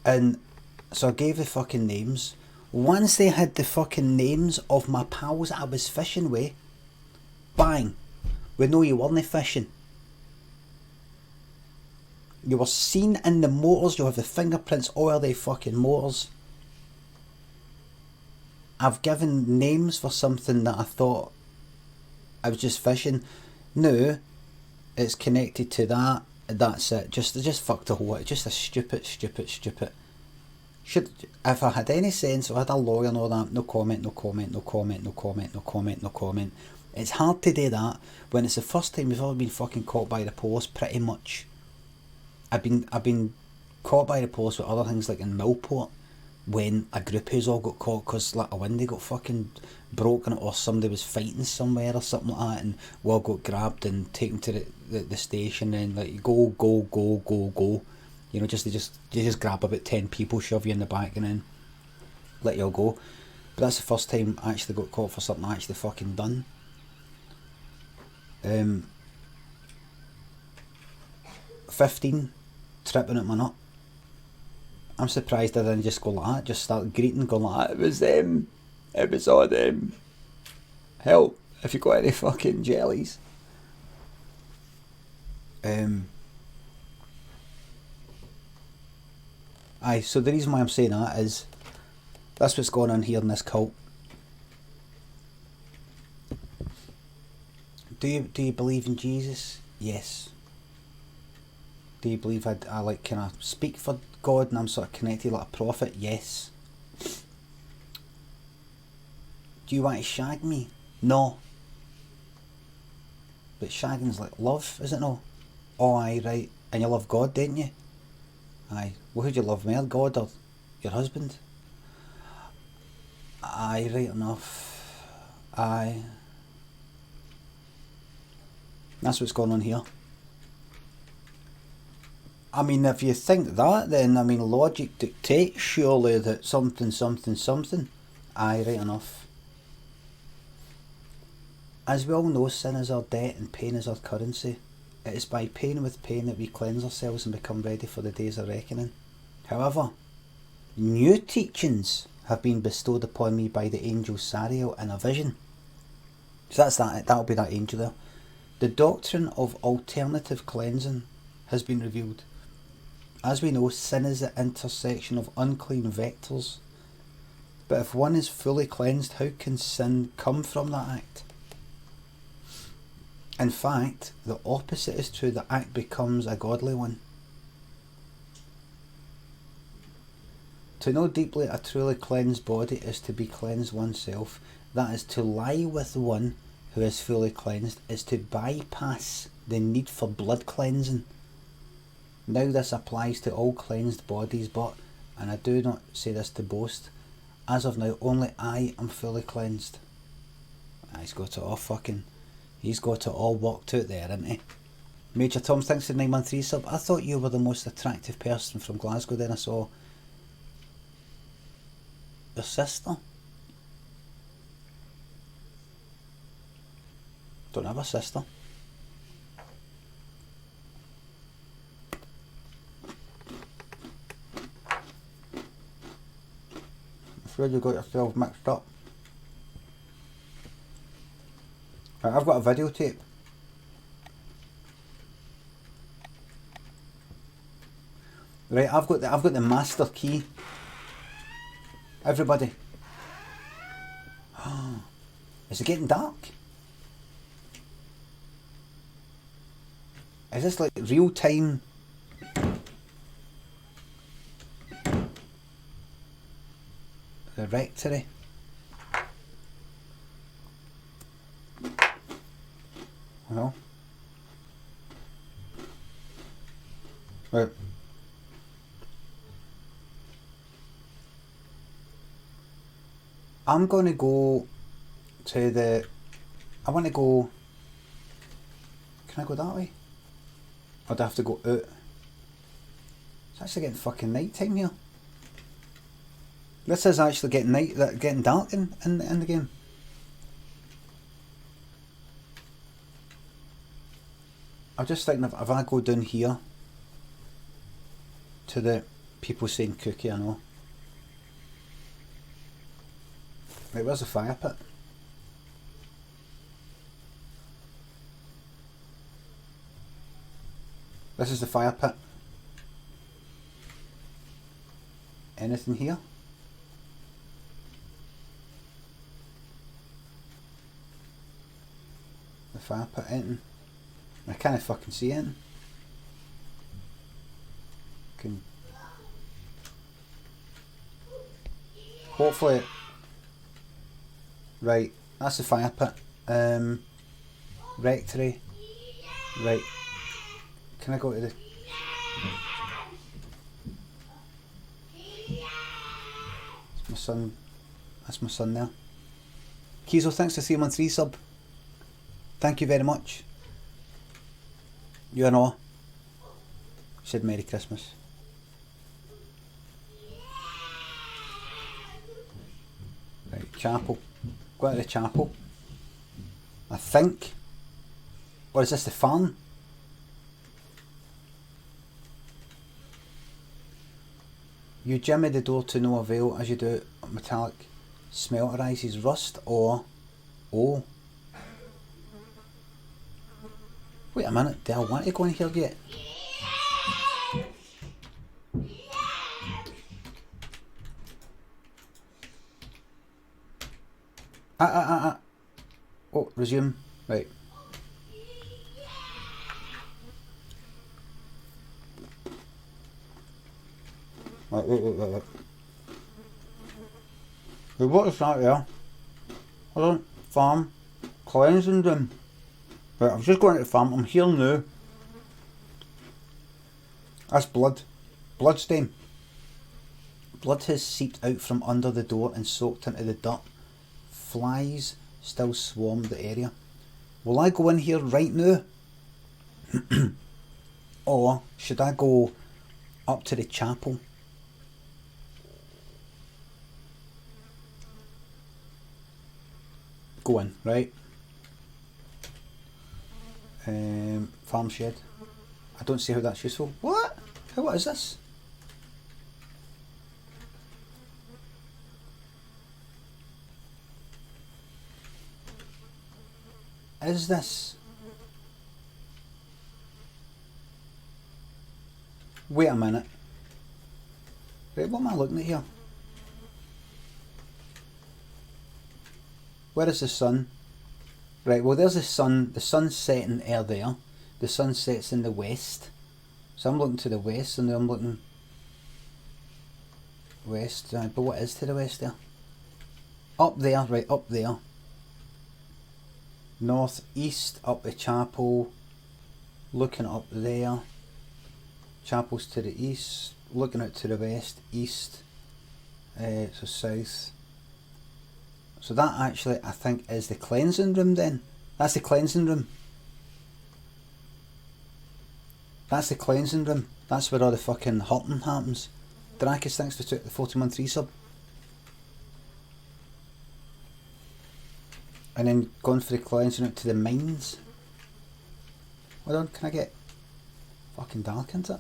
And so I gave the fucking names. Once they had the fucking names of my pals that I was fishing with, bang, we know you weren't fishing. You were seen in the motors, you have the fingerprints all of the fucking motors. I've given names for something that I thought I was just fishing. No, it's connected to that. That's it. Just fucked the whole. Just a stupid. Should, if I had any sense, if I had a lawyer and all that, no comment. It's hard to do that when it's the first time you've ever been fucking caught by the post. Pretty much. I've been caught by the post with other things like in Millport, when a group who's all got caught because like a window got fucking broken or somebody was fighting somewhere or something like that, and we all got grabbed and taken to the station, and like go. You know, they just grab about 10 people, shove you in the back, and then let you all go. But that's the first time I actually got caught for something I actually fucking done. 15, tripping at my nut. I'm surprised I didn't just go like that, just start greeting, going like that. It was them. It was all them. Help, if you got any fucking jellies. Aye, so the reason why I'm saying that is that's what's going on here in this cult. Do you believe in Jesus? Yes. Do you believe I like, can I speak for God and I'm sort of connected like a prophet? Yes. Do you want to shag me? No. But shagging's like love, is it no? Oh aye, right. And you love God, don't you? Aye. Well, who do you love more, God or your husband? Aye, right enough. Aye. That's what's going on here. I mean, if you think that, then, I mean, logic dictates surely that something. Aye, right enough. As we all know, sin is our debt and pain is our currency. It is by pain with pain that we cleanse ourselves and become ready for the days of reckoning. However, new teachings have been bestowed upon me by the angel Sariel in a vision. So that's that. That'll be that angel there. The doctrine of alternative cleansing has been revealed. As we know, sin is the intersection of unclean vectors. But if one is fully cleansed, how can sin come from that act? In fact, the opposite is true. The act becomes a godly one. To know deeply a truly cleansed body is to be cleansed oneself. That is, to lie with one who is fully cleansed is to bypass the need for blood cleansing. Now this applies to all cleansed bodies, but, and I do not say this to boast, as of now only I am fully cleansed. He's got it all worked out there, hasn't he? Major Tom, thanks for the 913 sub. I thought you were the most attractive person from Glasgow, then I saw your sister. Don't have a sister. I'm afraid you got yourself mixed up. Right, I've got a videotape. Right, I've got the master key. Everybody. Is it getting dark? Is this like real time? The rectory. No. Right. I'm going to go to the... I want to go... Can I go that way? Or do I have to go out? It's actually getting fucking night time here. This is actually getting dark in the game. I'm just thinking if I go down here to the people saying cookie, I know. Right, where's the fire pit? This is the fire pit. Anything here? The fire pit, anything? I can't fucking see anything. Hopefully. Right, that's the fire pit. Rectory. Right. Can I go to the... That's my son. That's my son there. Kiesel, thanks for 313 sub. Thank you very much. You and all. Said Merry Christmas. Right, chapel. Go to the chapel. I think. Or is this the farm? You jimmy the door to no avail as you do metallic smelterizes rust or... Oh. Wait a minute, do I want to go in here yet? Oh, resume. Right. Wait. Hey, what is that there? Hold on. Farm. Cleansing them. Right, I'm just going to the farm. I'm here now. That's blood. Bloodstain. Blood has seeped out from under the door and soaked into the dirt. Flies still swarm the area. Will I go in here right now? Or should I go up to the chapel? Go in, right? Farm shed. I don't see how that's useful. What? What is this? Is this? Wait a minute. Right, what am I looking at here? Where is the sun? Right, well there's the sun. The sun's setting there. The sun sets in the west. So I'm looking to the west, and I'm looking west. But what is to the west there? Up there, right, up there. North, east, up the chapel. Looking up there. Chapel's to the east. Looking out to the west, east. So south. So that actually, I think, is the cleansing room then. That's the cleansing room. That's the cleansing room. That's where all the fucking hurting happens. Dracus, thanks for the 40-month resub. And then going for the cleansing route to the mines. Hold on, can I get fucking dark into it?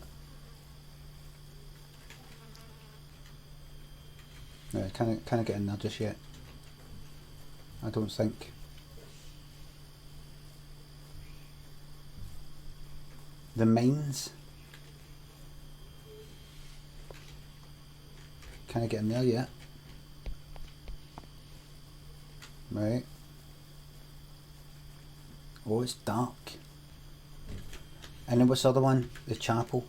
No, can't get in there just yet. I don't think. The mines. Can't get in there yet. Right. Oh, it's dark. And then what's the other one? The chapel.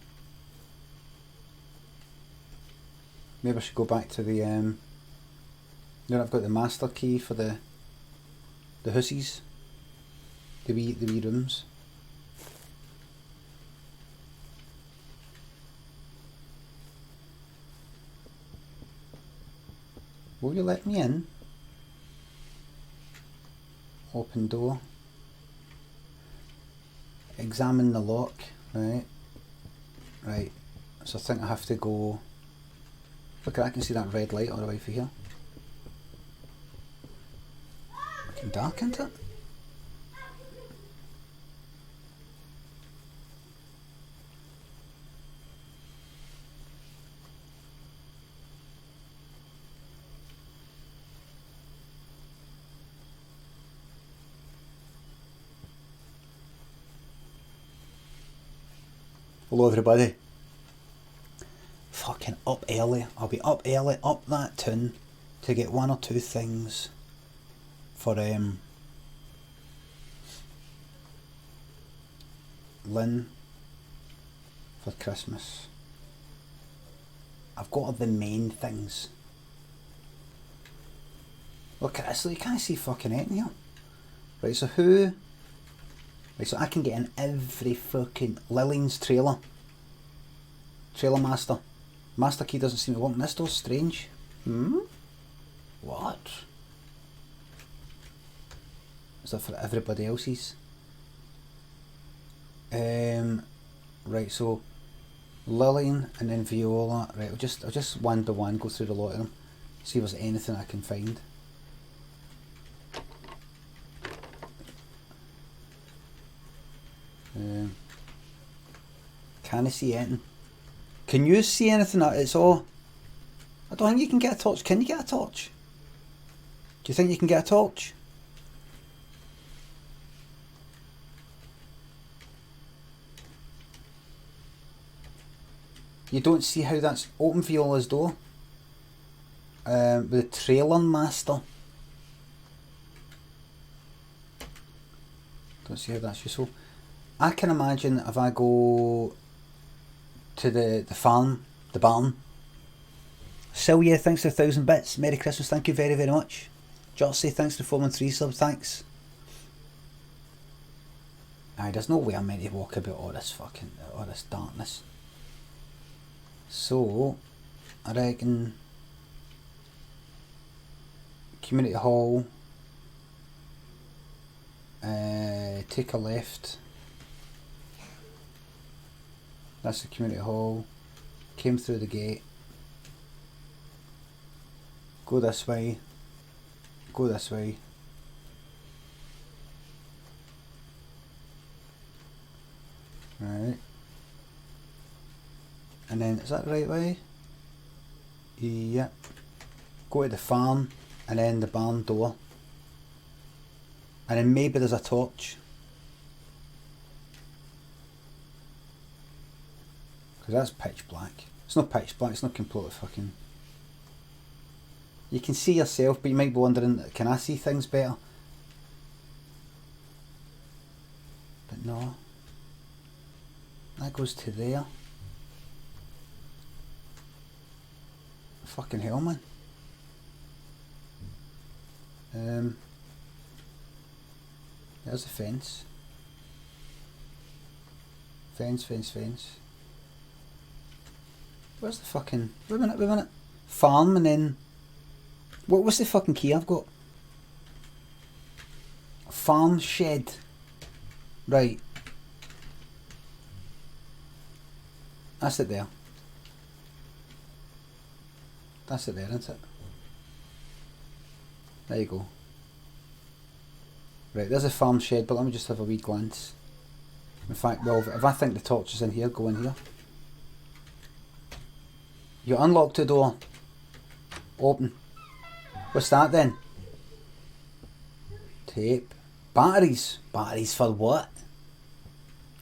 Maybe I should go back to the then I've got the master key for the hussies. The wee rooms. Will you let me in? Open door. Examine the lock. Right. Right. So I think I have to go. Look, I can see that red light all the way for here. Fucking dark, isn't it? Hello everybody. Fucking up early. I'll be up early, up that tune to get one or two things for Lynn for Christmas. I've got all the main things. Look at this, you can't see fucking anything here. Right, so who... Right, so I can get in every fucking Lillian's trailer. Trailer master. Master key doesn't seem to work. This door's strange. What? Is that for everybody else's? Right, so Lillian and then Viola. Right, I'll just one to one go through the lot of them. See if there's anything I can find. Can I see anything? Can you see anything? It's all... I don't think you can get a torch. Can you get a torch? Do you think you can get a torch? You don't see how that's... Open Viola's door. With the trailer master. Don't see how that's useful. I can imagine if I go to the farm, the barn. Sylvia, thanks for 1,000 bits. Merry Christmas, thank you very, very much. Jotsy, thanks for 413 subs, thanks. Aye, there's no way I'm meant to walk about all this darkness. So, I reckon community hall, take a left. That's the community hall. Came through the gate. Go this way. Go this way. Right. And then, is that the right way? Yep. Go to the farm and then the barn door. And then maybe there's a torch. Because that's pitch black. It's not pitch black, it's not completely fucking... You can see yourself, but you might be wondering, can I see things better? No. That goes to there. Fucking hell, man. There's the fence. Fence. Where's the fucking... Wait a minute. Farm and then... What's the fucking key I've got? Farm shed. Right. That's it there. That's it there, isn't it? There you go. Right, there's a farm shed, but let me just have a wee glance. In fact, well, if I think the torch is in here, go in here. You unlocked the door. Open. What's that then? Tape. Batteries. Batteries for what?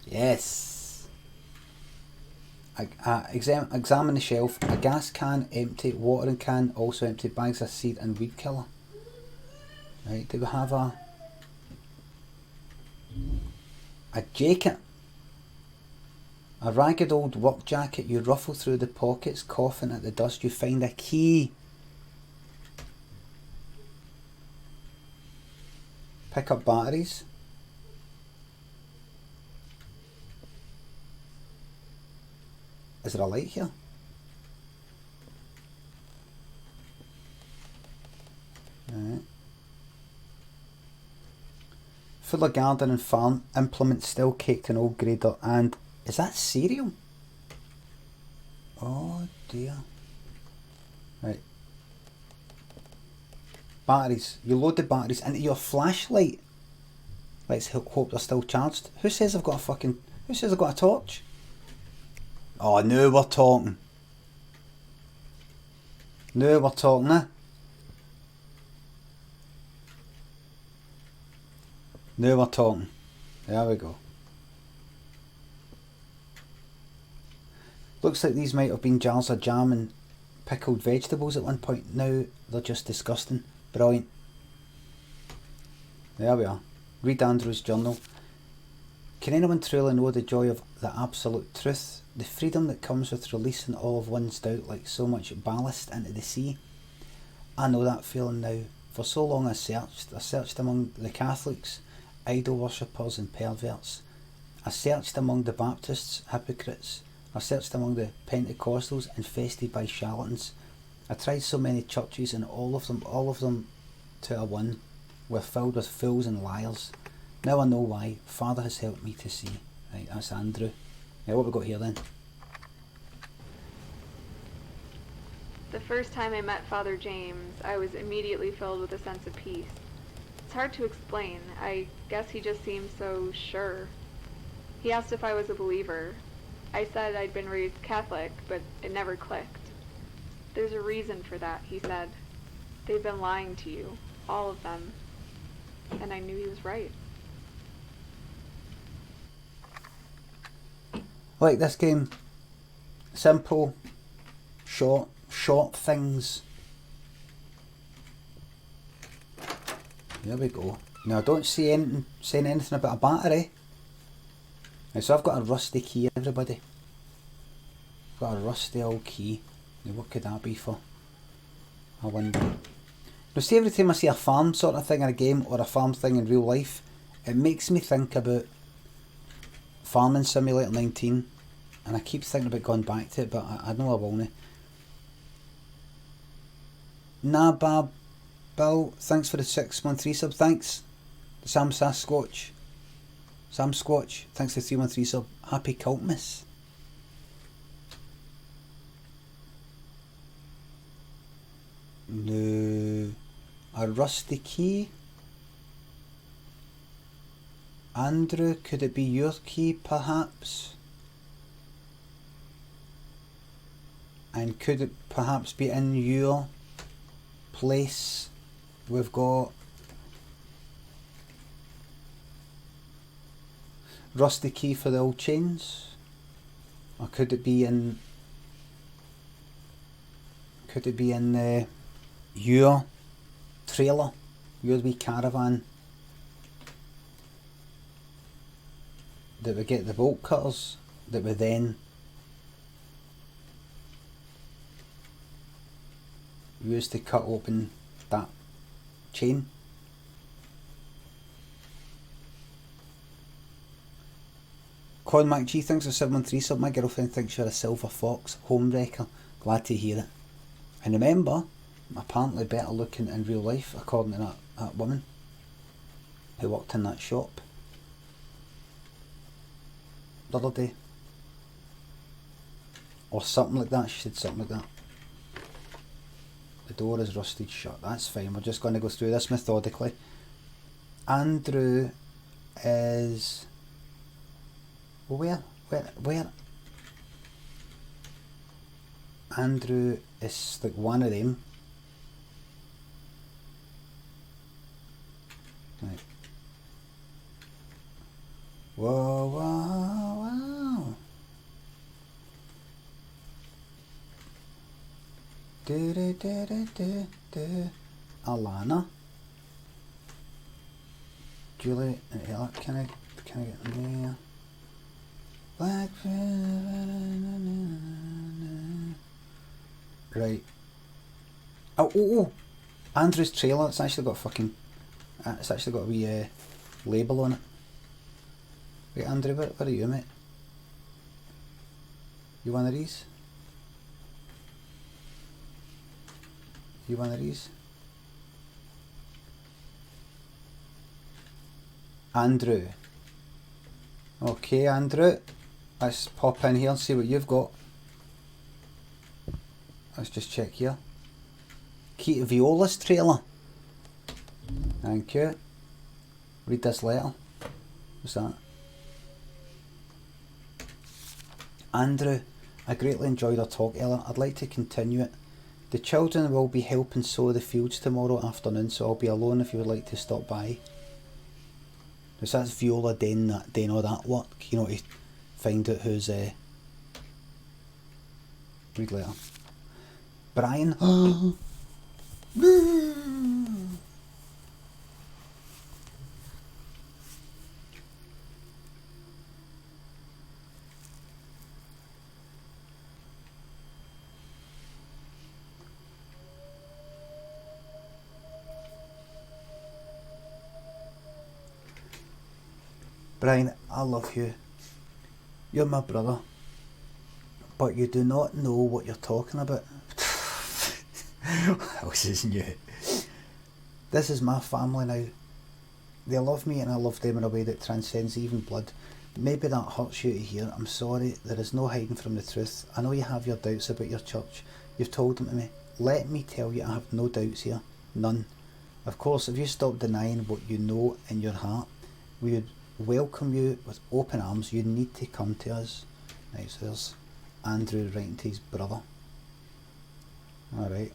Yes. Examine the shelf. A gas can empty. Watering can also empty. Bags of seed and weed killer. Right, do we have a jacket? A ragged old work jacket. You ruffle through the pockets, coughing at the dust. You find a key. Pick up batteries. Is there a light here? Right. Full of garden and farm implements, still caked in old grey dirt. And is that cereal? Oh dear. Right. Batteries. You load the batteries into your flashlight. Let's hope they're still charged. Who says I've got a torch? Oh, now we're talking. Now we're talking, eh? Now we're talking. There we go. Looks like these might have been jars of jam and pickled vegetables at one point. Now they're just disgusting. Brilliant. There we are. Read Andrew's journal. Can anyone truly know the joy of the absolute truth? The freedom that comes with releasing all of one's doubt like so much ballast into the sea? I know that feeling now. For so long I searched among the Catholics, idol worshippers and perverts. I searched among the Baptists, hypocrites. I searched among the Pentecostals, infested by charlatans. I tried so many churches, and all of them to a one were filled with fools and liars. Now I know why. Father has helped me to see. Right, that's Andrew. Yeah, what have we got here then? The first time I met Father James, I was immediately filled with a sense of peace. It's hard to explain. I guess he just seemed so sure. He asked if I was a believer. I said I'd been raised Catholic, but it never clicked. There's a reason for that, he said. They've been lying to you, all of them. And I knew he was right. Like this game. Simple, short things. There we go. Now I don't see anything saying anything about a battery. Right, so I've got a rusty key, everybody. I've got a rusty old key. Now what could that be for? I wonder. Now see, every time I see a farm sort of thing in a game or a farm thing in real life, it makes me think about Farming Simulator 19, and I keep thinking about going back to it, but I know I won't. Nabab Bill, thanks for the 6-month resub. Thanks. Sam Sasquatch, thanks for the 3-month resub. Happy Cultmas. No, a rusty key. Andrew, could it be your key perhaps? And could it perhaps be in your place? We've got rusty key for the old chains. Or could it be in your trailer, your wee caravan? that we get the bolt cutters that we then use to cut open that chain. Con MacG thinks a 713 sub. My girlfriend thinks you're a silver fox homewrecker. Glad to hear it. And remember, I'm apparently better looking in real life, according to that woman who worked in that shop the other day. Or something like that. She said something like that. The door is rusted shut. That's fine. We're just going to go through this methodically. Andrew is... Where? Andrew is like one of them. Right. Whoa, whoa, whoa. Do, do, do, do, do, do. Alana. Julie, can I get in there? Black. Right. Oh! Andrew's trailer. It's actually got fucking. It's actually got a wee label on it. Wait, Andrew, where are you, mate? You one of these? You one of these? Andrew. Okay, Andrew. Let's pop in here and see what you've got. Let's just check here. Key to Viola's trailer. Thank you. Read this letter. What's that? Andrew, I greatly enjoyed our talk earlier. I'd like to continue it. The children will be helping sow the fields tomorrow afternoon, so I'll be alone if you would like to stop by. So that's Viola doing all that work, you know, to find out who's read later. Brian. Brian, I love you. You're my brother. But you do not know what you're talking about. This is new. This is my family now. They love me and I love them in a way that transcends even blood. Maybe that hurts you to hear. I'm sorry. There is no hiding from the truth. I know you have your doubts about your church. You've told them to me. Let me tell you, I have no doubts here. None. Of course, if you stop denying what you know in your heart, we would welcome you with open arms. You need to come to us. Right, so there's Andrew writing to his brother. Alright,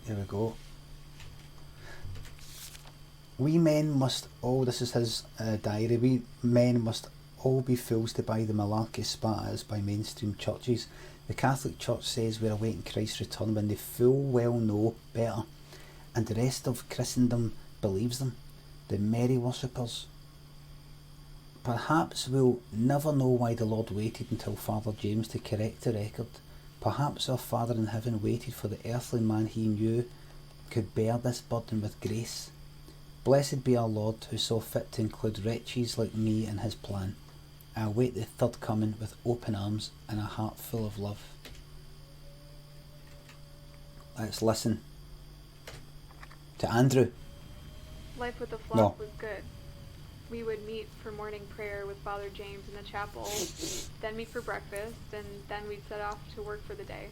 here we go. We men must all, this is his diary, we men must all be fools to buy the malarkey spat at us by mainstream churches. The Catholic Church says we're awaiting Christ's return when they full well know better, and the rest of Christendom believes them. The merry worshippers. Perhaps we'll never know why the Lord waited until Father James to correct the record. Perhaps our Father in heaven waited for the earthly man he knew could bear this burden with grace. Blessed be our Lord, who saw fit to include wretches like me in his plan. I await the third coming with open arms and a heart full of love. Let's listen to Andrew. Life with the flock was good. We would meet for morning prayer with Father James in the chapel, then meet for breakfast, and then we'd set off to work for the day.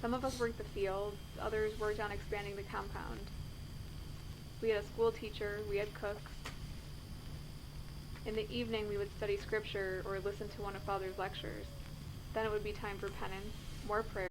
Some of us worked the fields, others worked on expanding the compound. We had a school teacher, we had cooks. In the evening we would study scripture or listen to one of Father's lectures. Then it would be time for penance, more prayer.